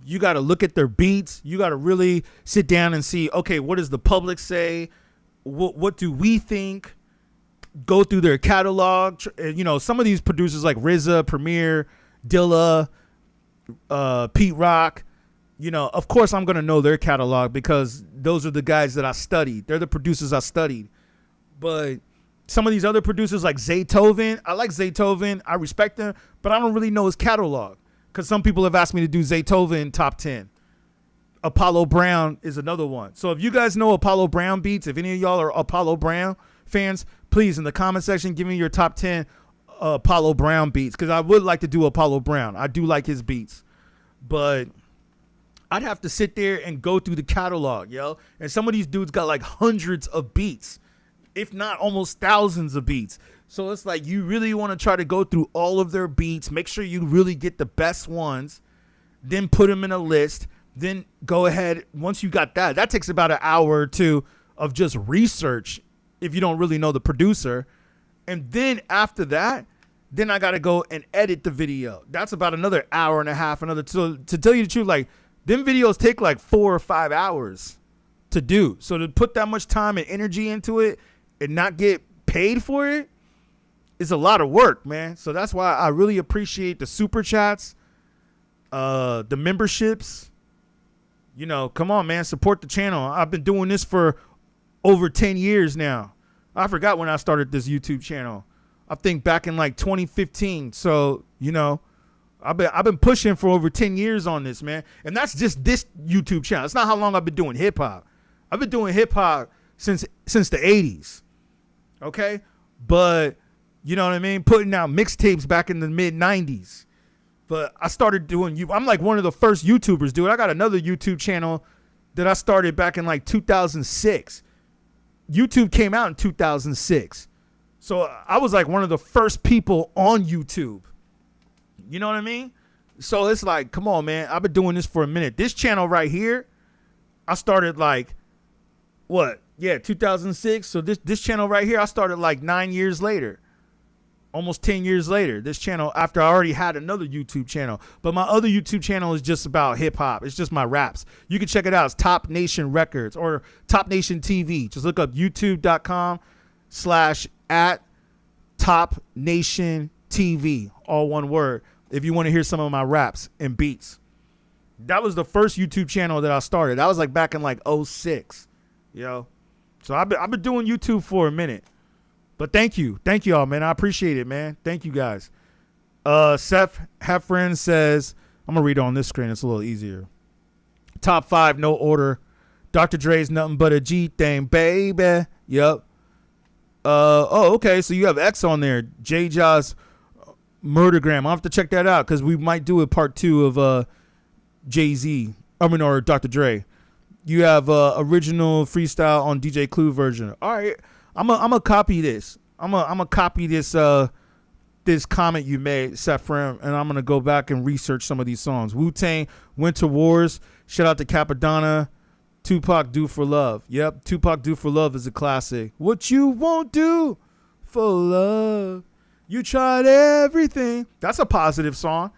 You got to look at their beats. You got to really sit down and see, okay, what does the public say? What do we think? Go through their catalog. Some of these producers like RZA, Premier, Dilla, Pete Rock, you know, of course I'm going to know their catalog because those are the guys that I studied. They're the producers I studied. But some of these other producers like Zaytoven, I like Zaytoven. I respect him, but I don't really know his catalog because some people have asked me to do Zaytoven top 10. Apollo Brown is another one. So if you guys know Apollo Brown beats, if any of y'all are Apollo Brown fans, please in the comment section give me your top 10 Apollo Brown beats because I would like to do Apollo Brown. I do like his beats, but I'd have to sit there and go through the catalog, yo. And some of these dudes got like hundreds of beats, if not almost thousands of beats. So it's like you really want to try to go through all of their beats, make sure you really get the best ones, then put them in a list, then go ahead. Once you got that, that takes about an hour or two of just research if you don't really know the producer. And then after that, then I got to go and edit the video. That's about another hour and a half, so to tell you the truth, like, them videos take like 4 or 5 hours to do. So to put that much time and energy into it and not get paid for it is a lot of work, man. So that's why I really appreciate the super chats, the memberships. You know, come on, man, support the channel. I've been doing this for over 10 years now. I forgot when I started this YouTube channel. I think back in like 2015. So, you know, I've been pushing for over 10 years on this, man. And that's just this YouTube channel. It's not how long I've been doing hip hop. I've been doing hip hop since the 80s. Okay? But you know what I mean? Putting out mixtapes back in the mid 90s. But I started doing I'm like one of the first YouTubers, dude. I got another YouTube channel that I started back in like 2006. YouTube came out in 2006. So I was like one of the first people on YouTube. You know what I mean? So it's like, come on, man. I've been doing this for a minute. This channel right here, I started like, 2006. So this channel right here, I started like 9 years later. Almost 10 years later. This channel, after I already had another YouTube channel. But my other YouTube channel is just about hip hop. It's just my raps. You can check it out. It's Top Nation Records or Top Nation TV. Just look up youtube.com/@TopNationTV. All one word. If you want to hear some of my raps and beats. That was the first YouTube channel that I started. That was like back in like 06. Yo. So I've been doing YouTube for a minute. But thank you. Thank you all, man. I appreciate it, man. Thank you guys. Seth Heffron says, I'm going to read it on this screen. It's a little easier. Top 5, no order. Dr. Dre's nothing but a G thing, baby. Yep. Okay. So you have X on there. J Jaws Murdergram. I'll have to check that out because we might do a part 2 of Jay-Z. Or Dr. Dre. You have original freestyle on DJ Clue version. All right. I'm gonna copy this. I'm gonna copy this this comment you made, Sephram, and I'm gonna go back and research some of these songs. Wu-Tang, Winter Wars. Shout out to Capadonna. Tupac, Do for Love. Yep, Tupac, Do for Love is a classic. What you won't do for love, you tried everything. That's a positive song.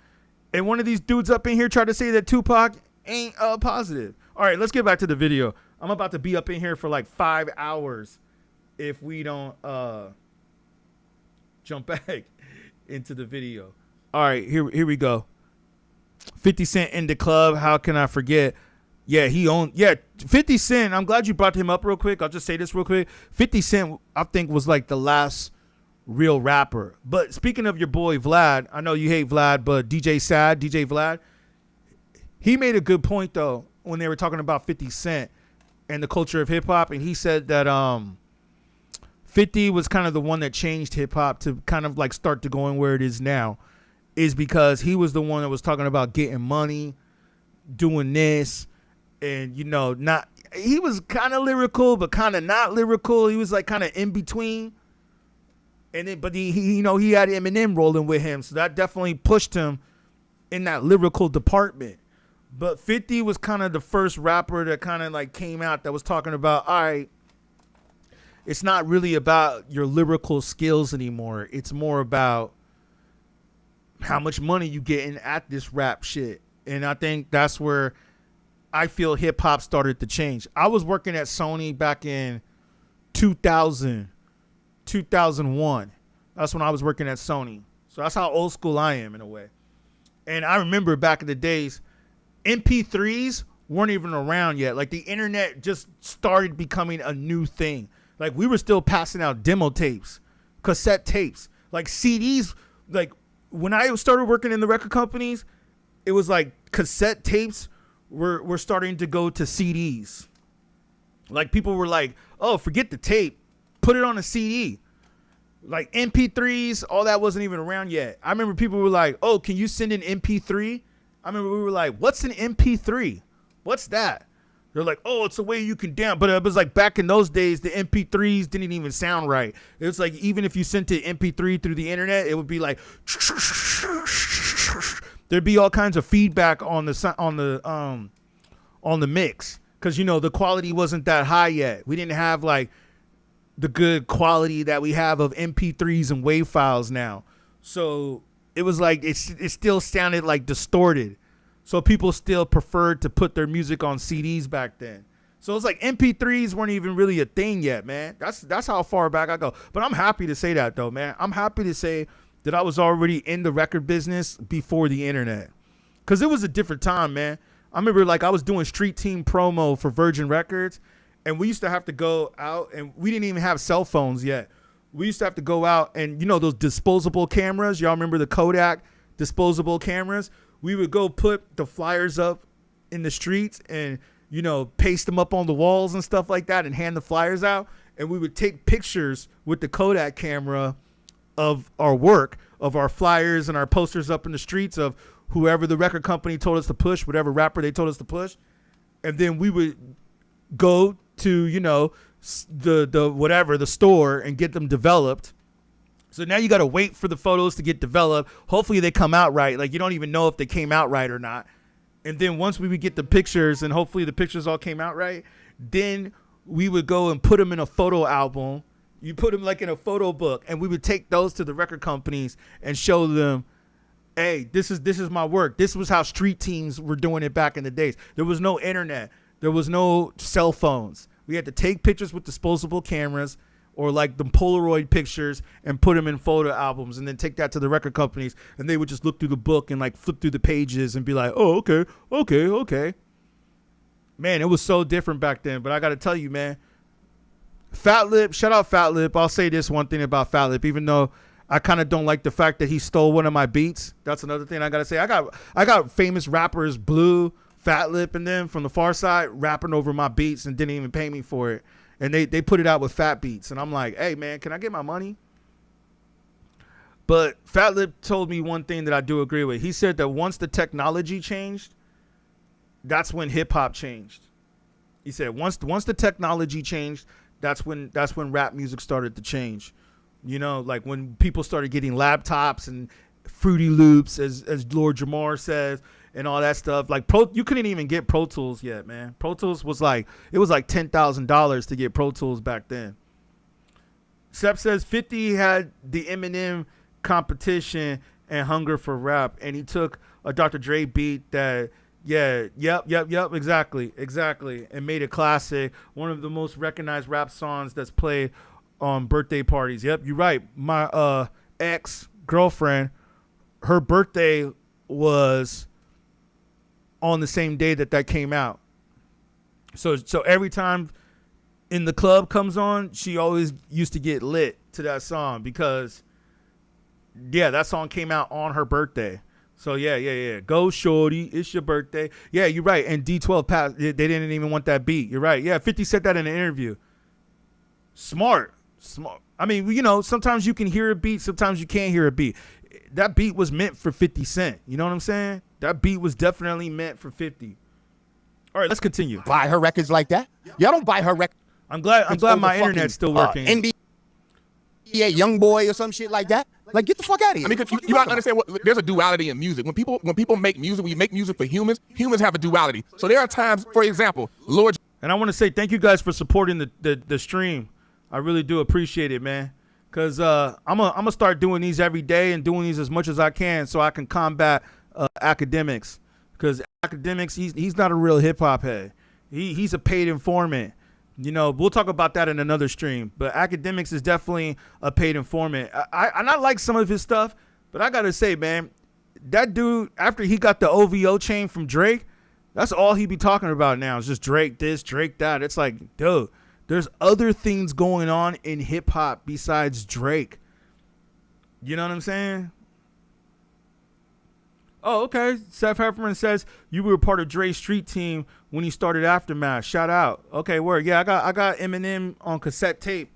And one of these dudes up in here tried to say that Tupac ain't positive. All right, let's get back to the video. I'm about to be up in here for like 5 hours if we don't jump back into the video. All right, here we go. 50 Cent in the club. How can I forget? Yeah, 50 Cent. I'm glad you brought him up real quick. I'll just say this real quick. 50 Cent, I think, was like the last real rapper. But speaking of your boy Vlad, I know you hate Vlad, but DJ Vlad, he made a good point though when they were talking about 50 Cent and the culture of hip hop, and he said that 50 was kind of the one that changed hip hop to kind of like start to going where it is now, is because he was the one that was talking about getting money, doing this, and he was kind of lyrical but kind of not lyrical. He was like kind of in between. And then, but he had Eminem rolling with him, so that definitely pushed him in that lyrical department. But 50 was kind of the first rapper that kind of like came out that was talking about, all right, it's not really about your lyrical skills anymore. It's more about how much money you getting at this rap shit. And I think that's where I feel hip hop started to change. I was working at Sony back in 2000. 2001. That's when I was working at Sony. So that's how old school I am in a way. And I remember back in the days, MP3s weren't even around yet. Like the internet just started becoming a new thing. Like we were still passing out demo tapes, cassette tapes, like CDs. Like when I started working in the record companies, it was like cassette tapes were starting to go to CDs. Like people were like, oh, forget the tape, put it on a CD. Like MP3s, all that wasn't even around yet. I remember people were like, oh, can you send an MP3? I remember we were like, what's an MP3? What's that? They're like, oh, it's a way you can down. But it was like back in those days, the MP3s didn't even sound right. It was like even if you sent an MP3 through the internet, it would be like there'd be all kinds of feedback on the mix because you know the quality wasn't that high yet. We didn't have like the good quality that we have of MP3s and WAV files now. So it was like it still sounded like distorted. So people still preferred to put their music on CDs back then. So it's like MP3s weren't even really a thing yet, man. That's how far back I go. But I'm happy to say that though, man. I'm happy to say that I was already in the record business before the internet. Cause it was a different time, man. I remember like I was doing street team promo for Virgin Records and we used to have to go out and we didn't even have cell phones yet. We used to have to go out and you know those disposable cameras, y'all remember the Kodak disposable cameras? We would go put the flyers up in the streets and, you know, paste them up on the walls and stuff like that and hand the flyers out. And we would take pictures with the Kodak camera of our work, of our flyers and our posters up in the streets of whoever the record company told us to push, whatever rapper they told us to push. And then we would go to, you know, the store and get them developed. So now you got to wait for the photos to get developed. Hopefully they come out right. Like you don't even know if they came out right or not. And then once we would get the pictures and hopefully the pictures all came out right, then we would go and put them in a photo album. You put them like in a photo book and we would take those to the record companies and show them, hey, this is my work. This was how street teams were doing it back in the days. There was no internet. There was no cell phones. We had to take pictures with disposable cameras or like the Polaroid pictures and put them in photo albums and then take that to the record companies and they would just look through the book and like flip through the pages and be like, oh, okay. Man, it was so different back then. But I got to tell you, man, Fat Lip, shout out Fat Lip. I'll say this one thing about Fat Lip, even though I kind of don't like the fact that he stole one of my beats. That's another thing I got to say. I got famous rappers, Blue, Fat Lip, and them from the Far Side rapping over my beats and didn't even pay me for it. And they put it out with Fat Beats. And I'm like, hey, man, can I get my money? But Fat Lip told me one thing that I do agree with. He said that once the technology changed, that's when hip hop changed. He said once the technology changed, that's when rap music started to change. You know, like when people started getting laptops and Fruity Loops, as Lord Jamar says, and all that stuff. Like you couldn't even get Pro Tools yet, man. Pro Tools was like $10,000 to get Pro Tools back then. Sepp says 50 had the Eminem competition and hunger for rap, and he took a Dr. Dre beat that, exactly, and made a classic, one of the most recognized rap songs that's played on birthday parties. Yep, you're right. My ex-girlfriend, her birthday was on the same day that came out. So every time In the Club comes on, she always used to get lit to that song because, yeah, that song came out on her birthday. So yeah. Go shorty, it's your birthday. Yeah, you're right. And D12 passed. They didn't even want that beat. You're right. Yeah, 50 said that in an interview. Smart. I mean, you know, sometimes you can hear a beat, sometimes you can't hear a beat. That beat was meant for 50 Cent. You know what I'm saying? That beat was definitely meant for 50. All right, let's continue. Buy her records like that? Y'all don't buy her records. I'm glad my internet's still working. NBA Young Boy or some shit like that. Like, get the fuck out of here. I mean, you gotta understand there's a duality in music. When people make music, when you make music for humans have a duality. So there are times, for example, Lord. And I want to say thank you guys for supporting the stream. I really do appreciate it, man. Cause I'm gonna start doing these every day and doing these as much as I can so I can combat academics. Cause academics, he's not a real hip hop head. He's a paid informant. You know, we'll talk about that in another stream. But academics is definitely a paid informant. I not like some of his stuff, but I gotta say, man, that dude, after he got the OVO chain from Drake, That's all he be talking about now. It's just Drake this, Drake that. It's like, dude, there's other things going on in hip hop besides Drake. You know what I'm saying? Oh, okay. Seth Heffernan says you were part of Dre's street team when he started Aftermath. Shout out. Okay, word. Yeah, I got Eminem on cassette tape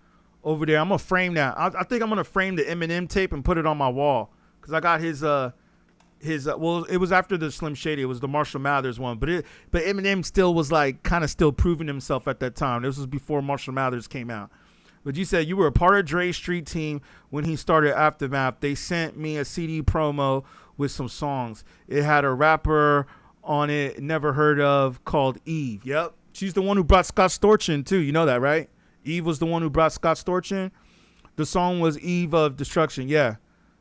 over there. I'm gonna frame that. I think I'm gonna frame the Eminem tape and put it on my wall because I got his well, it was after the Slim Shady. It was the Marshall Mathers one, but Eminem still was like kind of still proving himself at that time. This was before Marshall Mathers came out. But you said you were a part of Dre's street team when he started Aftermath. They sent me a CD promo with some songs. It had a rapper on it, never heard of, called Eve. Yep. She's the one who brought Scott Storch in too. You know that, right? Eve was the one who brought Scott Storch in. The song was Eve of Destruction. Yeah.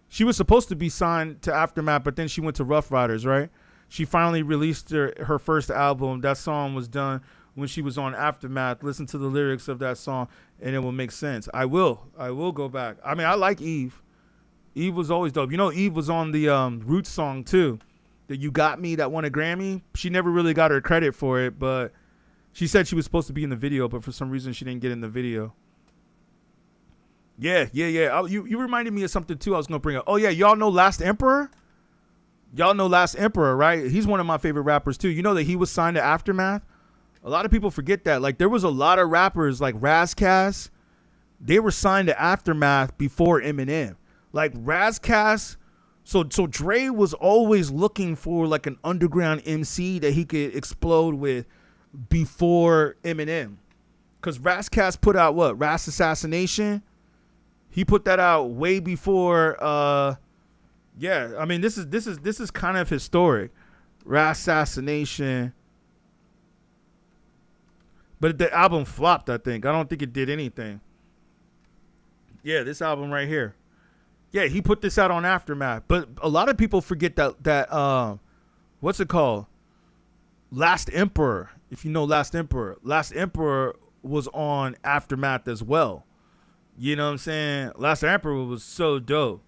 She was supposed to be signed to Aftermath, but then she went to Rough Riders, right? She finally released her first album. That song was done when she was on Aftermath. Listen to the lyrics of that song, and it will make sense. I will go back. I mean, I like Eve. Eve was always dope. You know, Eve was on the Roots song, too. The You Got Me that won a Grammy. She never really got her credit for it, but she said she was supposed to be in the video, but for some reason she didn't get in the video. Yeah. You reminded me of something, too, I was going to bring up. Oh, yeah, y'all know Last Emperor? Y'all know Last Emperor, right? He's one of my favorite rappers, too. You know that he was signed to Aftermath? A lot of people forget that. Like, there was a lot of rappers like Razcast. They were signed to Aftermath before Eminem. Like, Razcast. So Dre was always looking for, like, an underground MC that he could explode with before Eminem. Because Razcast put out what? Ras Assassination? He put that out way before. Yeah, I mean, this is kind of historic. Ras Assassination. But the album flopped, I think. I don't think it did anything. Yeah, this album right here. Yeah, he put this out on Aftermath. But a lot of people forget that what's it called? Last Emperor. If you know Last Emperor. Last Emperor was on Aftermath as well. You know what I'm saying? Last Emperor was so dope.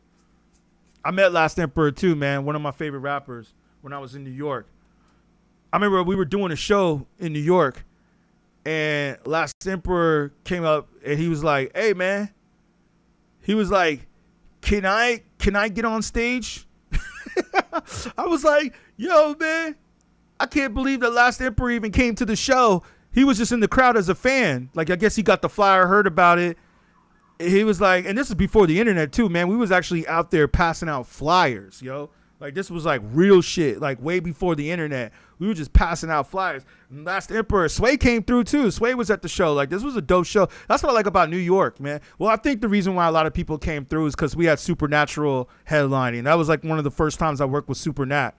I met Last Emperor too, man. One of my favorite rappers when I was in New York. I remember we were doing a show in New York and Last Emperor came up and he was like, hey, man. He was like, can I get on stage? I was like, yo, man, I can't believe that Last Emperor even came to the show. He was just in the crowd as a fan. Like, I guess he got the flyer, heard about it. He was like, and this is before the internet too, man. We was actually out there passing out flyers, yo. Like, this was like real shit, like way before the internet. We were just passing out flyers. And Last Emperor, Sway came through too. Sway was at the show. Like, this was a dope show. That's what I like about New York, man. Well, I think the reason why a lot of people came through is because we had Supernatural headlining. That was like one of the first times I worked with Supernat.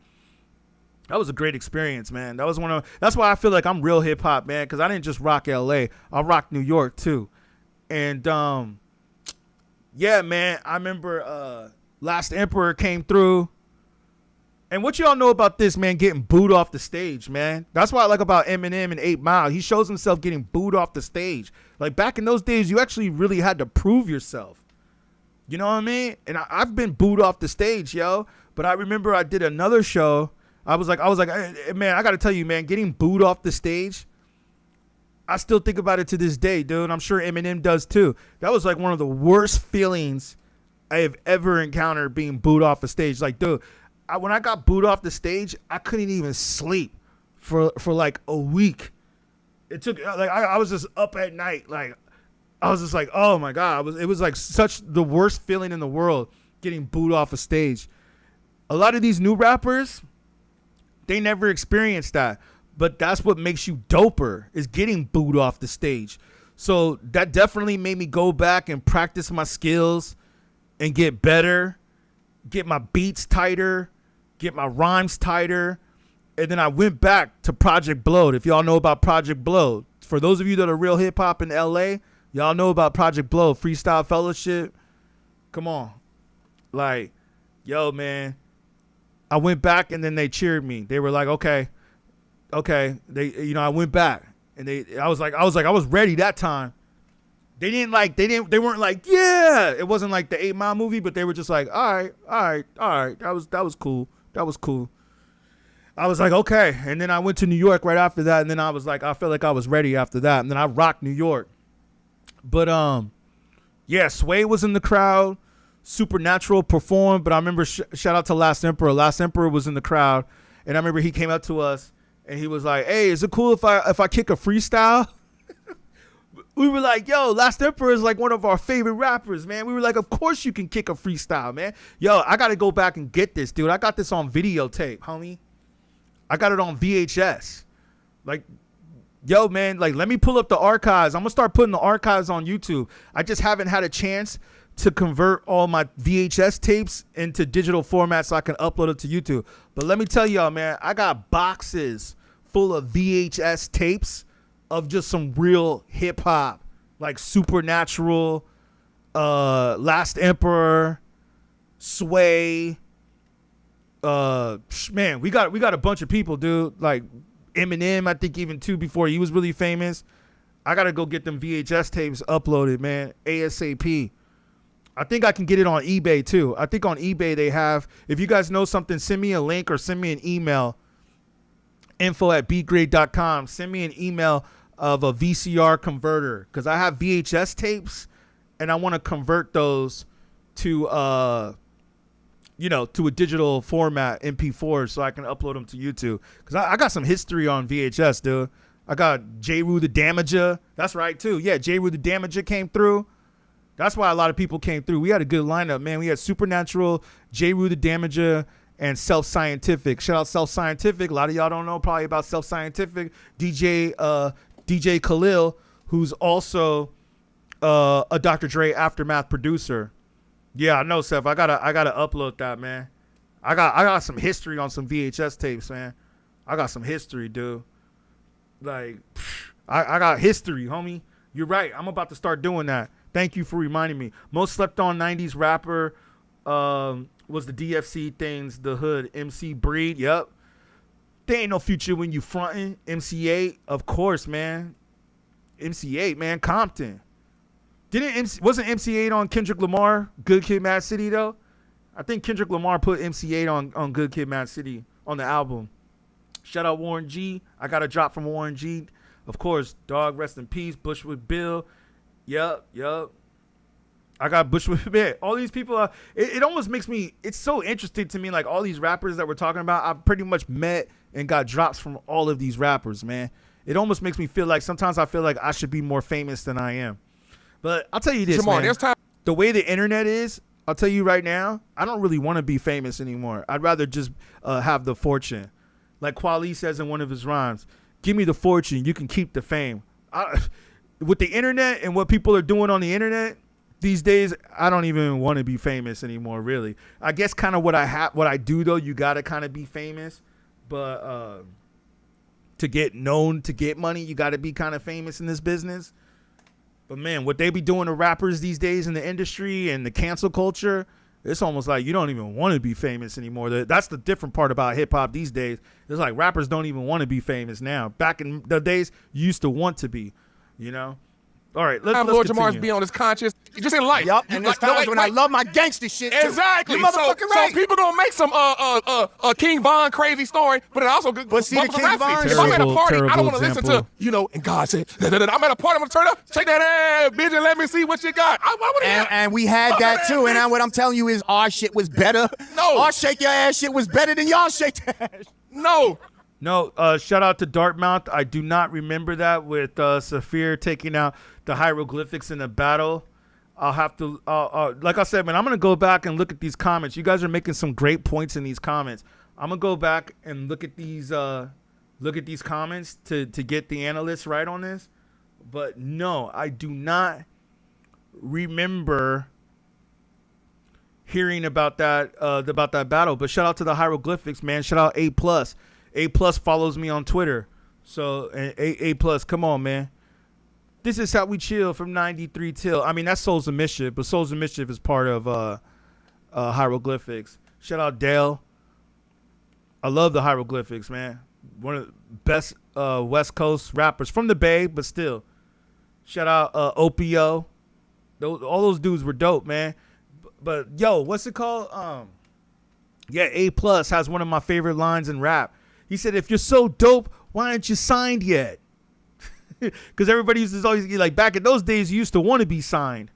That was a great experience, man. That's why I feel like I'm real hip hop, man, because I didn't just rock LA. I rocked New York too. And yeah, man, I remember Last Emperor came through. And what y'all know about this, man, getting booed off the stage, man? That's what I like about Eminem and 8 Mile. He shows himself getting booed off the stage. Like, back in those days, you actually really had to prove yourself. You know what I mean? And I've been booed off the stage, yo. But I remember I did another show. I was like, hey, man, I got to tell you, man, getting booed off the stage, I still think about it to this day, dude. I'm sure Eminem does too. That was like one of the worst feelings I have ever encountered, being booed off the stage. Like, dude, when I got booed off the stage, I couldn't even sleep for like a week. It took, like, I was just up at night. Like, I was just like, oh my God. It was like such the worst feeling in the world, getting booed off a stage. A lot of these new rappers, they never experienced that. But that's what makes you doper, is getting booed off the stage. So that definitely made me go back and practice my skills and get better, get my beats tighter, get my rhymes tighter. And then I went back to Project Blowed. If y'all know about Project Blowed, for those of you that are real hip hop in LA, y'all know about Project Blowed, Freestyle Fellowship. Come on. Like, yo, man, I went back and then they cheered me. They were like, okay. They, I went back and I was ready that time. They weren't like, yeah, it wasn't like the 8 Mile movie, but they were just like, all right. That was cool. I was like, okay. And then I went to New York right after that. And then I was like, I felt like I was ready after that. And then I rocked New York. But, yeah, Sway was in the crowd. Supernatural performed. But I remember, shout out to Last Emperor. Last Emperor was in the crowd. And I remember he came up to us and he was like, hey, is it cool if I kick a freestyle? We were like, yo, Last Emperor is like one of our favorite rappers, man. We were like, of course you can kick a freestyle, man. Yo, I got to go back and get this, dude. I got this on videotape, homie. I got it on VHS. Like, yo, man, like, let me pull up the archives. I'm going to start putting the archives on YouTube. I just haven't had a chance to convert all my VHS tapes into digital format so I can upload it to YouTube. But let me tell y'all, man, I got boxes full of VHS tapes of just some real hip hop, like Supernatural, Last Emperor, Sway. Man, we got a bunch of people, dude. Like Eminem, I think even too before he was really famous. I gotta go get them VHS tapes uploaded, man, ASAP. I think I can get it on eBay too. I think on eBay they have. If you guys know something, send me a link or send me an email. info@beatgrade.com. Send me an email of a VCR converter because I have VHS tapes and I want to convert those to to a digital format, MP4, so I can upload them to YouTube. Because I got some history on VHS, dude. I got J. Rue the Damager. That's right, too. Yeah, J. Rue the Damager came through. That's why a lot of people came through. We had a good lineup, man. We had Supernatural, J. Rue the Damager, and Self Scientific. Shout out Self Scientific. A lot of y'all don't know probably about Self Scientific. DJ Khalil, who's also a Dr. Dre Aftermath producer. Yeah, I know, Seth. I gotta upload that, man. I got some history on some VHS tapes, man. I got some history, dude. Like, I got history, homie. You're right. I'm about to start doing that. Thank you for reminding me. Most slept on 90s rapper was the DFC things, the hood, MC Breed. Yep. There ain't no future when you frontin'. MC8, of course, man. MC8, man. Compton. Wasn't MC8 on Kendrick Lamar, Good Kid, Mad City, though? I think Kendrick Lamar put MC8 on Good Kid, Mad City on the album. Shout out Warren G. I got a drop from Warren G. Of course, dog, rest in peace. Bushwick Bill. Yup. I got Bushwick Bill. All these people, it almost makes me, it's so interesting to me, like all these rappers that we're talking about, I've pretty much met and got drops from all of these rappers, man. It almost makes me feel like, sometimes I feel like I should be more famous than I am. But I'll tell you this, man. The way the internet is, I'll tell you right now, I don't really want to be famous anymore. I'd rather just have the fortune. Like Kweli says in one of his rhymes, give me the fortune, you can keep the fame. With the internet and what people are doing on the internet these days, I don't even want to be famous anymore, really. I guess kind of what I do, though, you got to kind of be famous. But to get known, to get money, you got to be kind of famous in this business. But, man, what they be doing to rappers these days in the industry and the cancel culture, it's almost like you don't even want to be famous anymore. That's the different part about hip-hop these days. It's like rappers don't even want to be famous now. Back in the days, you used to want to be, you know? All right, let's Lord continue. Jamar's be on his conscience. Just in life. Yup, and there's times when I love my gangster shit, too. Exactly. You motherfucking right. So people gonna make some King Von crazy story, but it also good. But see, the King Von if I'm at a party, I don't want to example. listen to, and God said, I'm at a party, I'm gonna turn up, shake that ass, bitch, and let me see what you got. And we had that too. And what I'm telling you is our shit was better. No. Our shake your ass shit was better than y'all shake your ass. No. No, shout out to Dartmouth. I do not remember that with Saphir taking out the hieroglyphics in the battle. I'll have to, like I said, man, I'm going to go back and look at these comments. You guys are making some great points in these comments. I'm going to go back and look at these comments to get the analysts right on this. But no, I do not remember hearing about that battle. But shout out to the hieroglyphics, man. Shout out A+. A+ follows me on Twitter. So A+, come on, man. This is how we chill from 93 till. I mean, that's Souls of Mischief, but Souls of Mischief is part of hieroglyphics. Shout out Dale. I love the hieroglyphics, man. One of the best West Coast rappers from the Bay, but still. Shout out Opio. All those dudes were dope, man. But yo, what's it called? Yeah, A+ has one of my favorite lines in rap. He said, if you're so dope, why aren't you signed yet? Because everybody used to always like back in those days, you used to want to be signed.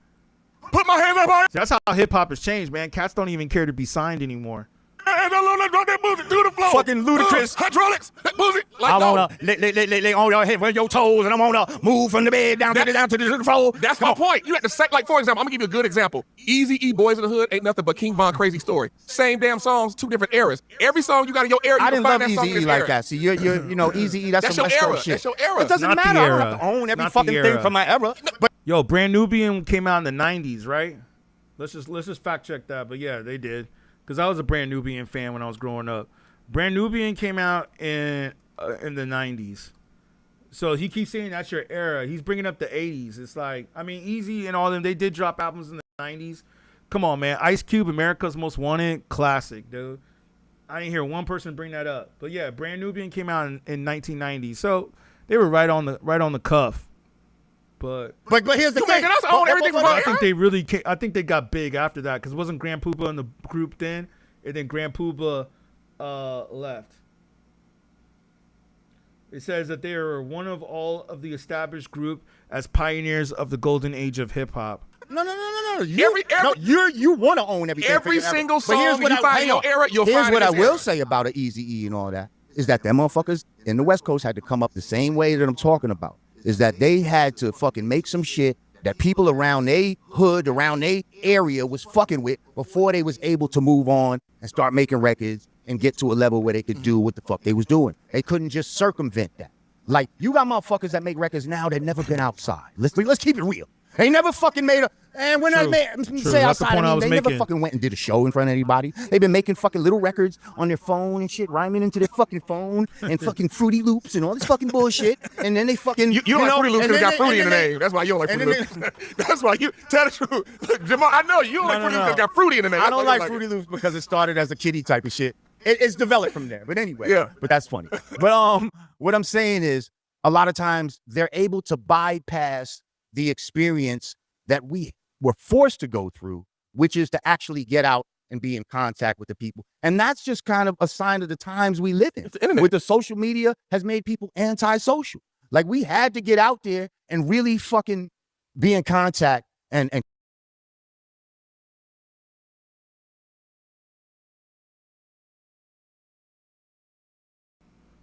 Put my hands up on it. That's how hip hop has changed, man. Cats don't even care to be signed anymore. Do the flow. Fucking ludicrous. Hydraulics. That music. I wanna lay on your head with your toes, and I wanna move from the bed down to the floor. That's my point. You had to say, like, for example, I'm gonna give you a good example. Eazy-E, Boys in the Hood, ain't nothing but King Von Crazy Story. Same damn songs, two different eras. Every song you got in your era, you I can didn't love find that song in Eazy-E this like era. that. See, you know, Eazy-E, that's some your West era. Coast shit. That's your era. It doesn't Not matter. the I era. don't have to own every Not fucking the thing era. from my era. But Yo, Brand Nubian came out in the 90s, right? Let's just fact check that. But yeah, they did. Because I was a Brand Nubian fan when I was growing up. Brand Nubian came out in the 90s. So he keeps saying that's your era. He's bringing up the 80s. It's like, I mean, Easy and all them, they did drop albums in the 90s. Come on, man. Ice Cube, America's Most Wanted, classic, dude. I didn't hear one person bring that up. But yeah, Brand Nubian came out in 1990. So they were right on the cuff. But here's the thing. Us own everything from our I think era? they really I think they got big after that because it wasn't Grand Poobah in the group then, and then Grand Poobah left. It says that they are one of all of the established group as pioneers of the golden age of hip hop. No. Every- You want to own everything. Every forever. single But here's song what you find in your era, you'll Here's find what in I this will era. say about an Eazy-E and all that is that them motherfuckers in the West Coast had to come up the same way that I'm talking about. Is that they had to fucking make some shit that people around their hood, around their area was fucking with before they was able to move on and start making records and get to a level where they could do what the fuck they was doing. They couldn't just circumvent that. Like, you got motherfuckers that make records now that never been outside. Let's keep it real. They never fucking made and when I say That's the outside, point I was they never making. fucking went and did a show in front of anybody. They've been making fucking little records on their phone and shit, rhyming into their fucking phone and fucking Fruity Loops and all this fucking bullshit. And then they fucking You don't like Fruity Loops because it got fruity in the they- name. That's why you don't like and Fruity then Loops. That's why you tell the truth. Look, Jamar, I know you don't like Fruity Loops because it got fruity in the name. I That's don't why you like Fruity Loops because it started as a kiddie type of shit. It's developed from there. But anyway, Yeah. But that's funny. But what I'm saying is, a lot of times they're able to bypass the experience that we were forced to go through, which is to actually get out and be in contact with the people. And that's just kind of a sign of the times we live in. It's the internet. With the social media has made people antisocial. Like, we had to get out there and really fucking be in contact and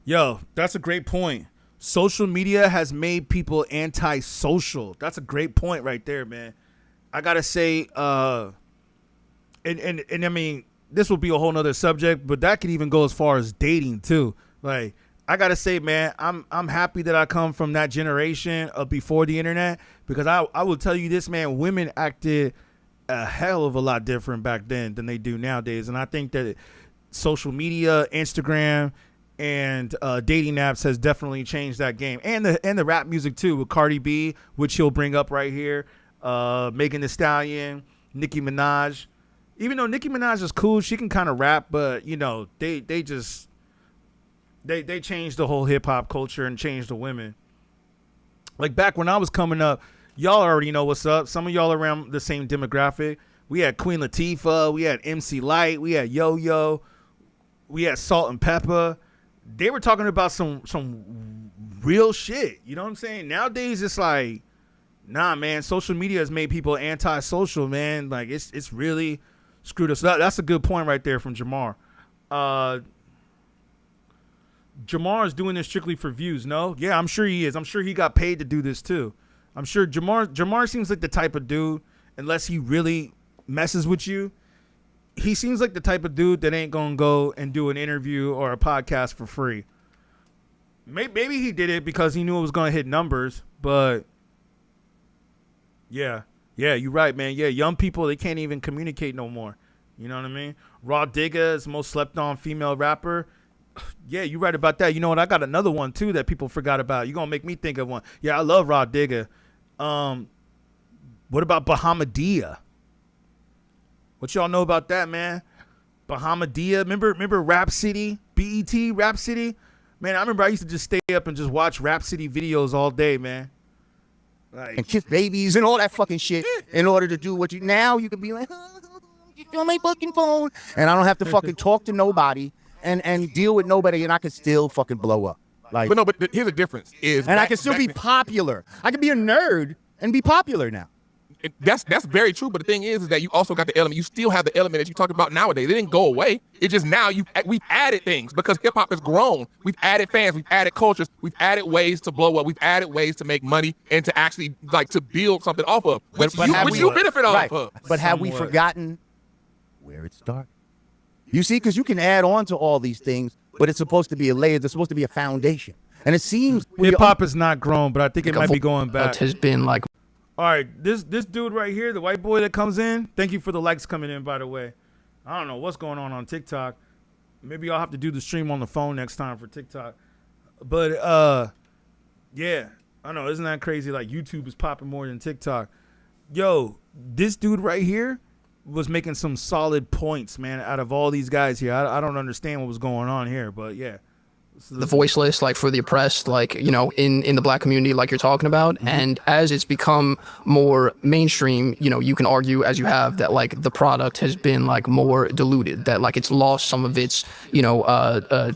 Yo, that's a great point. Social media has made people antisocial. That's a great point right there, man. I gotta say, and I mean, this will be a whole nother subject, but that could even go as far as dating too. Like, I gotta say, man, I'm happy that I come from that generation of before the internet, because I will tell you this, man, women acted a hell of a lot different back then than they do nowadays, and I think that social media, Instagram, and dating apps has definitely changed that game, and the rap music too, with Cardi B, which he'll bring up right here, Megan Thee Stallion, Nicki Minaj. Even though Nicki Minaj is cool, she can kind of rap, but you know they changed the whole hip hop culture and changed the women. Like back when I was coming up, y'all already know what's up. Some of y'all around the same demographic. We had Queen Latifah, we had MC Lyte, we had Yo Yo, we had Salt and Pepper. They were talking about some real shit. You know what I'm saying? Nowadays, it's like, nah, man. Social media has made people antisocial, man. Like, it's really screwed us. That's a good point right there from Jamar. Jamar is doing this strictly for views, no? Yeah, I'm sure he is. I'm sure he got paid to do this, too. I'm sure Jamar seems like the type of dude, unless he really messes with you, he seems like the type of dude that ain't gonna go and do an interview or a podcast for free. Maybe he did it because he knew it was gonna hit numbers, but yeah, you're right, man. Yeah, young people, they can't even communicate no more. You know what I mean? Raw Digga is the most slept on female rapper. Yeah, you're right about that. You know what? I got another one too that people forgot about. You're gonna make me think of one. Yeah, I love Raw Digga. What about Bahamadia? What y'all know about that, man? Bahamadia. Remember Rap City? BET Rap City? Man, I remember I used to just stay up and just watch Rap City videos all day, man. Like, and kiss babies and all that fucking shit in order to do what you now you can be like, on my fucking phone, and I don't have to fucking talk to nobody. and deal with nobody, and I could still fucking blow up. Like, but here's the difference is, and I can still be popular. I can be a nerd and be popular now. That's very true. But the thing is that you also got the element. You still have the element that you talk about nowadays. It didn't go away. It's just now we've added things because hip hop has grown. We've added fans. We've added cultures. We've added ways to blow up. We've added ways to make money and to actually like to build something off of, which you benefit off of. But have we forgotten where it started? You see, because you can add on to all these things, but it's supposed to be a layer. There's supposed to be a foundation. And it seems hip hop has not grown, but I think it might be going back. Has been like. All right, this dude right here, the white boy that comes in. Thank you for the likes coming in, by the way. I don't know what's going on TikTok. Maybe I'll have to do the stream on the phone next time for TikTok. But yeah, I know, isn't that crazy? Like YouTube is popping more than TikTok. Yo, this dude right here was making some solid points, man. Out of all these guys here, I don't understand what was going on here, but yeah. The voiceless, like for the oppressed, like, you know, in the black community, like you're talking about. Mm-hmm. And as it's become more mainstream, you know, you can argue, as you have, that like the product has been like more diluted, that like it's lost some of its, you know,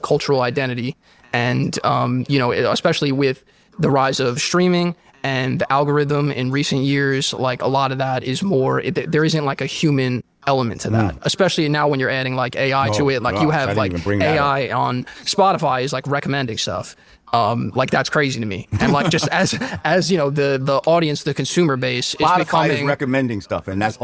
cultural identity. And, you know, especially with the rise of streaming and the algorithm in recent years, like a lot of that is more, there isn't like a human element to that, especially now when you're adding like AI to it. Like you have like AI on Spotify is like recommending stuff. Like that's crazy to me. And like just as you know, the audience, the consumer base is Spotify is recommending stuff, and that's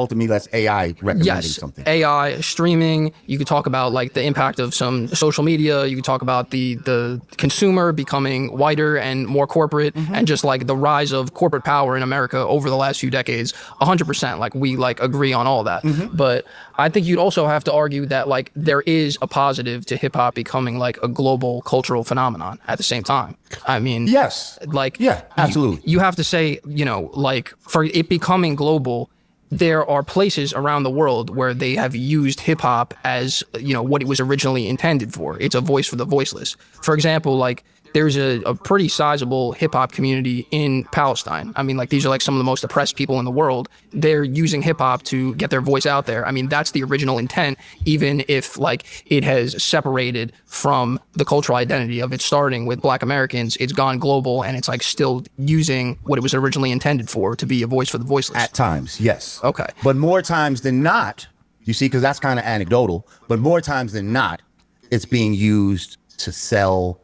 AI recommending something. AI streaming. You could talk about like the impact of some social media. You could talk about the consumer becoming whiter and more corporate, and just like the rise of corporate power in America over the last few decades. 100%. Like we like agree on all that. But I think you'd also have to argue that like there is a positive to hip hop becoming like a global cultural phenomenon at the same time. I mean, yes, like, yeah, absolutely. You have to say, you know, like for it becoming global, there are places around the world where they have used hip hop as, you know, what it was originally intended for. It's a voice for the voiceless. For example, like there's a pretty sizable hip hop community in Palestine. I mean, like these are like some of the most oppressed people in the world. They're using hip hop to get their voice out there. I mean, that's the original intent, even if like it has separated from the cultural identity of it starting with Black Americans. It's gone global and it's like still using what it was originally intended for, to be a voice for the voiceless. At times, yes. Okay. But more times than not, you see, because that's kind of anecdotal, but more times than not, it's being used to sell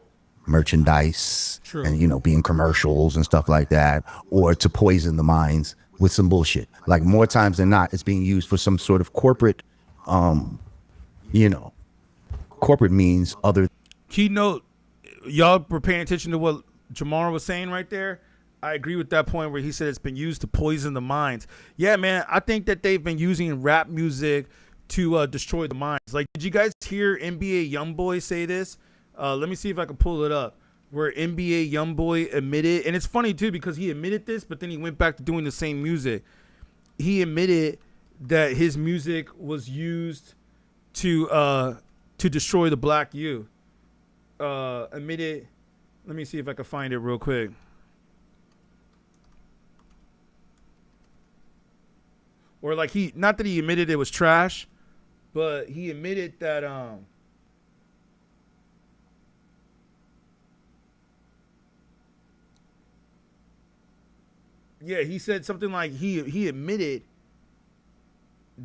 merchandise. True. And, you know, be in commercials and stuff like that, or to poison the minds with some bullshit. Like more times than not, it's being used for some sort of corporate, you know, corporate means other. Keynote, y'all were paying attention to what Jamar was saying right there. I agree with that point where he said it's been used to poison the minds. Yeah, man, I think that they've been using rap music to destroy the minds. Like, did you guys hear NBA YoungBoy say this? Let me see if I can pull it up. Where NBA YoungBoy admitted, and it's funny too because he admitted this, but then he went back to doing the same music. He admitted that his music was used to destroy the black youth. Admitted. Let me see if I can find it real quick. Or like not that he admitted it was trash, but he admitted that yeah, he said something like he admitted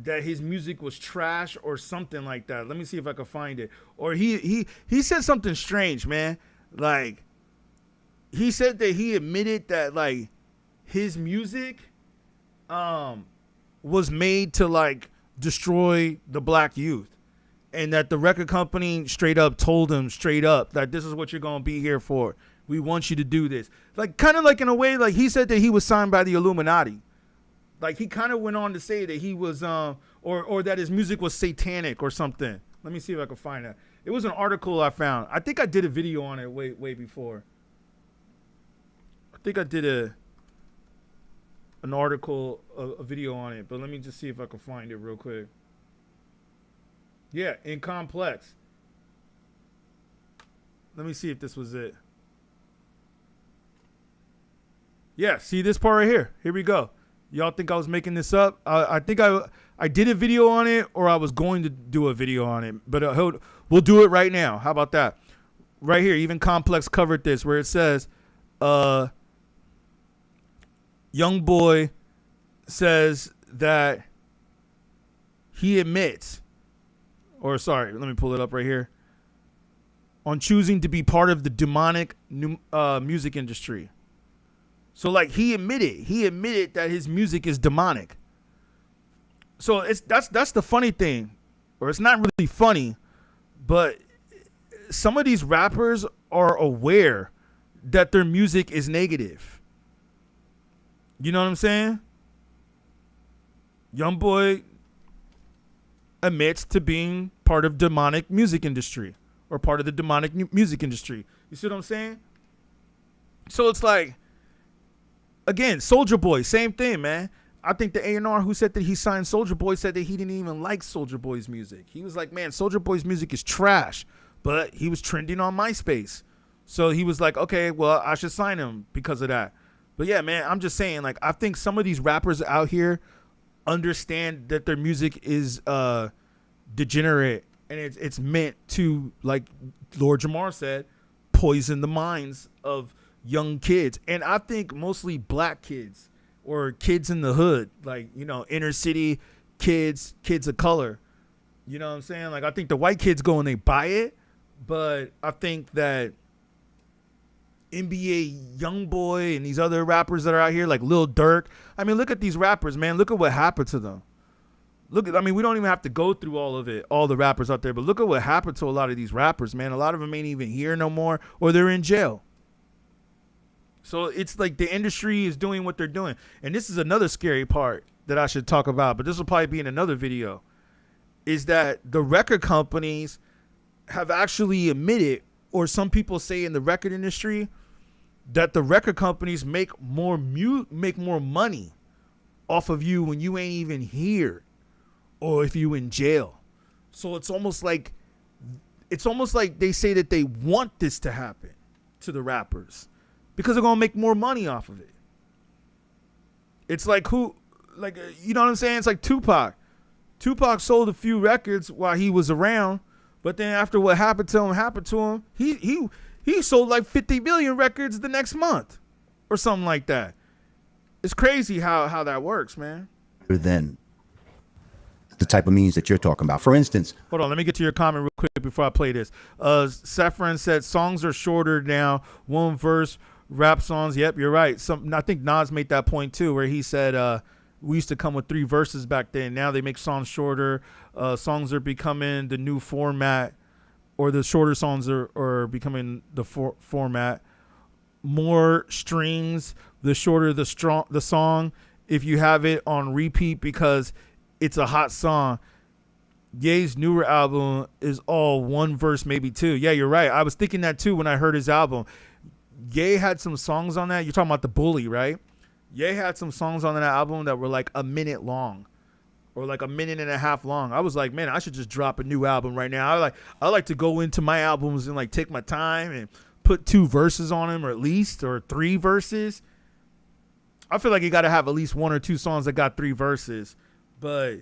that his music was trash or something like that. Let me see if I can find it. Or he said something strange, man. Like he said that he admitted that like his music was made to like destroy the black youth, and that the record company straight up told him straight up that this is what you're going to be here for. We want you to do this. Like, kind of like in a way, like he said that he was signed by the Illuminati. Like he kind of went on to say that he was, or that his music was satanic or something. Let me see if I can find that. It was an article I found. I think I did a video on it way before. I think I did an article, a video on it, but let me just see if I can find it real quick. Yeah, in Complex. Let me see if this was it. Yeah, see this part right here. Here we go. Y'all think I was making this up? I think I did a video on it, or I was going to do a video on it. But We'll do it right now. How about that? Right here, even Complex covered this where it says, Young Boy says that he admits, or sorry, let me pull it up right here, on choosing to be part of the demonic music industry. So like he admitted that his music is demonic. So that's the funny thing, or it's not really funny, but some of these rappers are aware that their music is negative. You know what I'm saying? Young Boy admits to being part of demonic music industry or part of the demonic music industry. You see what I'm saying? So it's like, again, Soulja Boy, same thing, man. I think the A&R who said that he signed Soulja Boy said that he didn't even like Soulja Boy's music. He was like, man, Soulja Boy's music is trash, but he was trending on MySpace. So he was like, okay, well, I should sign him because of that. But yeah, man, I'm just saying, like, I think some of these rappers out here understand that their music is degenerate, and it's meant to, like Lord Jamar said, poison the minds of young kids. And I think mostly black kids or kids in the hood, like, you know, inner city kids of color. You know what I'm saying? Like, I think the white kids go and they buy it, but I think that NBA Youngboy and these other rappers that are out here, like Lil Durk. I mean, look at these rappers, man. Look at what happened to them. I mean, we don't even have to go through all of it, all the rappers out there, but look at what happened to a lot of these rappers, man. A lot of them ain't even here no more, or they're in jail. So it's like the industry is doing what they're doing. And this is another scary part that I should talk about, but this will probably be in another video, is that the record companies have actually admitted, or some people say in the record industry, that the record companies make more money off of you when you ain't even here, or if you in jail. So it's almost like they say that they want this to happen to the rappers because they're gonna make more money off of it. It's like you know what I'm saying? It's like Tupac. Tupac sold a few records while he was around, but then after what happened to him, he sold like 50 million records the next month or something like that. It's crazy how that works, man. Than the type of means that you're talking about. For instance, hold on, let me get to your comment real quick before I play this. Saffron said songs are shorter now, one verse, rap songs. Yep, you're right. I think Nas made that point too, where he said we used to come with 3 verses back then. Now they make songs shorter. Songs are becoming the new format, or the shorter songs are becoming the format. More strings, the shorter the song. If you have it on repeat because it's a hot song. Ye's newer album is all 1 verse, maybe 2. Yeah, you're right. I was thinking that too when I heard his album. Ye had some songs on that. You're talking about The Bully, right? Ye had some songs on that album that were like a minute long, or like a minute and a half long. I was like, man, I should just drop a new album right now. I like to go into my albums and like take my time and put 2 verses on them, or at least, or 3 verses. I feel like you got to have at least 1 or 2 songs that got 3 verses. But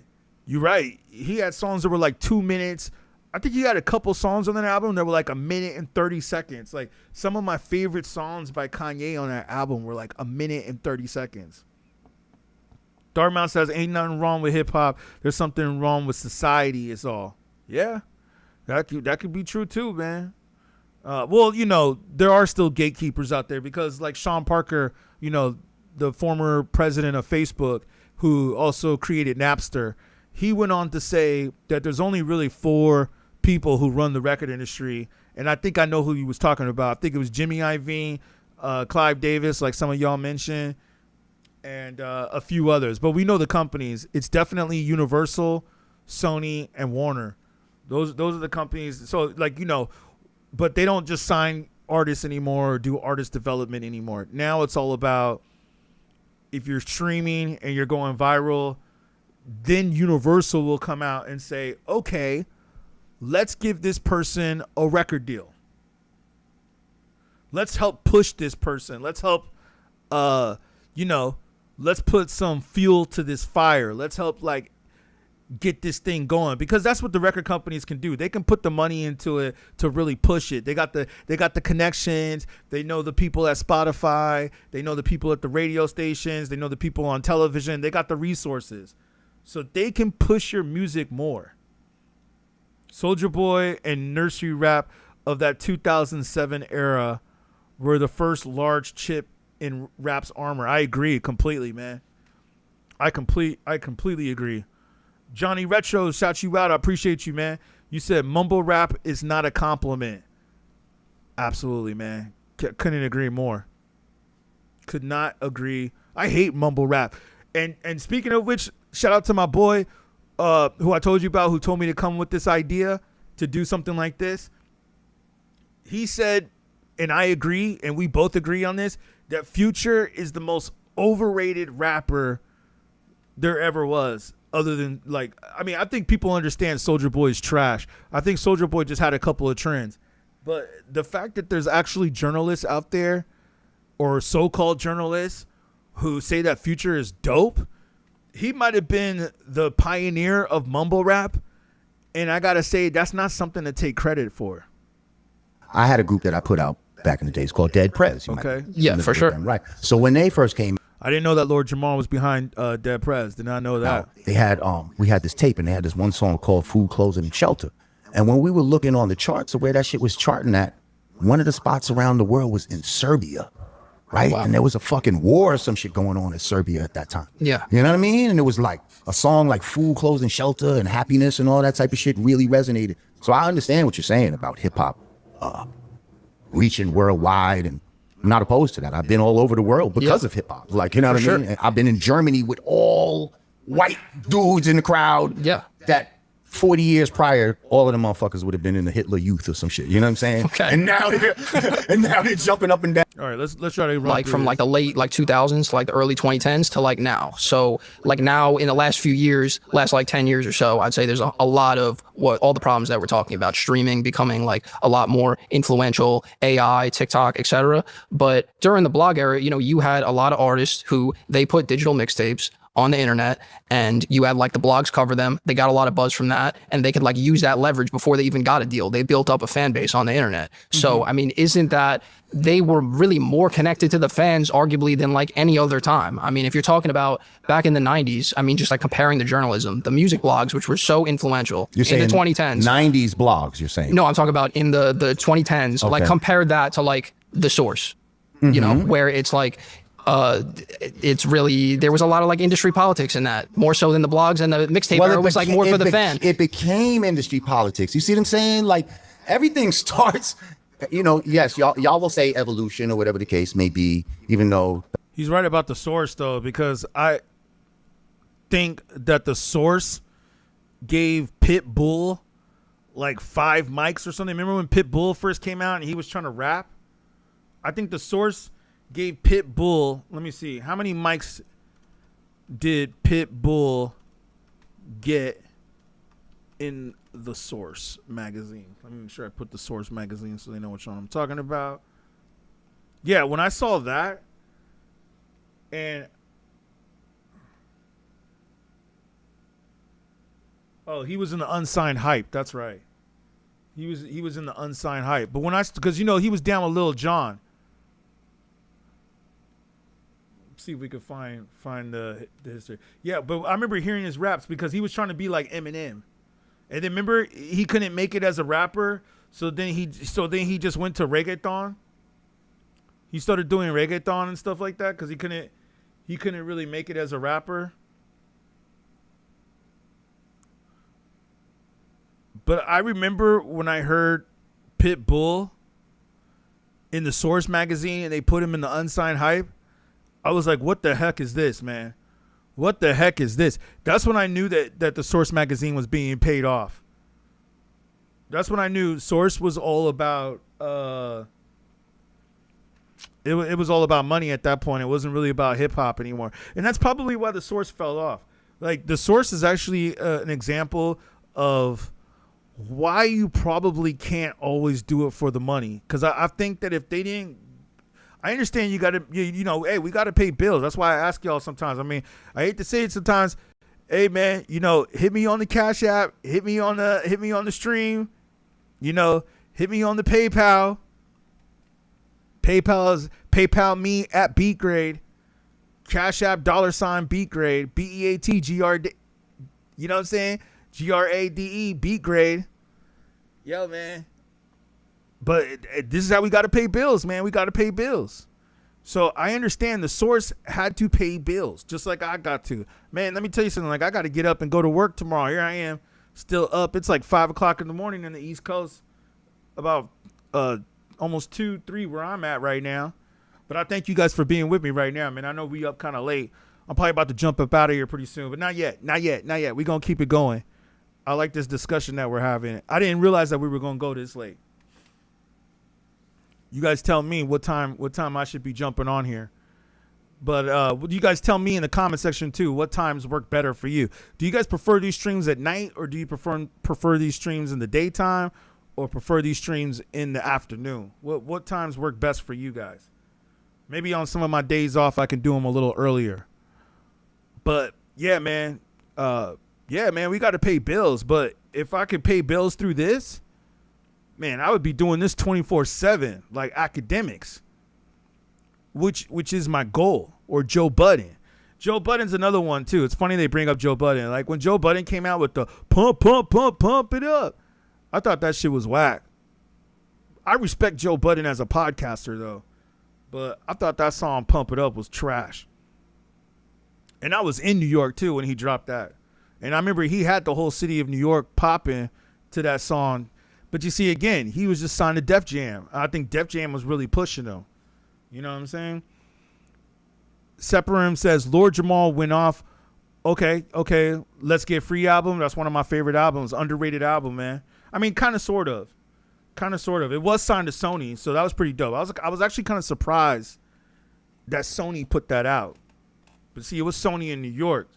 you're right. He had songs that were like 2 minutes. I think he had a couple songs on that album that were like a minute and 30 seconds. Like some of my favorite songs by Kanye on that album were like a minute and 30 seconds. Dartmouth says, ain't nothing wrong with hip hop. There's something wrong with society is all. Yeah, that could be true too, man. Well, you know, there are still gatekeepers out there, because like Sean Parker, you know, the former president of Facebook, who also created Napster, he went on to say that there's only really 4 people who run the record industry. And I think I know who he was talking about. I think it was Jimmy Iovine, Clive Davis, like some of y'all mentioned, and a few others. But we know the companies. It's definitely Universal, Sony, and Warner. Those are the companies. So, like, you know, but they don't just sign artists anymore or do artist development anymore. Now it's all about, if you're streaming and you're going viral, then Universal will come out and say, okay, let's give this person a record deal. Let's help push this person. Let's help, let's put some fuel to this fire. Let's help, like, get this thing going, because that's what the record companies can do. They can put the money into it to really push it. They got the connections. They know the people at Spotify. They know the people at the radio stations. They know the people on television. They got the resources, so they can push your music more. Soulja Boy and nursery rap of that 2007 era were the first large chip in rap's armor. I agree completely, man. I completely agree. Johnny Retro, shout you out. I appreciate you, man. You said mumble rap is not a compliment. Absolutely, man. Couldn't agree more. Could not agree. I hate mumble rap. And speaking of which, shout out to my boy who I told you about, who told me to come with this idea to do something like this. He said, and I agree, and we both agree on this, that Future is the most overrated rapper there ever was. Other than, like, I mean, I think people understand Soulja Boy's trash. I think Soulja Boy just had a couple of trends. But the fact that there's actually journalists out there, or so-called journalists, who say that Future is dope, he might have been the pioneer of mumble rap. And I got to say, that's not something to take credit for. I had a group that I put out back in the days called Dead Prez. Okay. Yeah, for sure. Them, right. So when they first came, I didn't know that Lord Jamar was behind Dead Prez. Did not know that. They had we had this tape, and they had this one song called Food, Clothing, and Shelter. And when we were looking on the charts of where that shit was charting at, one of the spots around the world was in Serbia, right? Wow. And there was a fucking war or some shit going on in Serbia at that time. Yeah. You know what I mean? And it was like a song like Food, Clothing, Shelter, and Happiness and all that type of shit really resonated. So I understand what you're saying about hip hop reaching worldwide, and I'm not opposed to that. I've been all over the world because of hip hop. Like, you know what I mean? I've been in Germany with all white dudes in the crowd. Yeah. That 40 years prior, all of them motherfuckers would have been in the Hitler Youth or some shit. You know what I'm saying? Okay. And now they're jumping up and down. All right, let's try to run like from like the late 2000s to like the early 2010s to like now. So like now in the last few years, last like 10 years or so, I'd say there's a lot of all the problems that we're talking about, streaming becoming like a lot more influential, AI, TikTok, etc. But during the blog era, you had a lot of artists who they put digital mixtapes on the internet, and you had like the blogs cover them. They got a lot of buzz from that, and they could like use that leverage before they even got a deal. They built up a fan base on the internet. So I mean, isn't that they were really more connected to the fans arguably than like any other time? I mean, if you're talking about back in the 90s, I mean, just like comparing the journalism, the music blogs, which were so influential in the 2010s. 90s blogs, you're saying? No, I'm talking about in the 2010s. Like compare that to like The Source, where it's like it's really, there was a lot of like industry politics in that, more so than the blogs, and the mixtape era was like more for the fan. It became industry politics. You see what I'm saying? Like everything starts, yes, y'all will say evolution or whatever the case may be, even though he's right about The Source though, because I think that The Source gave Pitbull like 5 mics or something. Remember when Pitbull first came out and he was trying to rap? I think The Source gave Pitbull, let me see, how many mics did Pitbull get in The Source magazine? Let me make sure I put The Source magazine so they know which one I'm talking about. Yeah, when I saw that, and he was in the unsigned hype. That's right. He was in the unsigned hype. But when because he was down with Lil Jon. See if we could find the history. Yeah, but I remember hearing his raps because he was trying to be like Eminem, and then remember he couldn't make it as a rapper, so then he just went to reggaeton. He started doing reggaeton and stuff like that because he couldn't really make it as a rapper. But I remember when I heard Pitbull in The Source magazine and they put him in the unsigned hype, I was like, what the heck is this, man? What the heck is this? That's when I knew that The Source magazine was being paid off. That's when I knew Source was all about it was all about money at that point. It wasn't really about hip hop anymore. And that's probably why The Source fell off. Like The Source is actually an example of why you probably can't always do it for the money. Because I think that if they didn't, I understand you got to, hey, we got to pay bills. That's why I ask y'all sometimes. I mean, I hate to say it sometimes, Hey man, hit me on the Cash App, hit me on the stream, hit me on the PayPal. PayPal me at beatGrade. Cash App $, beatGrade, BEATGRD. You know what I'm saying? GRADE, beatGrade. Yo, man. But this is how we got to pay bills, man. We got to pay bills. So I understand the source had to pay bills, just like I got to. Man, let me tell you something. Like, I got to get up and go to work tomorrow. Here I am, still up. It's like 5 o'clock in the morning in the East Coast. About almost 2, 3 where I'm at right now. But I thank you guys for being with me right now, man. I know we up kind of late. I'm probably about to jump up out of here pretty soon, but not yet. We're going to keep it going. I like this discussion that we're having. I didn't realize that we were going to go this late. You guys tell me what time I should be jumping on here. But you guys tell me in the comment section too, what times work better for you? Do you guys prefer these streams at night, or do you prefer these streams in the daytime, or prefer these streams in the afternoon? What times work best for you guys? Maybe on some of my days off, I can do them a little earlier. But yeah, man. We got to pay bills. But if I could pay bills through this, man, I would be doing this 24/7, like academics, which is my goal. Or Joe Budden. Joe Budden's another one too. It's funny they bring up Joe Budden. Like when Joe Budden came out with the pump it up, I thought that shit was whack. I respect Joe Budden as a podcaster though, but I thought that song Pump It Up was trash. And I was in New York too when he dropped that. And I remember he had the whole city of New York popping to that song. But you see, again, he was just signed to Def Jam. I think Def Jam was really pushing him. You know what I'm saying? Separim says, Lord Jamar went off. Okay. Let's Get Free album. That's one of my favorite albums. Underrated album, man. I mean, kind of, sort of. It was signed to Sony, so that was pretty dope. I was actually kind of surprised that Sony put that out. But see, it was Sony in New York.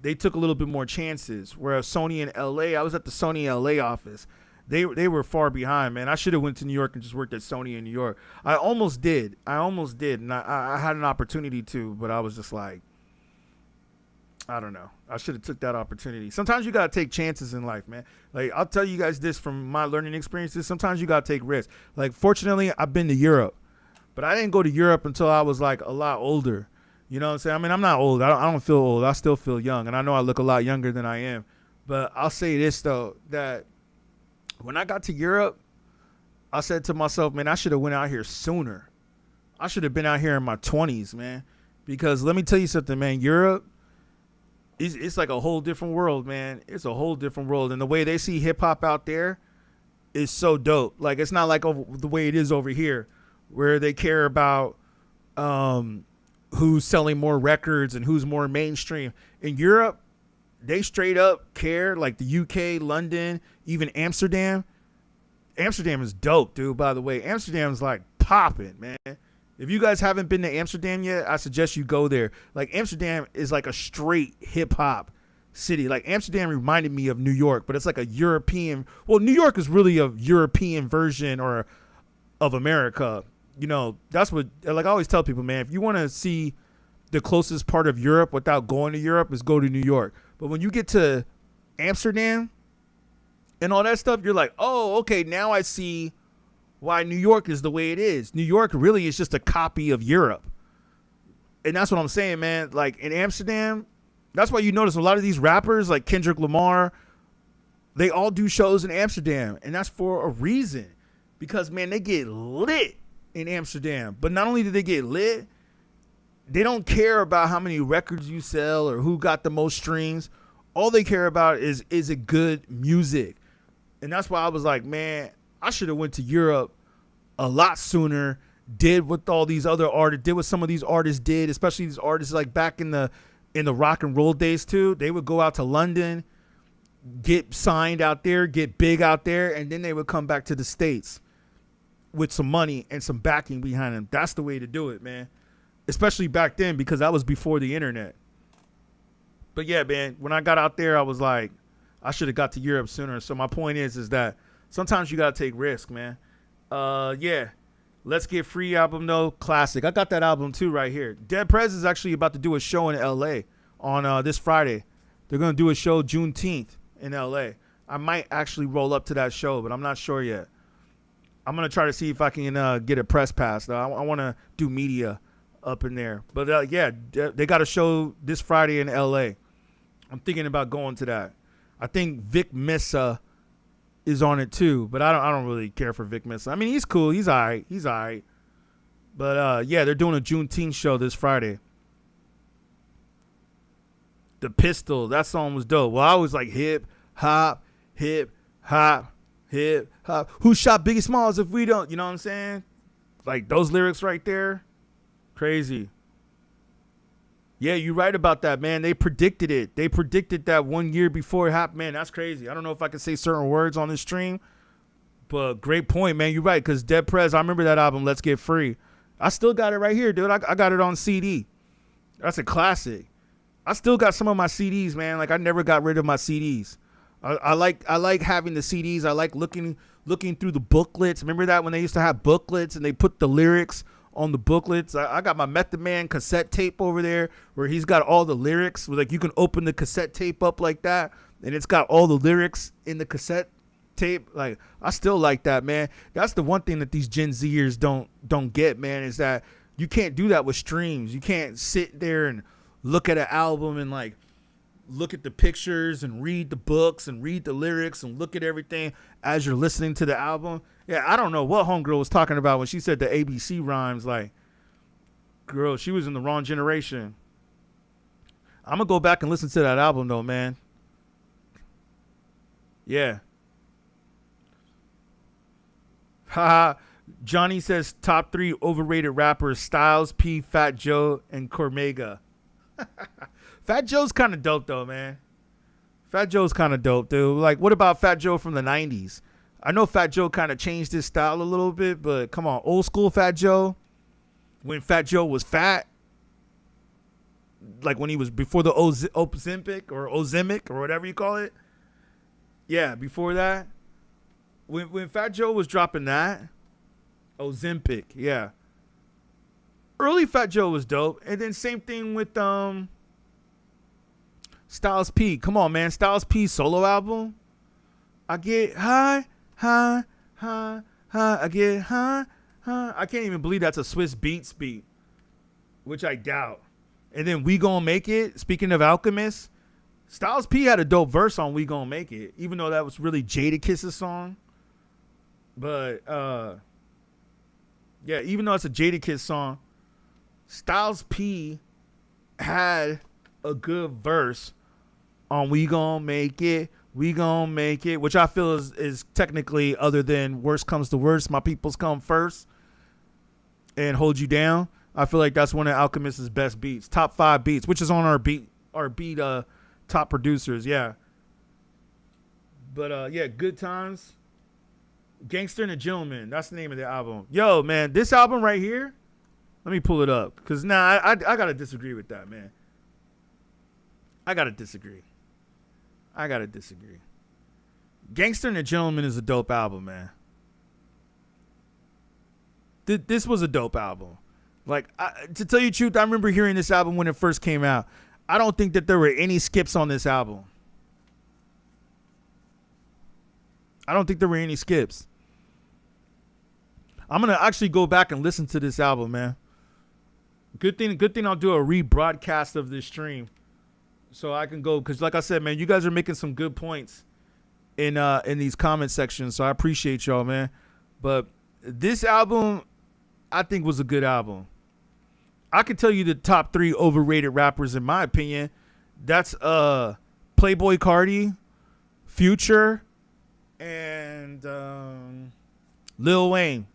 They took a little bit more chances. Whereas Sony in LA, I was at the Sony LA office. They were far behind, man. I should have went to New York and just worked at Sony in New York. I almost did. And I had an opportunity to, but I was just like, I don't know. I should have took that opportunity. Sometimes you got to take chances in life, man. Like, I'll tell you guys this from my learning experiences. Sometimes you got to take risks. Like, fortunately, I've been to Europe. But I didn't go to Europe until I was, like, a lot older. You know what I'm saying? I mean, I'm not old. I don't feel old. I still feel young. And I know I look a lot younger than I am. But I'll say this, though, that when I got to Europe, I said to myself, man, I should have went out here sooner. I should have been out here in my 20s, man. Because let me tell you something, man. Europe, it's like a whole different world, man. It's a whole different world. And the way they see hip-hop out there is so dope. Like, it's not like the way it is over here, where they care about who's selling more records and who's more mainstream. In Europe, they straight up care, like the UK, London, even Amsterdam. Amsterdam is dope, dude, by the way. Amsterdam's like popping, man. If you guys haven't been to Amsterdam yet, I suggest you go there. Like, Amsterdam is like a straight hip-hop city. Like, Amsterdam reminded me of New York, but it's like a European. Well, New York is really a European version or of America. You know, that's what, like I always tell people, man, if you want to see the closest part of Europe without going to Europe, is go to New York. But when you get to Amsterdam and all that stuff, you're like, oh, okay, now I see why New York is the way it is. New York really is just a copy of Europe. And that's what I'm saying, man. Like, in Amsterdam, that's why you notice a lot of these rappers like Kendrick Lamar, they all do shows in Amsterdam. And that's for a reason. Because, man, they get lit in Amsterdam. But not only do they get lit, they don't care about how many records you sell or who got the most streams. All they care about is it good music? And that's why I was like, man, I should have went to Europe a lot sooner, did what all these other artists, did what some of these artists did, especially these artists like back in the rock and roll days too. They would go out to London, get signed out there, get big out there, and then they would come back to the States with some money and some backing behind them. That's the way to do it, man. Especially back then, because that was before the internet. But yeah, man, when I got out there, I was like, I should have got to Europe sooner. So my point is that sometimes you got to take risks, man. Yeah. Let's Get Free album, though. Classic. I got that album, too, right here. Dead Prez is actually about to do a show in L.A. on this Friday. They're gonna do a show Juneteenth in LA. I might actually roll up to that show, but I'm not sure yet. I'm gonna try to see if I can get a press pass. Though I want to do media up in there. But yeah, they got a show this Friday in LA. I'm thinking about going to that. I think Vic Mensa is on it too, but I don't really care for Vic Mensa. I mean, he's cool. He's all right. But yeah, they're doing a Juneteenth show this Friday. The Pistol, that song was dope. Well, I was like hip hop, hip hop, hip hop. Who shot Biggie Smalls if we don't? You know what I'm saying? Like those lyrics right there, crazy. Yeah, you're right about that, man. They predicted it. They predicted that 1 year before it happened. Man, that's crazy. I don't know if I can say certain words on this stream, but great point, man. You're right, because Dead Prez, I remember that album, Let's Get Free. I still got it right here, dude. I got it on CD. That's a classic. I still got some of my CDs, man. Like, I never got rid of my CDs. I like having the CDs. I like looking through the booklets. Remember that when they used to have booklets and they put the lyrics on the booklets? I got my Method Man cassette tape over there where he's got all the lyrics. Like, you can open the cassette tape up like that, and it's got all the lyrics in the cassette tape. Like, I still like that, man. That's the one thing that these Gen Zers don't get, man, is that you can't do that with streams. You can't sit there and look at an album and like look at the pictures and read the books and read the lyrics and look at everything as you're listening to the album. Yeah, I don't know what homegirl was talking about when she said the ABC rhymes. Like, girl, she was in the wrong generation. I'm gonna go back and listen to that album though, man. Yeah. Haha. Johnny says top 3 overrated rappers: Styles P, Fat Joe, and Cormega. Fat Joe's kind of dope though, man. Fat Joe's kind of dope, dude. Like, what about Fat Joe from the 90s? I know Fat Joe kind of changed his style a little bit, but come on, old school Fat Joe, when Fat Joe was fat, like when he was before the Ozempic or whatever you call it. Yeah, before that, when Fat Joe was dropping that, Ozempic, yeah. Early Fat Joe was dope, and then same thing with Styles P. Come on, man, Styles P's solo album. I get high. I get high. I can't even believe that's a Swiss Beats beat, which I doubt. And then We Gon' Make It. Speaking of Alchemist, Styles P had a dope verse on We Gon' Make It, even though that was really Jadakiss's song. But yeah, even though it's a Jadakiss song, Styles P had a good verse on We Gon' Make It. We gon' make it, which I feel is technically, other than Worst Comes to Worst, My Peoples Come First and Hold You Down, I feel like that's one of Alchemist's best beats, top 5 beats, which is on our beat top producers, yeah. But yeah, Good Times, Gangster and a Gentleman, that's the name of the album. Yo, man, this album right here, let me pull it up, because I gotta disagree with that, man. I gotta disagree. Gangster and a Gentleman is a dope album, man. This was a dope album. Like, to tell you the truth, I remember hearing this album when it first came out. I don't think that there were any skips on this album. I don't think there were any skips. I'm going to actually go back and listen to this album, man. Good thing I'll do a rebroadcast of this stream. So I can go, because like I said, man, you guys are making some good points in these comment sections. So I appreciate y'all, man. But this album, I think, was a good album. I can tell you the top 3 overrated rappers, in my opinion. That's Playboy Carti, Future, and Lil Wayne.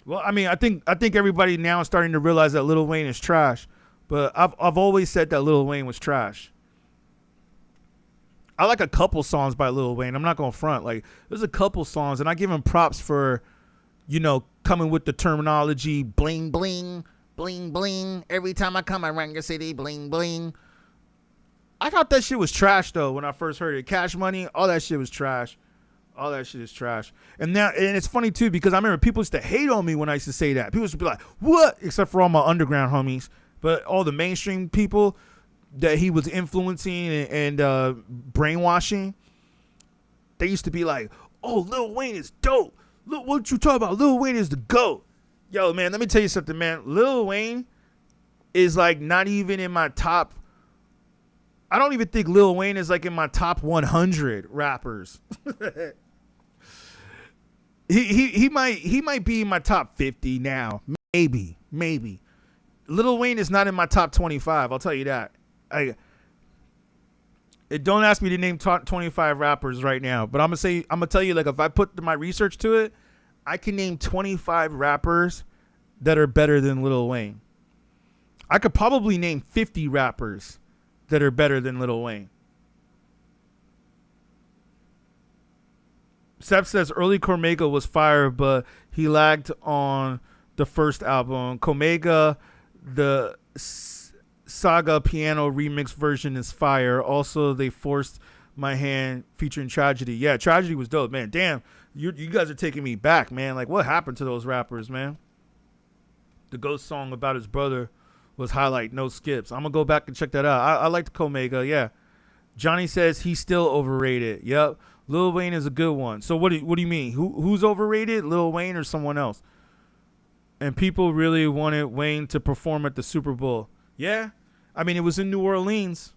Well, I mean, I think everybody now is starting to realize that Lil Wayne is trash. But I've always said that Lil Wayne was trash. I like a couple songs by Lil Wayne. I'm not going to front. Like, there's a couple songs, and I give him props for, coming with the terminology, bling, bling, bling, bling. Every time I come around your city, bling, bling. I thought that shit was trash, though, when I first heard it. Cash Money, all that shit was trash. All that shit is trash. And it's funny, too, because I remember people used to hate on me when I used to say that. People used to be like, what? Except for all my underground homies. But all the mainstream people, that he was influencing and brainwashing, they used to be like, oh, Lil Wayne is dope. Look, what you talking about? Lil Wayne is the GOAT. Yo, man, let me tell you something, man. Lil Wayne is like not even in my top. I don't even think Lil Wayne is like in my top 100 rappers. he might be in my top 50 now. Maybe. Lil Wayne is not in my top 25. I'll tell you that. Don't ask me to name top 25 rappers right now, but I'm gonna tell you, like, if I put my research to it, I can name 25 rappers that are better than Lil Wayne. I could probably name 50 rappers that are better than Lil Wayne. Sep says early Cormega was fire, but he lagged on the first album. Cormega, the Saga piano remix version is fire. Also, they forced my hand featuring Tragedy. Yeah, Tragedy was dope, man. Damn, you guys are taking me back, man. Like, what happened to those rappers, man? The Ghost song about his brother was highlight, no skips. I'm gonna go back and check that out. I liked Cormega, yeah. Johnny says he's still overrated. Yep, Lil Wayne is a good one. So what do you mean? Who's overrated? Lil Wayne or someone else? And people really wanted Wayne to perform at the Super Bowl. Yeah, I mean, it was in New Orleans.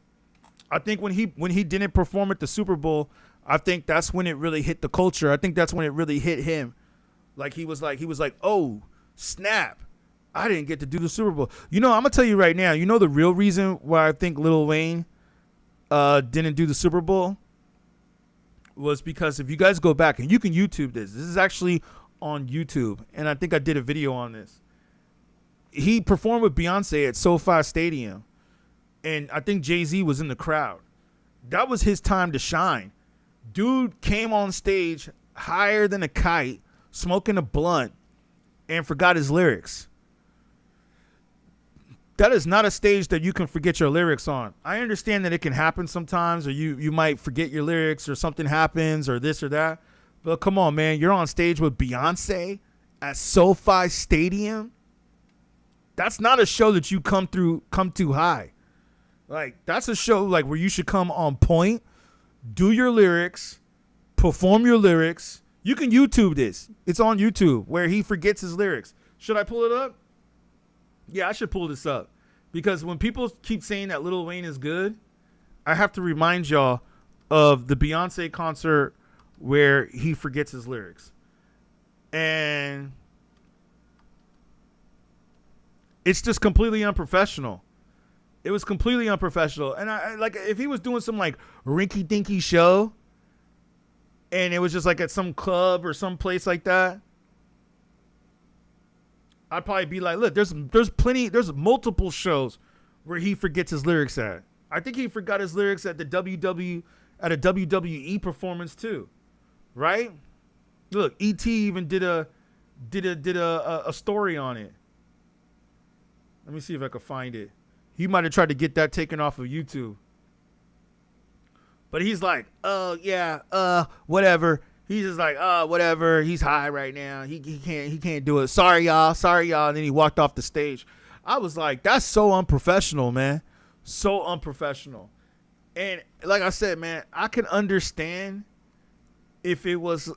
I think when he didn't perform at the Super Bowl, I think that's when it really hit the culture. I think that's when it really hit him. Like he was like, oh snap, I didn't get to do the Super Bowl. You know, I'm gonna tell you right now. You know the real reason why I think Lil Wayne didn't do the Super Bowl was because if you guys go back and you can YouTube this. This is actually on YouTube, and I think I did a video on this. He performed with Beyonce at SoFi Stadium, and I think Jay-Z was in the crowd. That was his time to shine. Dude came on stage higher than a kite, smoking a blunt, and forgot his lyrics. That is not a stage that you can forget your lyrics on. I understand that it can happen sometimes, or you might forget your lyrics, or something happens, or this or that. But come on, man, you're on stage with Beyonce at SoFi Stadium. That's not a show that you come too high. Like, that's a show like where you should come on point, do your lyrics, perform your lyrics. You can YouTube this. It's on YouTube where he forgets his lyrics. Should I pull it up? Yeah, I should pull this up. Because when people keep saying that Lil Wayne is good, I have to remind y'all of the Beyonce concert where he forgets his lyrics. And it's just completely unprofessional. It was completely unprofessional. And I like, if he was doing some like rinky dinky show and it was just like at some club or some place like that, I'd probably be like, look, there's multiple shows where he forgets his lyrics at. I think he forgot his lyrics at a WWE performance too. Right? Look, E.T. even did a story on it. Let me see if I can find it. He might have tried to get that taken off of YouTube. But he's like, whatever. He's just like, whatever. He's high right now. He can't do it. Sorry, y'all. And then he walked off the stage. I was like, that's so unprofessional, man. So unprofessional. And like I said, man, I can understand if it was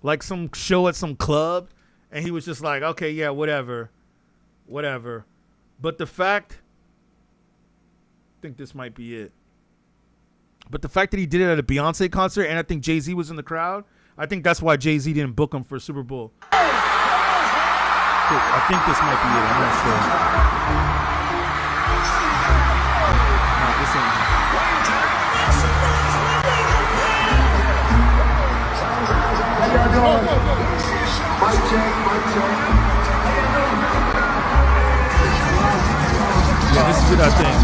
like some show at some club and he was just like, okay, yeah, whatever. But the fact, I think this might be it. But the fact that he did it at a Beyonce concert and I think Jay-Z was in the crowd, I think that's why Jay-Z didn't book him for Super Bowl. I think this might be it. I'm not sure. No, this ain't it. Yeah, this is it, I think.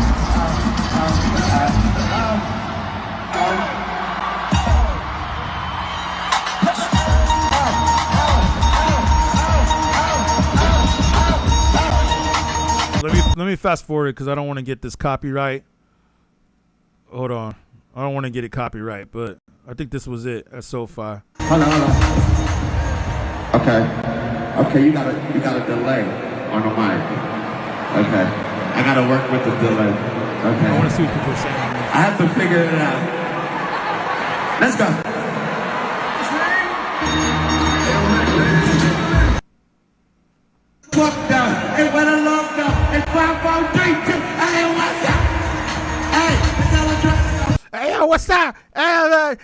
Let me fast forward it because I don't want to get this copyright. Hold on. I don't want to get it copyright, but I think this was it at SoFi. Hold on. Okay, you got a delay on the mic. Okay. I gotta work with the delay. Okay. I want to see what people are saying. I have to figure it out. Let's go. Fuck down. Hey, what a love down. It's 5, 4, 3, 2. Hey, what's up? Hey, hey, what's up? Hey,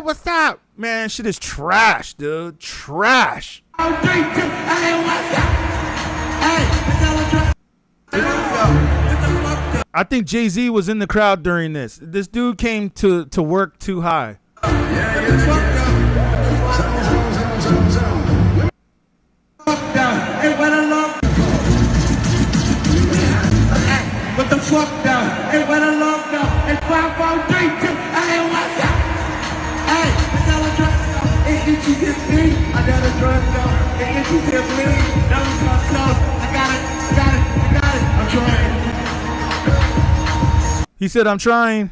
what's up? Man, shit is trash, dude. Trash. 4, 3, 2. Hey, what's up? I think Jay-Z was in the crowd during this. This dude came to work too high. Hey, what a love. What the fuck down? Hey, what a love down. It's 5, 4, 3, 2. Hey, what's up? Hey, hey, itchy hit me. I got a drug down. Hey, itchy hit me. That was my stuff. I got it. I'm trying. He said, I'm trying.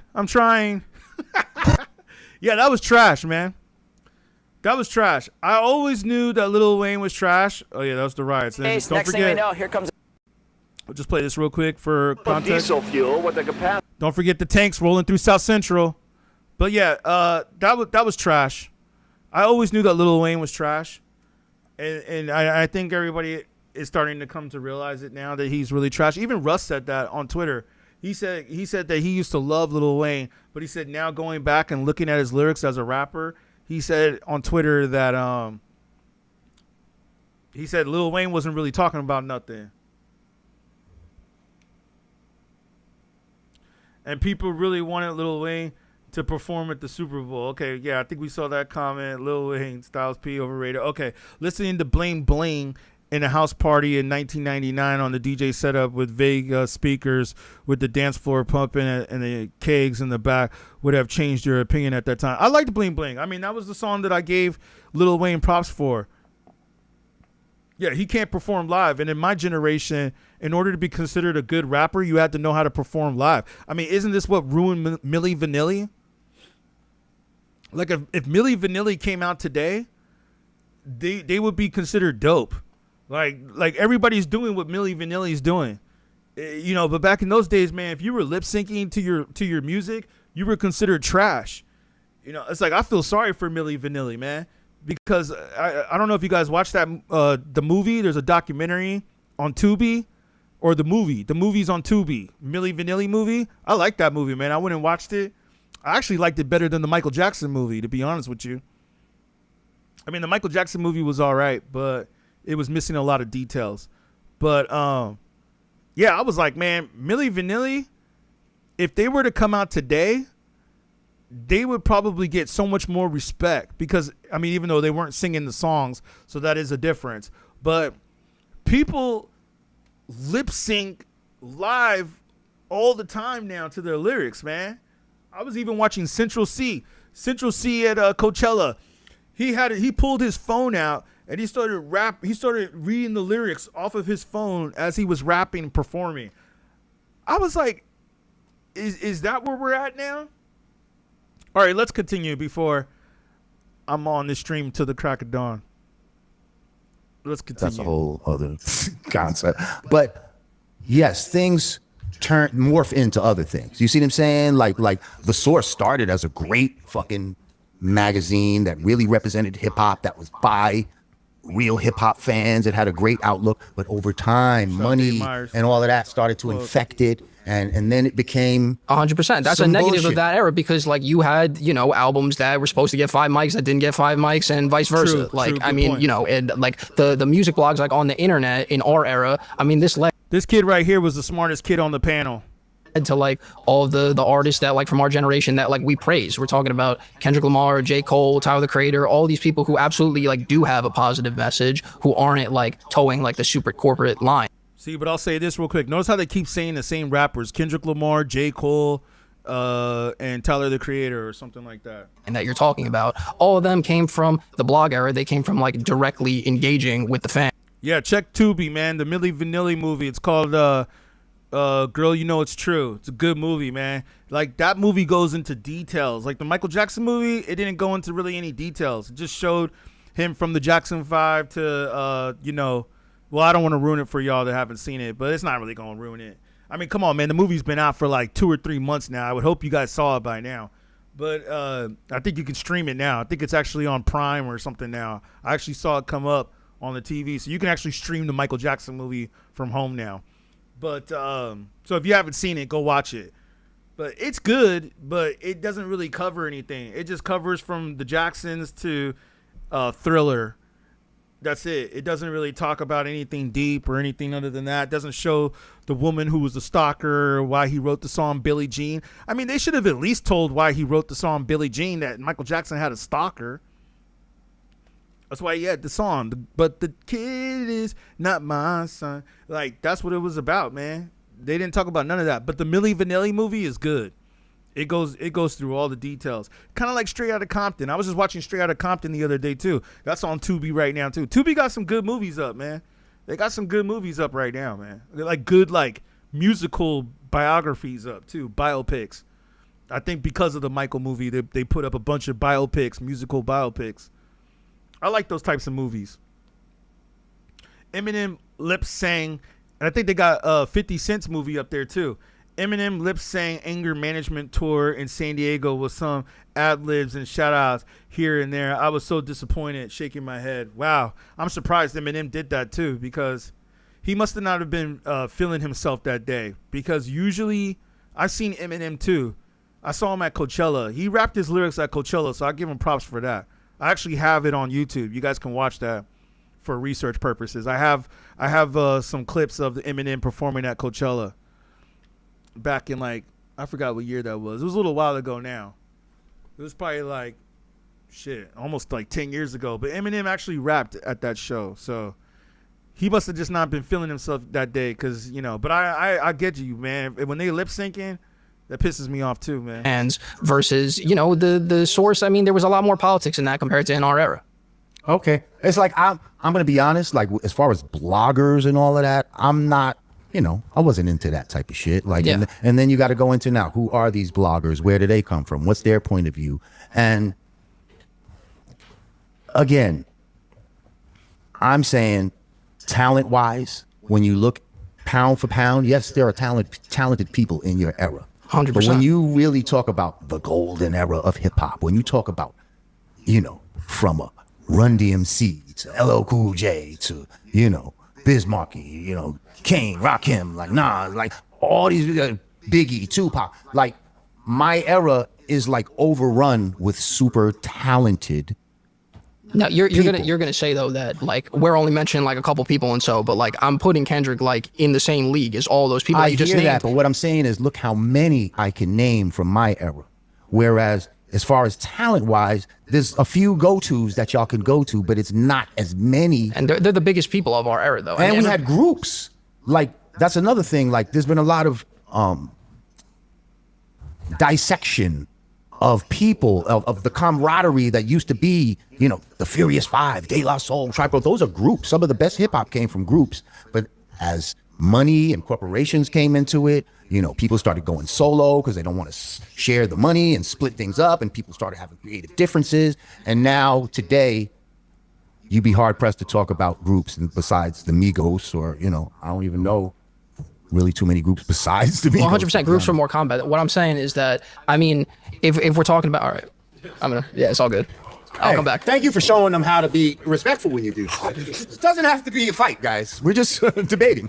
Yeah, that was trash, man. That was trash. I always knew that Lil Wayne was trash. Oh, yeah, that was the riots. Don't Next forget. thing we know, here comes I'll just play this real quick for context. diesel fuel with the capacity. Don't forget the tanks rolling through South Central. But yeah, that was trash. I always knew that Lil Wayne was trash. And I think everybody is starting to come to realize it now that he's really trash. Even Russ said that on Twitter. He said that he used to love Lil Wayne, but he said now going back and looking at his lyrics as a rapper, he said on Twitter that he said Lil Wayne wasn't really talking about nothing. And people really wanted Lil Wayne to perform at the Super Bowl. Okay, yeah, I think we saw that comment. Lil Wayne, Styles P overrated. Okay, listening to Bling Bling in a house party in 1999 on the DJ setup with vague speakers with the dance floor pumping and the kegs in the back would have changed your opinion at that time. I liked Bling Bling. I mean, that was the song that I gave Lil Wayne props for. Yeah, he can't perform live. And in my generation, in order to be considered a good rapper, you had to know how to perform live. I mean, isn't this what ruined Milli Vanilli? Like, if Milli Vanilli came out today, they would be considered dope. Like everybody's doing what Milli Vanilli's doing. You know, but back in those days, man, if you were lip syncing to your music, you were considered trash. You know, it's like I feel sorry for Milli Vanilli, man. Because I don't know if you guys watched that the movie. There's a documentary on Tubi, or the movie's on Tubi. Milli Vanilli movie. I like that movie, man. I went and watched it. I actually liked it better than the Michael Jackson movie, to be honest with you. I mean, the Michael Jackson movie was all right, but it was missing a lot of details. But yeah, I was like, man, Milli Vanilli, if they were to come out today, they would probably get so much more respect because, I mean, even though they weren't singing the songs, so that is a difference. But people lip sync live all the time now to their lyrics, man. I was even watching Central C at Coachella. He pulled his phone out and he started reading the lyrics off of his phone as he was rapping and performing. I was like, is that where we're at now? All right, let's continue before I'm on this stream till the crack of dawn. Let's continue. That's a whole other concept. But yes, things morph into other things. You see what I'm saying? Like The Source started as a great fucking magazine that really represented hip hop, that was by real hip hop fans. It had a great outlook, but over time, money and all of that started to infect it. And then it became 100%. That's a negative bullshit of that era because like you had, you know, albums that were supposed to get 5 mics that didn't get 5 mics and vice versa. I mean, point. You know, and like the music blogs like on the internet in our era, I mean, this kid right here was the smartest kid on the panel. To like all the artists that like from our generation that like we praise. We're talking about Kendrick Lamar, J. Cole, Tyler the Creator, all these people who absolutely like do have a positive message, who aren't like towing like the super corporate line. See, but I'll say this real quick. Notice how they keep saying the same rappers: Kendrick Lamar, J. Cole, and Tyler the Creator, or something like that. And that you're talking about, all of them came from the blog era. They came from like directly engaging with the fans. Yeah, check Tubi, man. The Milli Vanilli movie. It's called Girl, You Know It's True. It's a good movie, man. Like, that movie goes into details. Like the Michael Jackson movie, it didn't go into really any details. It just showed him from the Jackson 5 to, you know, Well, I don't want to ruin it for y'all that haven't seen it, but it's not really going to ruin it. I mean, come on, man. The movie's been out for like 2 or 3 months now. I would hope you guys saw it by now. But I think you can stream it now. I think it's actually on Prime or something now. I actually saw it come up on the TV. So you can actually stream the Michael Jackson movie from home now. But so if you haven't seen it, go watch it. But it's good, but it doesn't really cover anything. It just covers from the Jacksons to Thriller. That's it. It doesn't really talk about anything deep or anything other than that. It doesn't show the woman who was the stalker, why he wrote the song Billie Jean. I mean, they should have at least told why he wrote the song Billie Jean, that Michael Jackson had a stalker. That's why he had the song. But the kid is not my son. Like, that's what it was about, man. They didn't talk about none of that. But the Milli Vanilli movie is good. It goes through all the details. Kind of like Straight Outta Compton. I was just watching Straight Outta Compton the other day, too. That's on Tubi right now, too. Tubi got some good movies up, man. They got some good movies up right now, man. They're like good, like, musical biographies up, too. Biopics. I think because of the Michael movie, they put up a bunch of biopics, musical biopics. I like those types of movies. Eminem lip sang, and I think they got 50 Cent's movie up there, too. Eminem lip sang anger management tour in San Diego with some ad-libs and shout-outs here and there. I was so disappointed, shaking my head. Wow, I'm surprised Eminem did that too, because he must have not have been feeling himself that day, because usually I've seen Eminem too. I saw him at Coachella. He rapped his lyrics at Coachella, so I give him props for that. I actually have it on YouTube. You guys can watch that for research purposes. I have some clips of the Eminem performing at Coachella. Back in, like, I forgot what year that was. It was a little while ago now. It was probably like, almost like 10 years ago. But Eminem actually rapped at that show. So he must have just not been feeling himself that day, because, you know. But I get you, man. When they lip syncing, that pisses me off too, man. And versus, you know, the source. I mean, there was a lot more politics in that compared to in our era. Okay. It's like, I'm going to be honest, like, as far as bloggers and all of that, I'm not. You know, I wasn't into that type of shit. Like, yeah. And then you got to go into now, who are these bloggers? Where do they come from? What's their point of view? And again, I'm saying talent wise, when you look pound for pound, yes, there are talented people in your era. 100%. But when you really talk about the golden era of hip hop, when you talk about, you know, from a Run DMC to LL Cool J to, you know, Biz Markie, you know, Kane, Rakim, like Nas, like all these Biggie, Tupac, like my era is like overrun with super talented. No, you're gonna say though that like we're only mentioning like a couple people and so, but like I'm putting Kendrick like in the same league as all those people I you just hear named. that, but what I'm saying is, look how many I can name from my era, whereas as far as talent-wise, there's a few go-tos that y'all can go to, but it's not as many. And they're the biggest people of our era, though. And we had groups. Like, that's another thing. Like, there's been a lot of dissection of people, of the camaraderie that used to be, you know, the Furious Five, De La Soul, Tribe. Those are groups. Some of the best hip-hop came from groups. But as money and corporations came into it, you know, people started going solo because they don't want to share the money and split things up, and people started having creative differences. And now today, you'd be hard pressed to talk about groups and besides the Migos, or, you know, I don't even know really too many groups besides the Migos. 100% groups for more combat. What I'm saying is that, I mean, if we're talking about, all right, yeah, it's all good. I'll come back. Thank you for showing them how to be respectful when you do. It doesn't have to be a fight, guys. We're just debating.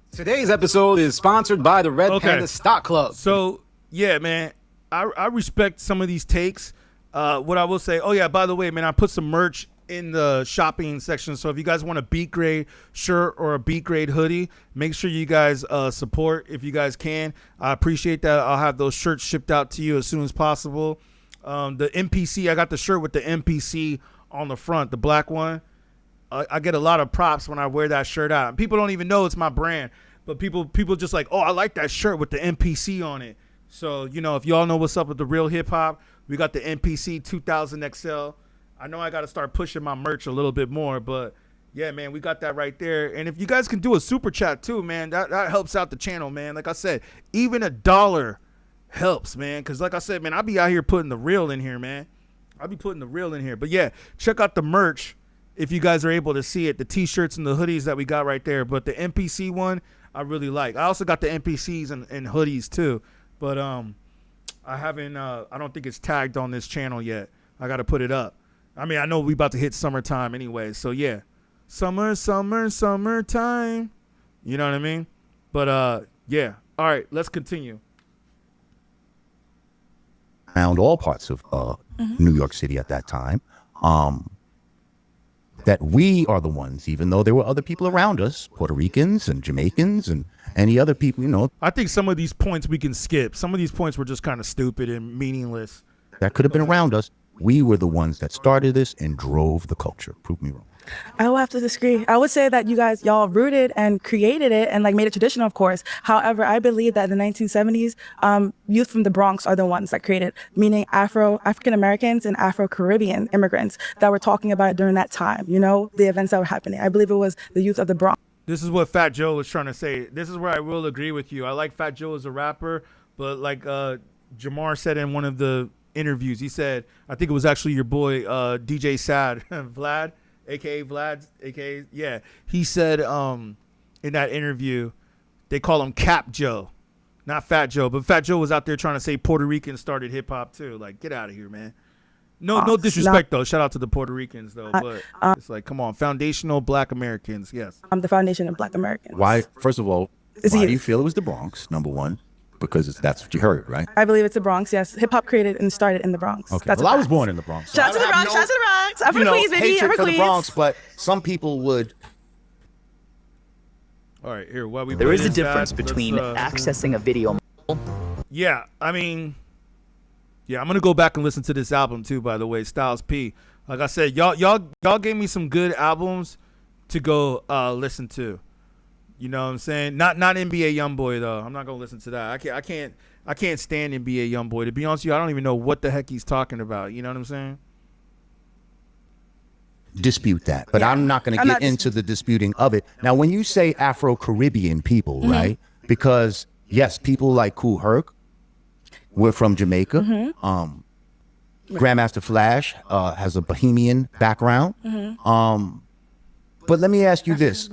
Today's episode is sponsored by the Red Panda Stock Club. So, yeah, man, I respect some of these takes. What I will say, oh, yeah, by the way, man, I put some merch in the shopping section. So if you guys want a beatGrade shirt or a beatGrade hoodie, make sure you guys support if you guys can. I appreciate that. I'll have those shirts shipped out to you as soon as possible. The MPC, I got the shirt with the MPC on the front, the black one. I get a lot of props when I wear that shirt out. People don't even know it's my brand, but people just like, oh, I like that shirt with the MPC on it. So, you know, if y'all know what's up with the real hip hop, we got the MPC 2000 XL. I know I got to start pushing my merch a little bit more, but yeah, man, we got that right there. And if you guys can do a super chat too, man, that helps out the channel, man. Like I said, even $1 helps, man. Cause like I said, man, I'll be out here putting the real in here, man. I'll be putting the real in here. But yeah, check out the merch if you guys are able to see it, the t-shirts and the hoodies that we got right there. But the NPC one, I really like. I also got the NPCs and hoodies too. But I haven't. I don't think it's tagged on this channel yet. I got to put it up. I mean, I know we about to hit summertime anyway. So yeah, summertime. You know what I mean? But yeah. All right, let's continue. Around all parts of New York City at that time, that we are the ones, even though there were other people around us, Puerto Ricans and Jamaicans and any other people, you know. I think some of these points we can skip. Some of these points were just kind of stupid and meaningless. That could have been around us. We were the ones that started this and drove the culture. Prove me wrong. I will have to disagree. I would say that y'all rooted and created it and like made it traditional, of course. However, I believe that in the 1970s, youth from the Bronx are the ones that created, meaning African Americans and Afro-Caribbean immigrants that were talking about it during that time, you know, the events that were happening. I believe it was the youth of the Bronx. This is what Fat Joe was trying to say. This is where I will agree with you. I like Fat Joe as a rapper, but like Jamar said in one of the interviews, he said, I think it was actually your boy DJ Sad, Vlad, aka Vlad, aka yeah. He said in that interview, they call him Cap Joe, not Fat Joe, but Fat Joe was out there trying to say Puerto Ricans started hip hop too. Like, get out of here, man. No disrespect though. Shout out to the Puerto Ricans though, but it's like, come on, foundational Black Americans. Yes, I'm the foundation of Black Americans. Why? First of all, why do you feel it was the Bronx? Number one, because that's what you heard, right? I believe it's the Bronx. Yes, hip hop created and started in the Bronx. Okay. Well, I was born in the Bronx. Shout out to the Bronx. Shout out to the Bronx. I'm from Queens, baby. Hatred for the Bronx, but some people would. All right, here. What we there is a difference between accessing a video. Yeah, I mean. Yeah, I'm gonna go back and listen to this album too. By the way, Styles P. Like I said, y'all gave me some good albums to go listen to. You know what I'm saying? Not NBA YoungBoy though. I'm not gonna listen to that. I can't stand NBA YoungBoy. To be honest with you, I don't even know what the heck he's talking about. You know what I'm saying? Dispute that, but I'm not going to get into the disputing of it. Now, when you say Afro-Caribbean people, right? Because yes, people like Kool Herc. We're from Jamaica. Grandmaster Flash has a Bohemian background. But let me ask you this.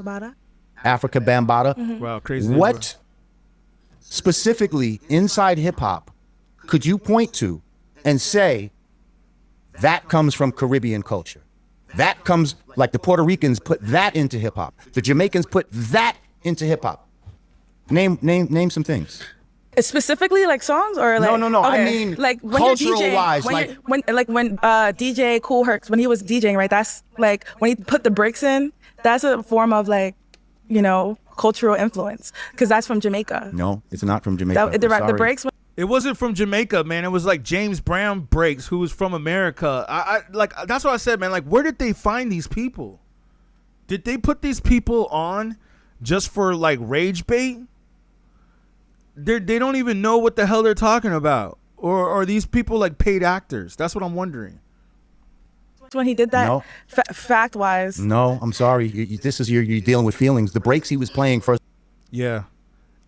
Africa Bambaataa. Wow, crazy. What specifically inside hip hop could you point to and say that comes from Caribbean culture? That comes, like the Puerto Ricans put that into hip hop. The Jamaicans put that into hip hop. Name some things. Specifically, like songs or like no. Okay. I mean, like when cultural you're DJing, wise, when DJ Kool Herc, when he was DJing, right? That's like when he put the breaks in. That's a form of like, you know, cultural influence because that's from Jamaica. No, it's not from Jamaica. The breaks. It wasn't from Jamaica, man. It was like James Brown breaks, who was from America. I like that's what I said, man. Like, where did they find these people? Did they put these people on just for like rage bait? They don't even know what the hell they're talking about, or are these people like paid actors? That's what I'm wondering. When he did that, no. Fact wise, no, I'm sorry. You're dealing with feelings. The breaks he was playing first. Yeah,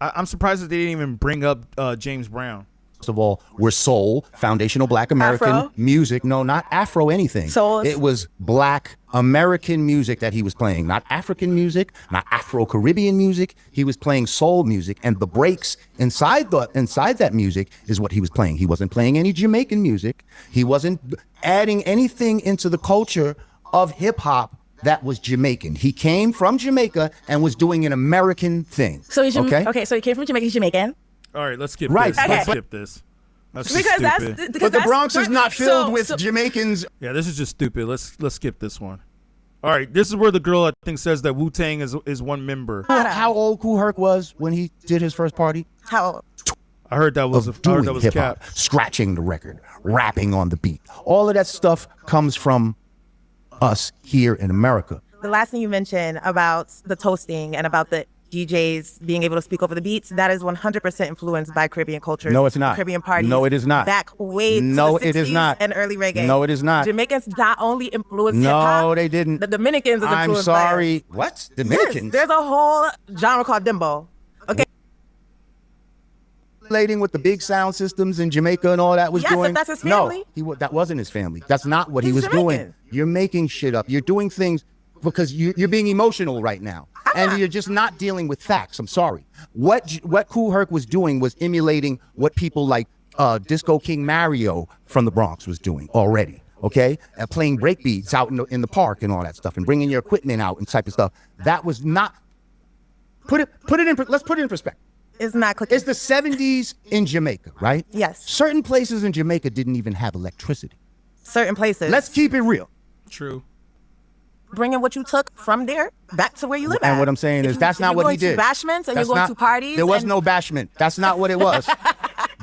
I'm surprised that they didn't even bring up James Brown. First of all, we're soul, foundational Black American Afro? music. No, not Afro anything. Soul. It was Black American music that he was playing, not African music, not Afro-Caribbean music. He was playing soul music, and the breaks inside that music is what he was playing. He wasn't playing any Jamaican music. He wasn't adding anything into the culture of hip hop that was Jamaican. He came from Jamaica and was doing an American thing. So he's okay. So he came from Jamaica. He's Jamaican. All right, let's skip right. this. Okay. Let's skip this. That's because just stupid. But the Bronx is not filled with Jamaicans. Yeah, this is just stupid. Let's skip this one. All right, this is where the girl I think says that Wu-Tang is one member. How old Kool Herc was when he did his first party? How old? I heard that was Cap. Scratching the record, rapping on the beat. All of that stuff comes from us here in America. The last thing you mentioned about the toasting and about the DJs being able to speak over the beats, that is 100% influenced by Caribbean culture. No, it's not. Caribbean parties. No, it is not. Back way no, to the 60s it is not. and early reggae. No, it is not. Jamaicans not only influenced hip-hop. No, they didn't. The Dominicans is influenced I'm sorry. What? Dominicans? Yes, there's a whole genre called Dimbo. Okay. Relating with the big sound systems in Jamaica and all that was Yes, doing. if that's his family. No, that wasn't his family. That's not what he He's was Jamaican. doing. You're making shit up. You're doing things because you're being emotional right now. And you're just not dealing with facts. I'm sorry. What Kool Herc was doing was emulating what people like Disco King Mario from the Bronx was doing already. Okay, playing breakbeats out in the park and all that stuff, and bringing your equipment out and type of stuff. That was not. Let's put it in perspective. It's not clicking. It's the 70s in Jamaica, right? Yes. Certain places in Jamaica didn't even have electricity. Certain places. Let's keep it real. True. Bringing what you took from there back to where you live at. And what I'm saying is that's not what he did. You're going to bashments and you're going to parties. There was no bashment. That's not what it was.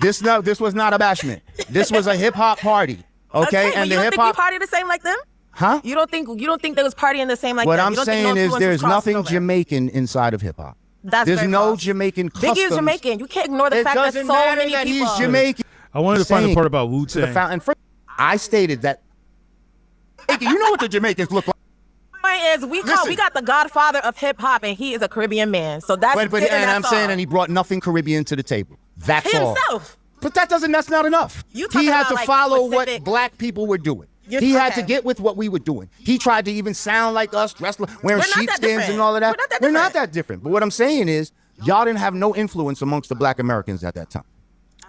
This was not a bashment. This was a hip hop party. Okay, and you the don't hip think we hop. party the same like them? Huh? You don't think they was partying the same like What them? I'm You don't think saying no is influences there's crossed nothing over? Jamaican inside of hip hop. That's There's very no false. Jamaican customs. Biggie is Jamaican. You can't ignore the It fact that doesn't so matter many that people. he's Jamaican. I wanted to find the part about Wu-Tang. I stated that. You know what the Jamaicans look like. Point is, we got the godfather of hip hop, and he is a Caribbean man. So that's And I'm saying, and he brought nothing Caribbean to the table. That's all. Himself. But that's not enough. You He had about, to like, follow specific- what black people were doing. He had to get with what we were doing. He tried to even sound like us, dressed like wearing We're not that sheepskins different. and all of that. We're not that We're not that different. But what I'm saying is, y'all didn't have no influence amongst the black Americans at that time.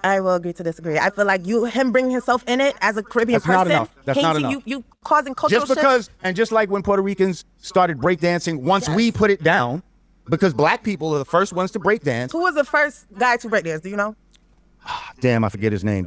I will agree to disagree. I feel like him bringing himself in it as a Caribbean That's not person. enough. That's not painting enough. You causing cultural Just because, and just like when Puerto Ricans started breakdancing, once we put it down, because black people are the first ones to breakdance. Who was the first guy to breakdance? Do you know? Damn, I forget his name.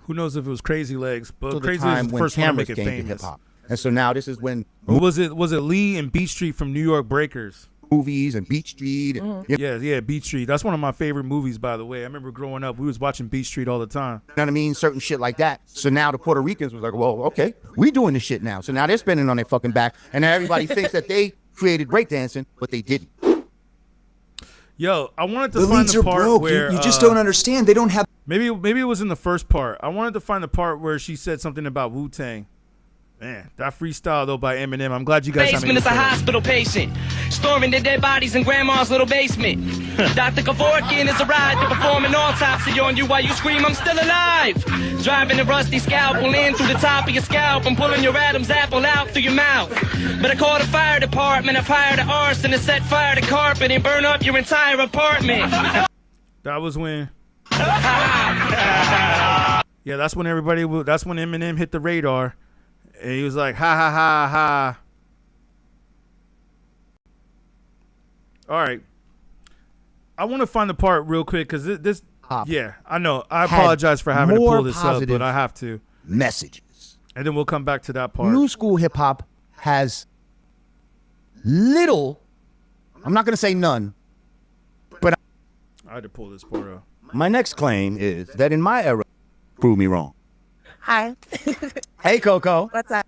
Who knows if it was Crazy Legs? But Till the Crazy time Legs was the when first one to cameras make it came to famous. hip-hop. And so now this is when Was it Lee and Beat Street from New York Breakers? Movies and Beat Street. And, Yeah, Beat Street. That's one of my favorite movies, by the way. I remember growing up, we was watching Beat Street all the time. You know what I mean? Certain shit like that. So now the Puerto Ricans was like, well, okay, we doing this shit now. So now they're spinning on their fucking back. And now everybody thinks that they created breakdancing, but they didn't. Yo, I wanted to The find leads the are part broke. where You just don't understand. They don't have. Maybe it was in the first part. I wanted to find the part where she said something about Wu-Tang. Man, that freestyle though by Eminem. I'm glad you guys. Basement is a hospital patient, storming the dead bodies in grandma's little basement. Dr. Kevorkian is a ride to perform an autopsy on you while you scream, I'm still alive. Driving a rusty scalpel in through the top of your scalp and pulling your Adam's apple out through your mouth. But I called the fire department, I've hired an arson to set fire to carpet and burn up your entire apartment. That was when. Yeah, that's when that's when Eminem hit the radar. And he was like, ha, ha, ha, ha. All right. I want to find the part real quick because this yeah, I know. I apologize for having to pull this up, but I have to. Messages. And then we'll come back to that part. New school hip hop has little, I'm not going to say none, but I had to pull this part up. My next claim is that in my era, prove me wrong. Hi. Hey, Coco. What's up?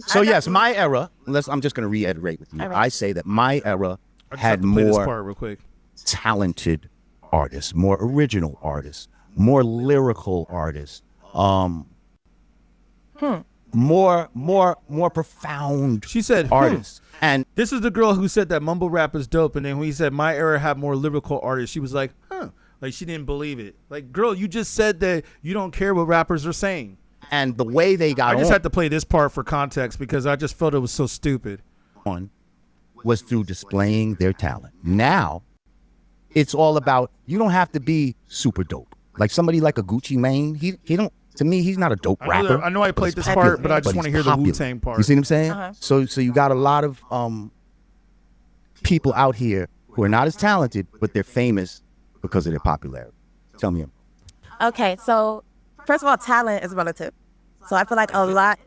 So yes, my era. I'm just going to reiterate with you. All right. I say that my era I just had have to play this more part real quick. talented artists, more original artists, more lyrical artists, more profound. She said artists. And this is the girl who said that mumble rap is dope, and then when he said my era had more lyrical artists, she was like, huh. Like she didn't believe it. Like, girl, you just said that you don't care what rappers are saying. And the way they got I just on had to play this part for context because I just felt it was so stupid. Was through displaying their talent. Now, it's all about, you don't have to be super dope. Like somebody like a Gucci Mane, he don't, to me, he's not a dope rapper. I know I played this part, but I just want to hear the Wu-Tang part. You see what I'm saying? Uh-huh. So you got a lot of people out here who are not as talented, but they're famous because of their popularity. Tell me. Okay, so first of all, talent is relative. So I feel like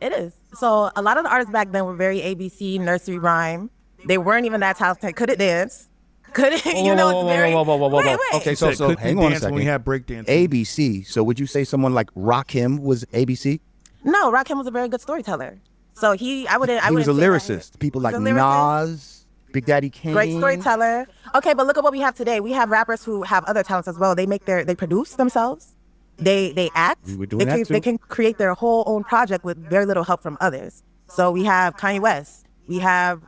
it is. So a lot of the artists back then were very ABC, nursery rhyme. They weren't even that talented. Couldn't dance. Couldn't, you know, it's very... Wait. Okay, so hang on a second. When we had breakdancing. ABC. So would you say someone like Rakim was ABC? No, Rakim was a very good storyteller. So he was a lyricist. People like Nas, Big Daddy Kane. Great storyteller. Okay, but look at what we have today. We have rappers who have other talents as well. They produce themselves. They act. We were doing they can create their whole own project with very little help from others. So we have Kanye West. We have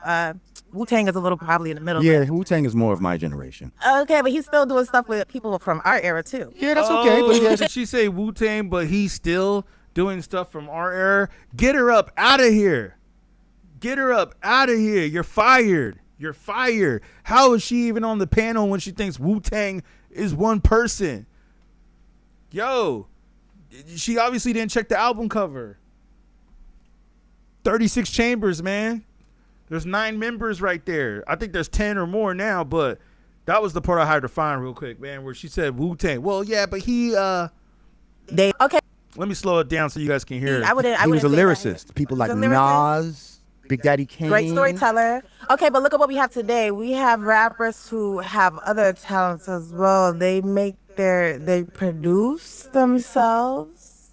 Wu-Tang is a little probably in the middle. Yeah, Wu-Tang is more of my generation. Okay, but he's still doing stuff with people from our era too. Yeah, that's okay. But yeah. Did she say Wu-Tang, but he's still doing stuff from our era? Get her up out of here. Get her up out of here. You're fired. You're fired. How is she even on the panel when she thinks Wu-Tang is one person? Yo, she obviously didn't check the album cover. 36 chambers, man. There's 9 members right there. I think there's 10 or more now, but that was the part I had to find real quick, man, where she said Wu-Tang. Well, yeah, but they okay. Let me slow it down so you guys can hear it. He was a lyricist. People like Nas, Big Daddy Kane. Great storyteller. Okay, but look at what we have today. We have rappers who have other talents as well. They produce themselves.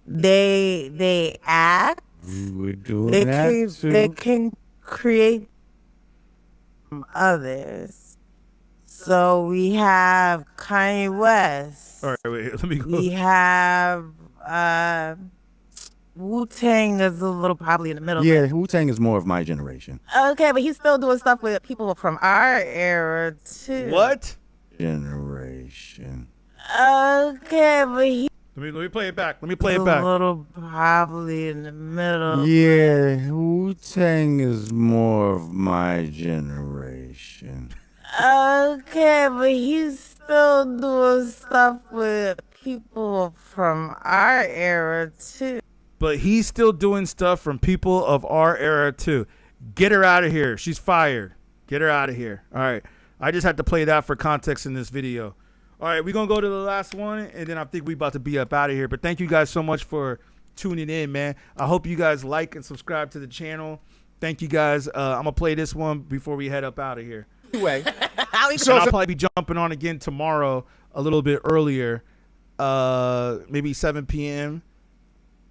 They act. They can create others. So we have Kanye West. All right, wait, let me go. We have Wu-Tang is a little probably in the middle. Yeah, Wu-Tang is more of my generation. Okay, but he's still doing stuff with people from our era too. What? Generation. Okay, but he. Let me play it back. Let me play it back. A little probably in the middle. Yeah, Wu-Tang is more of my generation. Okay, but he's still doing stuff with people from our era too. But he's still doing stuff from people of our era too. Get her out of here. She's fired. Get her out of here. All right. I just had to play that for context in this video. All right, we're going to go to the last one, and then I think we about to be up out of here. But thank you guys so much for tuning in, man. I hope you guys like and subscribe to the channel. Thank you guys. I'm going to play this one before we head up out of here. Anyway. So I'll probably be jumping on again tomorrow a little bit earlier, maybe 7 p.m.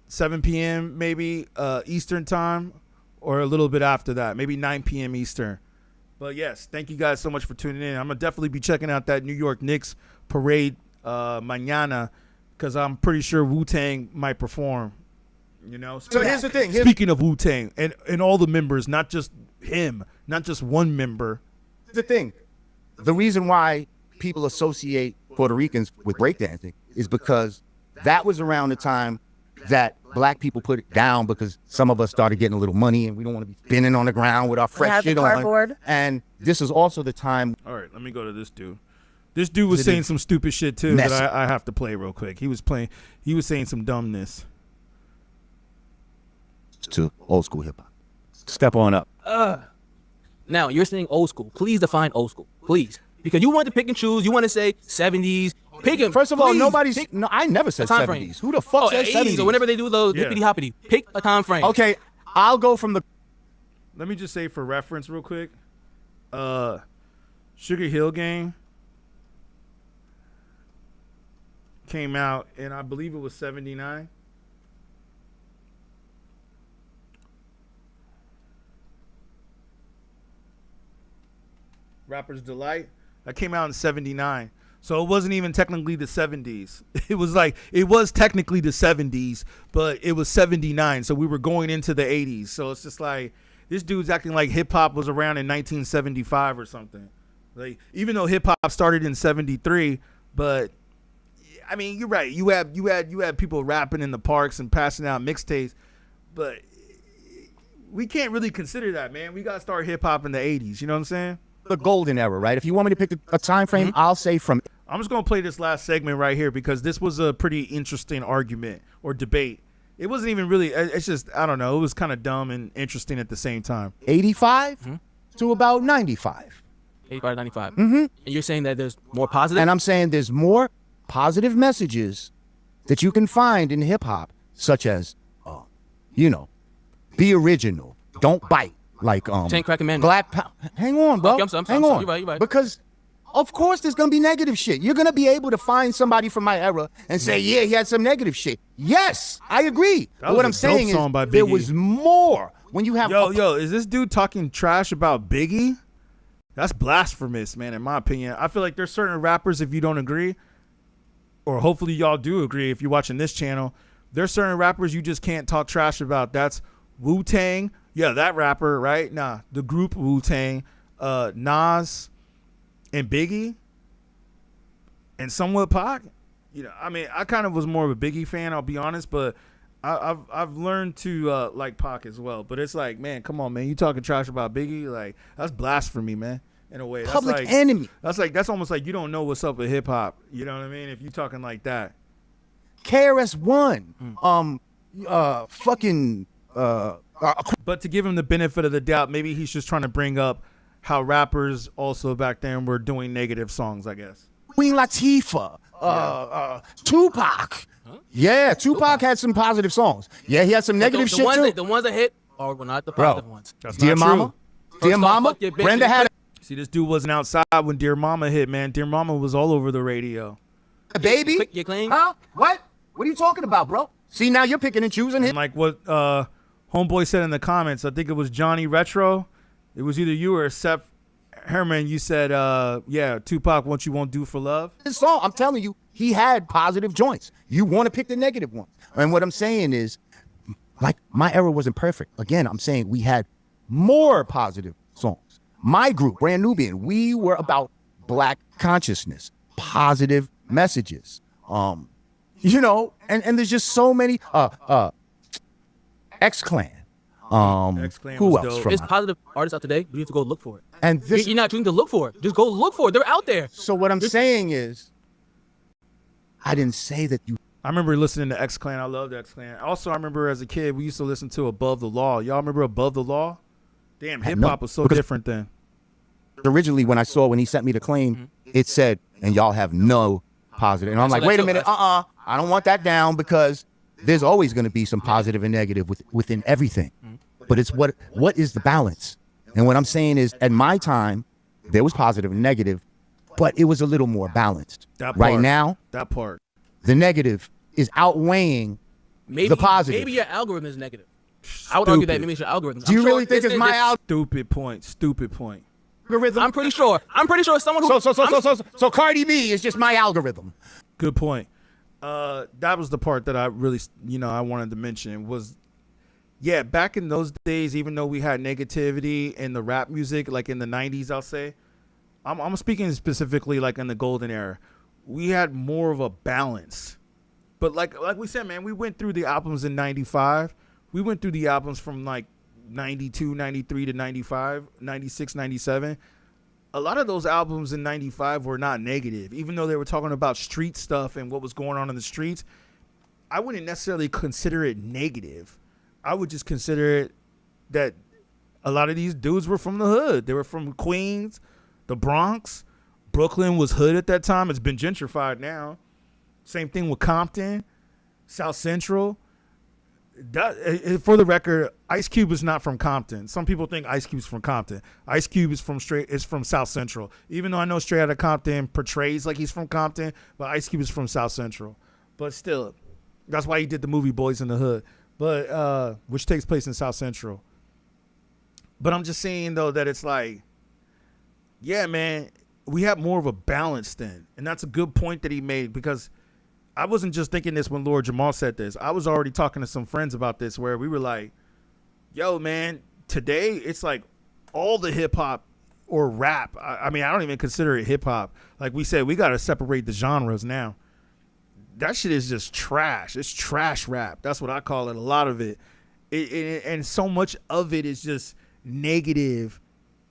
7 p.m. maybe Eastern time, or a little bit after that, maybe 9 p.m. Eastern. But yes, thank you guys so much for tuning in. I'm going to definitely be checking out that New York Knicks parade mañana, because I'm pretty sure Wu-Tang might perform. You know. So here's the thing. Speaking of Wu-Tang and all the members, not just him, not just one member. The thing, the reason why people associate Puerto Ricans with breakdancing is because that was around the time that black people put it down, because some of us started getting a little money and we don't want to be spinning on the ground with our fresh shit on. And this is also the time. All right, let me go to this dude. This dude was saying some stupid shit too that I have to play real quick. He was saying some dumbness. To old school hip hop. Step on up. Now, you're saying old school. Please define old school. Please. Because you want to pick and choose. You want to say 70s. Pick it. First of all, I never said 70s. Frame. Who the fuck says 70s? Or whenever they do those hippity hoppity. Pick a time frame. Okay, I'll go from the. Let me just say for reference real quick. Sugar Hill Gang came out, and I believe it was 79. Rapper's Delight, that came out in 79. So it wasn't even technically the 70s. It was technically the 70s, but it was 79. So we were going into the 80s. So it's just like, this dude's acting like hip hop was around in 1975 or something. Like, even though hip hop started in 73, but I mean, you're right. You had people rapping in the parks and passing out mixtapes, but we can't really consider that, man. We got to start hip hop in the 80s. You know what I'm saying? The golden era, right? If you want me to pick a time frame, I'll say from. I'm just gonna play this last segment right here because this was a pretty interesting argument or debate. It wasn't even really. It's just, I don't know. It was kind of dumb and interesting at the same time. 85 to about 95. 85 to 95. And you're saying that there's more positive? And I'm saying there's more positive messages that you can find in hip hop, such as, be original, don't bite. Like 10 Crack Commandments. Black Power. Hang on, bro. Okay, Hang on. You're right. Because of course there's gonna be negative shit. You're gonna be able to find somebody from my era and say, yeah, he had some negative shit. Yes, I agree. But what I'm saying is there was more. When you have is this dude talking trash about Biggie? That's blasphemous, man, in my opinion. I feel like there's certain rappers, if you don't agree, or hopefully y'all do agree if you're watching this channel, there's certain rappers you just can't talk trash about. That's Wu-Tang. Yeah, that rapper, right? Nah, the group Wu-Tang, Nas and Biggie, and somewhat Pac. You know, I mean, I kind of was more of a Biggie fan, I'll be honest, but I've learned to like Pac as well. But it's like, man, come on, man, you talking trash about Biggie? Like, that's blasphemy, man. In a way, that's Public like, enemy. That's almost like you don't know what's up with hip hop. You know what I mean? If you talking like that. KRS-One, but to give him the benefit of the doubt, maybe he's just trying to bring up how rappers also back then were doing negative songs, I guess. Queen Latifah, Tupac. Huh? Yeah, Tupac had some positive songs. Yeah, he had some negative shit too. The ones that hit are not the positive ones. That's Dear not Mama, true. Dear Mama. Brenda had. See, this dude wasn't outside when Dear Mama hit, man. Dear Mama was all over the radio. Baby? You claim? Huh? What? What are you talking about, bro? See, now you're picking and choosing him. Like what Homeboy said in the comments, I think it was Johnny Retro. It was either you or Seth Herman. You said, yeah, Tupac, What You Won't Do for Love. This song, I'm telling you, he had positive joints. You want to pick the negative ones. And what I'm saying is, like, my era wasn't perfect. Again, I'm saying we had more positive songs. My group, Brand Nubian, we were about black consciousness, positive messages. You know, and there's just so many. X-Clan. X-Clan who was else? dope. From There's positive artists out today, but you have to go look for it. and this. You're not choosing to look for it. Just go look for it. They're out there. So what I'm saying is, I didn't say that you. I remember listening to X-Clan. I loved X-Clan. Also, I remember as a kid, we used to listen to Above the Law. Y'all remember Above the Law? Damn, hip-hop was so different then. Originally, when he sent me the claim, it said, and y'all have no positive. And I'm like, wait a minute, I don't want that down because there's always going to be some positive and negative within everything. But it's what is the balance? And what I'm saying is, at my time, there was positive and negative, but it was a little more balanced. Right now, that part, the negative is outweighing the positive. Maybe your algorithm is negative. I would argue that maybe it's your algorithm. Do you really think it's my algorithm? Stupid point. I'm pretty sure someone who. So Cardi B is just my algorithm. Good point. That was the part that I really, I wanted to mention was, yeah, back in those days, even though we had negativity in the rap music, like in the 90s, I'll say, I'm speaking specifically like in the golden era, we had more of a balance. But like we said, man, we went through the albums in 95. We went through the albums from like 92, 93 to 95, 96, 97. A lot of those albums in 95 were not negative. Even though they were talking about street stuff and what was going on in the streets, I wouldn't necessarily consider it negative. I would just consider it that a lot of these dudes were from the hood. They were from Queens, the Bronx. Brooklyn was hood at that time. It's been gentrified now. Same thing with Compton, South Central. For the record, Ice Cube is not from Compton. Some people think Ice Cube's from Compton. Ice Cube is from South Central. Even though I know Straight Outta Compton portrays like he's from Compton, but Ice Cube is from South Central. But still, that's why he did the movie Boys in the Hood, but which takes place in South Central. But I'm just saying though that it's like, yeah, man, we have more of a balance then, and that's a good point that he made because I wasn't just thinking this when Lord Jamar said this. I was already talking to some friends about this where we were like, yo, man, today it's like all the hip hop or rap. I mean, I don't even consider it hip hop. Like we said, we got to separate the genres now. That shit is just trash. It's trash rap. That's what I call it. A lot of it. And so much of it is just negative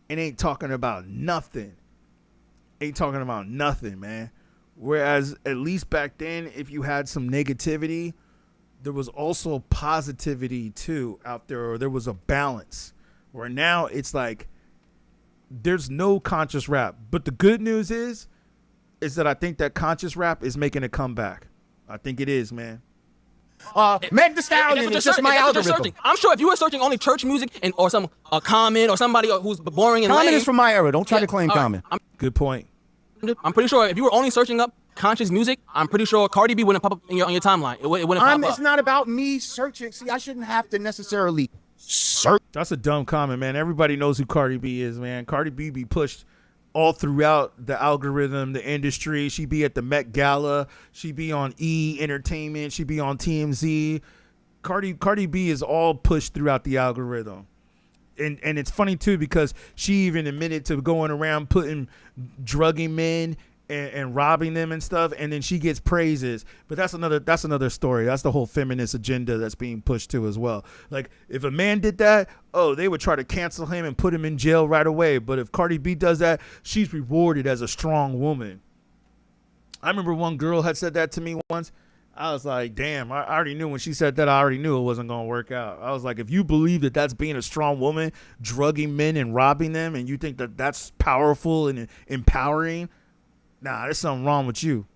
and ain't talking about nothing. Ain't talking about nothing, man. Whereas at least back then, if you had some negativity, there was also positivity too out there, or there was a balance. Where now it's like there's no conscious rap. But the good news is that I think that conscious rap is making a comeback. I think it is, man. Meg Thee Stallion is just my algorithm. I'm sure if you were searching only church music or some Common or somebody who's boring and Common lame, is from my era. Don't try to claim Common. Good point. I'm pretty sure if you were only searching up conscious music, I'm pretty sure Cardi B wouldn't pop up on your timeline. It wouldn't pop up. It's not about me searching. See, I shouldn't have to necessarily search. That's a dumb comment, man. Everybody knows who Cardi B is, man. Cardi B be pushed all throughout the algorithm, the industry. She be at the Met Gala. She be on E! Entertainment. She be on TMZ. Cardi B is all pushed throughout the algorithm. and it's funny too because she even admitted to going around drugging men and robbing them and stuff, and then she gets praises. But that's another story. That's the whole feminist agenda that's being pushed too as well. Like if a man did that, they would try to cancel him and put him in jail right away. But if Cardi B does that, she's rewarded as a strong woman. I remember one girl had said that to me once. I was like, damn, I already knew when she said that, I already knew it wasn't going to work out. I was like, if you believe that that's being a strong woman, drugging men and robbing them, and you think that that's powerful and empowering, nah, there's something wrong with you.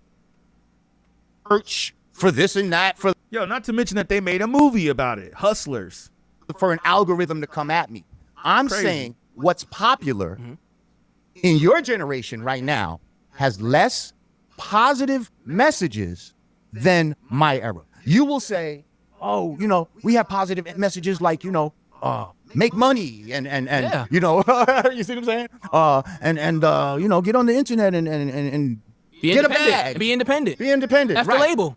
Search for this and that. Yo, not to mention that they made a movie about it, Hustlers. For an algorithm to come at me. I'm Crazy. saying what's popular in your generation right now has less positive messages than my era. You will say, oh, we have positive messages like, make money and Yeah. you see what I'm saying? Get on the internet and Be get a independent. bag. Be independent. Be independent. F right. the label.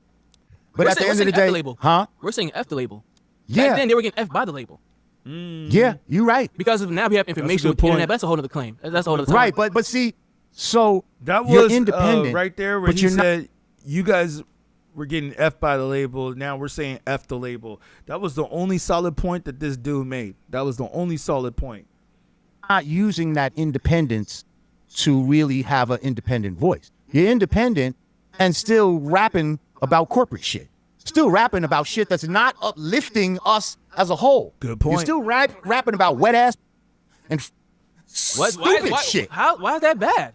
But at the end of the day, F the label. huh? We're saying F the label. Yeah. Back then they were getting F by the label. Yeah, you're right. Because of now we have information with the internet. That's a whole other claim. That's a whole other time. Right, but see, so That you're was independent right there where but he you're not. said you guys were getting F by the label. Now we're saying F the label. That was the only solid point that this dude made. That was the only solid point. Not using that independence to really have an independent voice. You're independent and still rapping about corporate shit. Still rapping about shit that's not uplifting us as a whole. Good point. You're still rapping about wet ass and stupid shit. Why is that bad?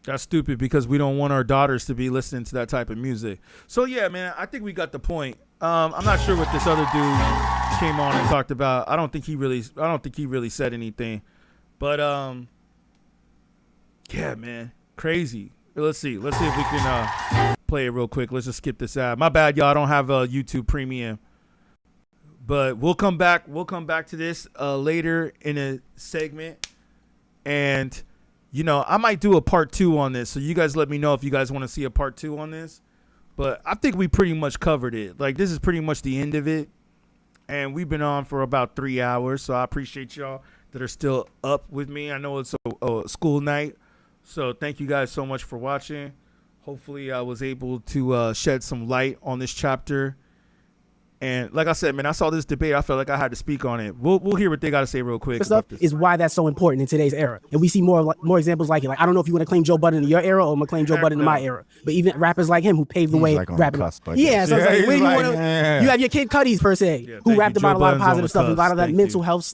That's stupid because we don't want our daughters to be listening to that type of music. So yeah, man, I think we got the point. I'm not sure what this other dude came on and talked about. I don't think he really said anything. But yeah, man, crazy. Let's see if we can play it real quick. Let's just skip this ad. My bad, y'all. I don't have a YouTube Premium. But we'll come back. We'll come back to this later in a segment. And, I might do a part 2 on this. So you guys let me know if you guys want to see a part 2 on this. But I think we pretty much covered it. Like, this is pretty much the end of it. And we've been on for about 3 hours. So I appreciate y'all that are still up with me. I know it's a school night. So thank you guys so much for watching. Hopefully I was able to shed some light on this chapter. And like I said, man, I saw this debate. I felt like I had to speak on it. We'll hear what they got to say real quick. Stuff is why that's so important in today's era. And we see more examples like it. Like, I don't know if you want to claim Joe Budden in your era or I'm going to claim Joe Budden in my era. But even rappers like him who paved the way like on rapping. the cusp, I Yeah, guess. so it's like, He's where do you like, want to... yeah. You have your Kid Cudis, per se, who thank rapped you. about Joe a lot of Budden's on positive the stuff, a lot of that cusp. mental health.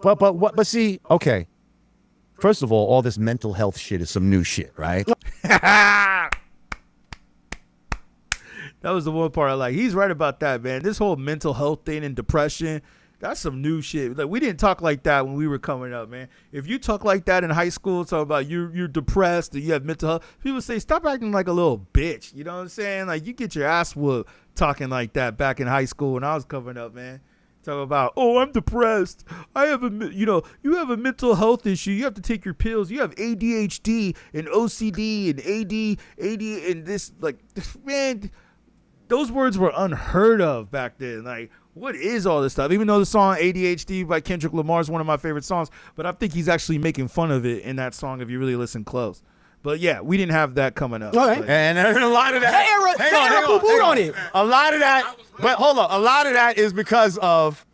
But see, okay. First of all this mental health shit is some new shit, right? That was the one part I like. He's right about that, man. This whole mental health thing and depression, that's some new shit. Like, we didn't talk like that when we were coming up, man. If you talk like that in high school, talk about you're depressed or you have mental health, people say, stop acting like a little bitch. You know what I'm saying? Like, you get your ass whooped talking like that back in high school when I was coming up, man. Talk about, I'm depressed. I have you have a mental health issue. You have to take your pills. You have ADHD and OCD and AD and this, like, man, those words were unheard of back then. Like, what is all this stuff? Even though the song ADHD by Kendrick Lamar is one of my favorite songs, but I think he's actually making fun of it in that song if you really listen close. But yeah, we didn't have that coming up. All right. Like, And a lot of that. Hang on. A lot of that, but hold on. A lot of that is because of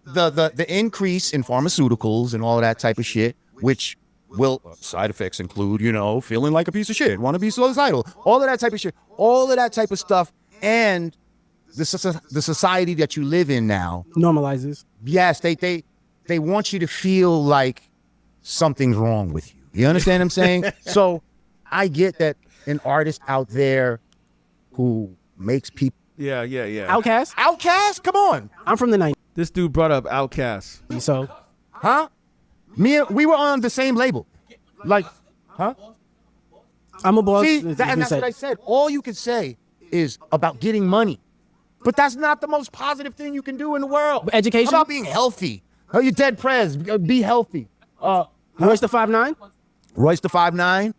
the increase in pharmaceuticals and all of that type of shit, which will side effects include, feeling like a piece of shit, want to be suicidal, all of that type of shit, all of that type of stuff, and the society that you live in now Normalizes. Yes, they want you to feel like something's wrong with you. You understand what I'm saying? So I get that an artist out there who makes people. Yeah. Outkast? Come on. I'm from the 90s. This dude brought up Outkast. So, huh? We were on the same label. Like, huh? I'm a boss. See, that's what I said. All you can say is about getting money. But that's not the most positive thing you can do in the world. But education? How about being healthy? Oh, you're dead prez. Be healthy. Royce the 5'9"? Royce the 5'9"?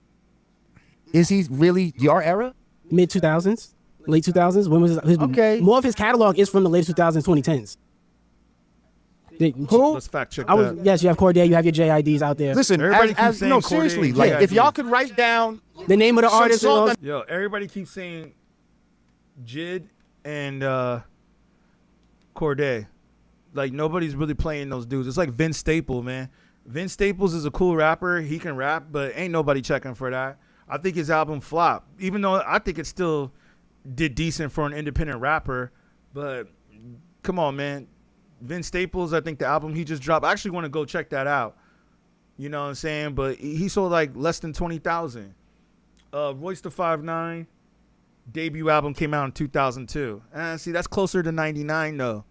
Is he really your era? Mid 2000s, late 2000s. When was his, okay? More of his catalog is from the late 2000s, 2010s. Who? Let's fact check that. Yes, you have Corday, you have your JIDs out there. Listen, Everybody keeps saying no, Corday seriously, and like JID. if y'all could write down the name of the some artist. song Yo, everybody keeps saying Jid and Corday. Like, nobody's really playing those dudes. It's like Vince Staples, man. Vince Staples is a cool rapper. He can rap, but ain't nobody checking for that. I think his album flopped, even though I think it still did decent for an independent rapper. But come on, man. Vince Staples, I think the album he just dropped, I actually want to go check that out. You know what I'm saying? But he sold like less than 20,000. Royce the 5'9" debut album came out in 2002. See, that's closer to 99 though.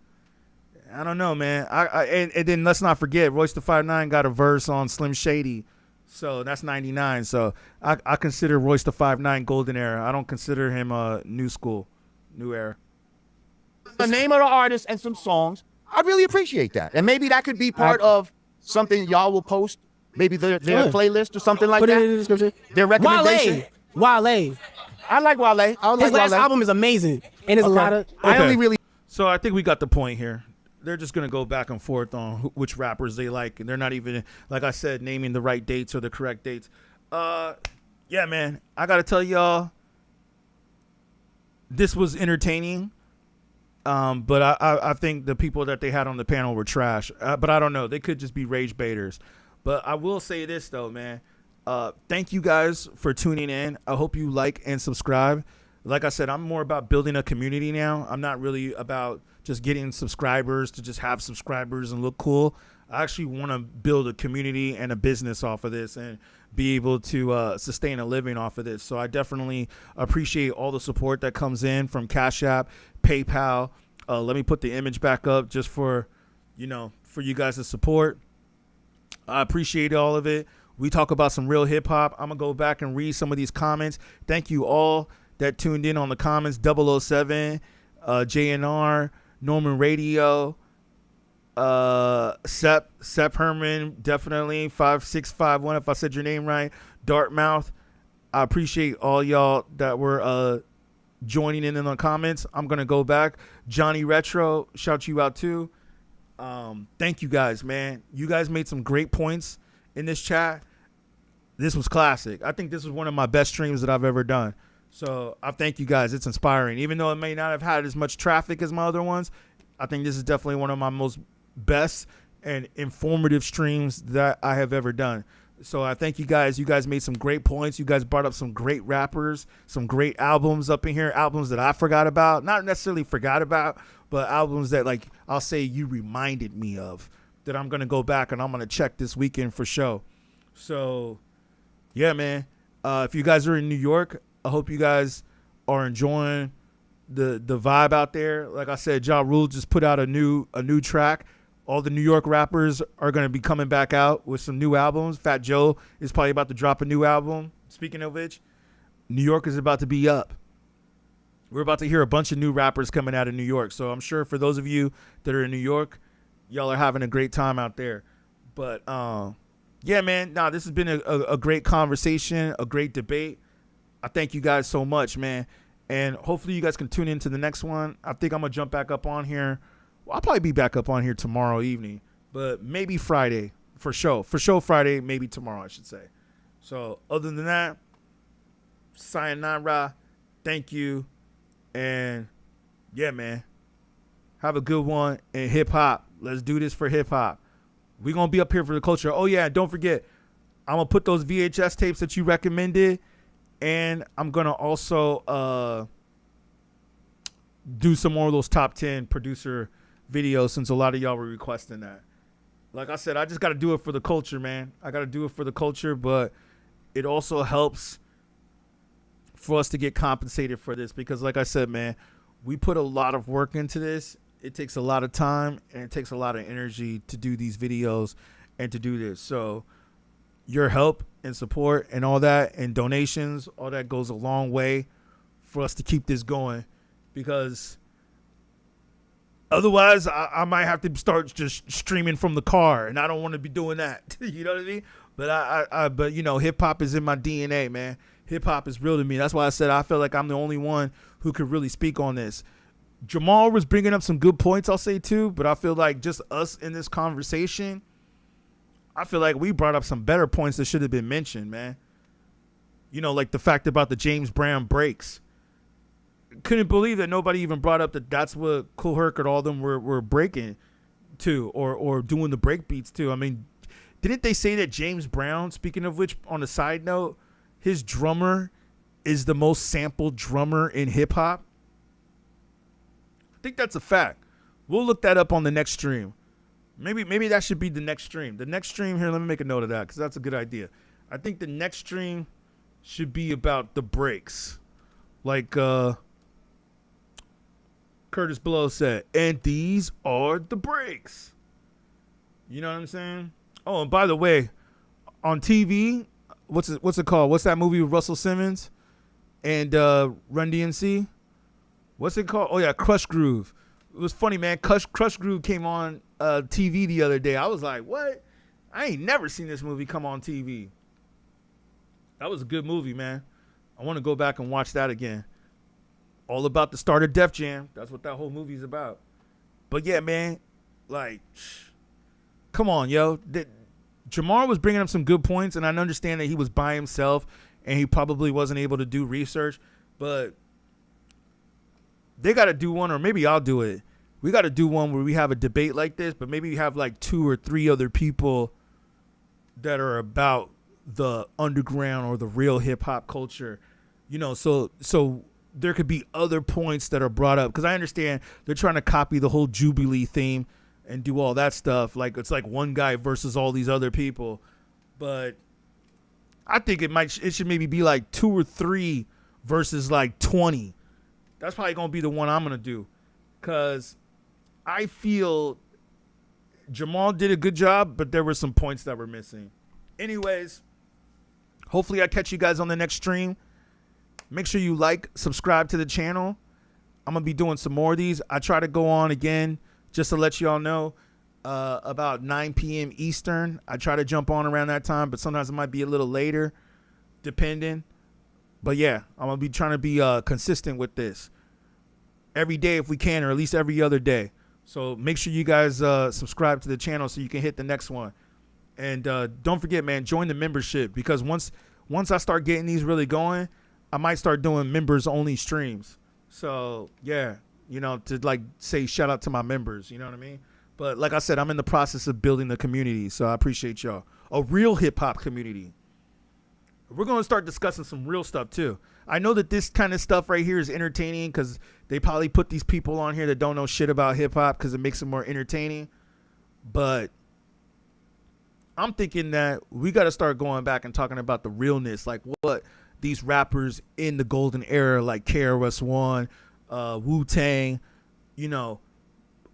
I don't know, man. And then let's not forget, Royce the 5'9" got a verse on Slim Shady. So that's 99. So I consider Royce the 5'9" golden era. I don't consider him new school, new era. the name of the artist and some songs, I'd really appreciate that. And maybe that could be part of something y'all will post, maybe their playlist or something like that. Put it in the description. Their recommendation. Wale. I like Wale. His last album is amazing. And there's a lot of... So I think we got the point here. They're just going to go back and forth on which rappers they like. And they're not even, like I said, naming the right dates or the correct dates. Yeah, man. I got to tell y'all, this was entertaining. But I think the people that they had on the panel were trash. But I don't know. They could just be rage baiters. But I will say this, though, man. Thank you guys for tuning in. I hope you like and subscribe. Like I said, I'm more about building a community now. I'm not really about just getting subscribers to just have subscribers and look cool. I actually want to build a community and a business off of this and be able to sustain a living off of this. So I definitely appreciate all the support that comes in from Cashapp, PayPal. Let me put the image back up just for, for you guys to support. I appreciate all of it. We talk about some real hip hop. I'm going to go back and read some of these comments. Thank you all that tuned in on the comments. 007, JNR, Norman Radio, Sep Herman, definitely 5651 if I said your name right. Dartmouth. I appreciate all y'all that were joining in the comments. I'm going to go back. Johnny Retro, shout you out too. Thank you guys, man. You guys made some great points in this chat. This was classic. I think this was one of my best streams that I've ever done. So I thank you guys. It's inspiring. Even though it may not have had as much traffic as my other ones, I think this is definitely one of my most best and informative streams that I have ever done. So I thank you guys. You guys made some great points. You guys brought up some great rappers, some great albums up in here, albums that I forgot about. Not necessarily forgot about, but albums that, like, I'll say you reminded me of that I'm going to go back and I'm going to check this weekend for show. So, yeah, man. If you guys are in New York, I hope you guys are enjoying the vibe out there. Like I said, Ja Rule just put out a new track. All the New York rappers are going to be coming back out with some new albums. Fat Joe is probably about to drop a new album. Speaking of which, New York is about to be up. We're about to hear a bunch of new rappers coming out of New York. So I'm sure for those of you that are in New York, y'all are having a great time out there. But, yeah, man, this has been a great conversation, a great debate. I thank you guys so much, man. And hopefully you guys can tune into the next one. I think I'm going to jump back up on here. Well, I'll probably be back up on here tomorrow evening, but maybe Friday for show. For show Friday, maybe tomorrow, I should say. So other than that, sayonara. Thank you. And yeah, man, have a good one. And hip hop. Let's do this for hip hop. We're going to be up here for the culture. Oh yeah. Don't forget, I'm going to put those VHS tapes that you recommended. And I'm going to also do some more of those top 10 producer videos since a lot of y'all were requesting that. Like I said, I just got to do it for the culture, man. I got to do it for the culture, but it also helps for us to get compensated for this because, like I said, man, we put a lot of work into this. It takes a lot of time and it takes a lot of energy to do these videos and to do this. So your help and support and all that and donations, all that goes a long way for us to keep this going because otherwise I might have to start just streaming from the car and I don't want to be doing that. You know what I mean? But but hip hop is in my DNA, man. Hip hop is real to me. That's why I said I feel like I'm the only one who could really speak on this. Jamar was bringing up some good points, I'll say too, but I feel like just us in this conversation, I feel like we brought up some better points that should have been mentioned, man. You know, like the fact about the James Brown breaks. Couldn't believe that nobody even brought up that that's what Kool Herc and all them were breaking to, or doing the break beats to. I mean, didn't they say that James Brown, speaking of which, on a side note, his drummer is the most sampled drummer in hip hop? I think that's a fact. We'll look that up on the next stream. Maybe that should be the next stream. The next stream here, let me make a note of that because that's a good idea. I think the next stream should be about the breaks. Like Curtis Blow said, and these are the breaks. You know what I'm saying? Oh, and by the way, on TV, what's it called? What's that movie with Russell Simmons and Run DMC? What's it called? Oh, yeah, Crush Groove. It was funny, man. Crush Groove came on TV the other day. I was like, what? I ain't never seen this movie come on TV. That was a good movie, man. I want to go back and watch that again. All about the start of Def Jam. That's what that whole movie's about. But, yeah, man, like, come on, yo. Jamar was bringing up some good points, and I understand that he was by himself and he probably wasn't able to do research, but they got to do one, or maybe I'll do it. We got to do one where we have a debate like this, but maybe we have like 2 or 3 other people that are about the underground or the real hip hop culture, you know, so there could be other points that are brought up, because I understand they're trying to copy the whole Jubilee theme and do all that stuff. Like, it's like one guy versus all these other people, but I think it should maybe be like 2 or 3 versus like 20. That's probably going to be the one I'm going to do, because I feel Jamal did a good job, but there were some points that were missing. Anyways, hopefully I catch you guys on the next stream. Make sure you like, subscribe to the channel. I'm going to be doing some more of these. I try to go on again just to let y'all know about 9 p.m. Eastern. I try to jump on around that time, but sometimes it might be a little later, depending. But yeah, I'm going to be trying to be consistent with this every day if we can, or at least every other day. So make sure you guys subscribe to the channel so you can hit the next one. And don't forget, man, join the membership, because once I start getting these really going, I might start doing members only streams. So yeah, you know, to like say shout out to my members, you know what I mean? But like I said, I'm in the process of building the community, so I appreciate y'all. A real hip hop community. We're going to start discussing some real stuff too. I know that this kind of stuff right here is entertaining because they probably put these people on here that don't know shit about hip hop because it makes it more entertaining. But I'm thinking that we got to start going back and talking about the realness, like what these rappers in the golden era, like KRS-One, Wu-Tang, you know,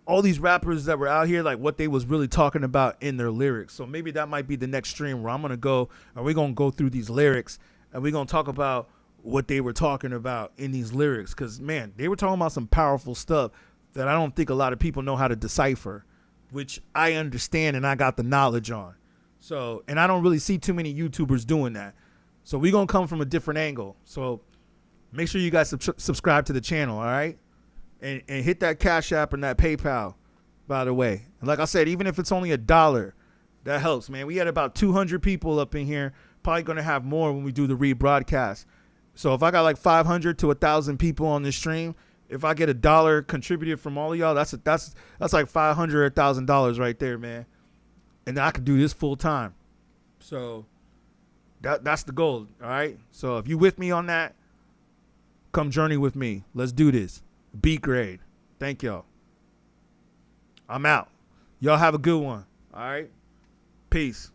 all these rappers that were out here, like what they was really talking about in their lyrics. So maybe that might be the next stream where I'm going to go and we're going to go through these lyrics and we're going to talk about what they were talking about in these lyrics. Because, man, they were talking about some powerful stuff that I don't think a lot of people know how to decipher, which I understand and I got the knowledge on. So, and I don't really see too many YouTubers doing that. So we're going to come from a different angle. So make sure you guys subscribe to the channel, all right? And hit that Cash App and that PayPal, by the way. And like I said, even if it's only $1, that helps, man. We had about 200 people up in here. Probably going to have more when we do the rebroadcast. So if I got like 500 to 1,000 people on this stream, if I get $1 contributed from all of y'all, that's like $500 or $1,000 right there, man. And I could do this full time. So that's the goal, all right? So if you with me on that, come journey with me. Let's do this. beatGrade. Thank y'all. I'm out. Y'all have a good one. All right. Peace.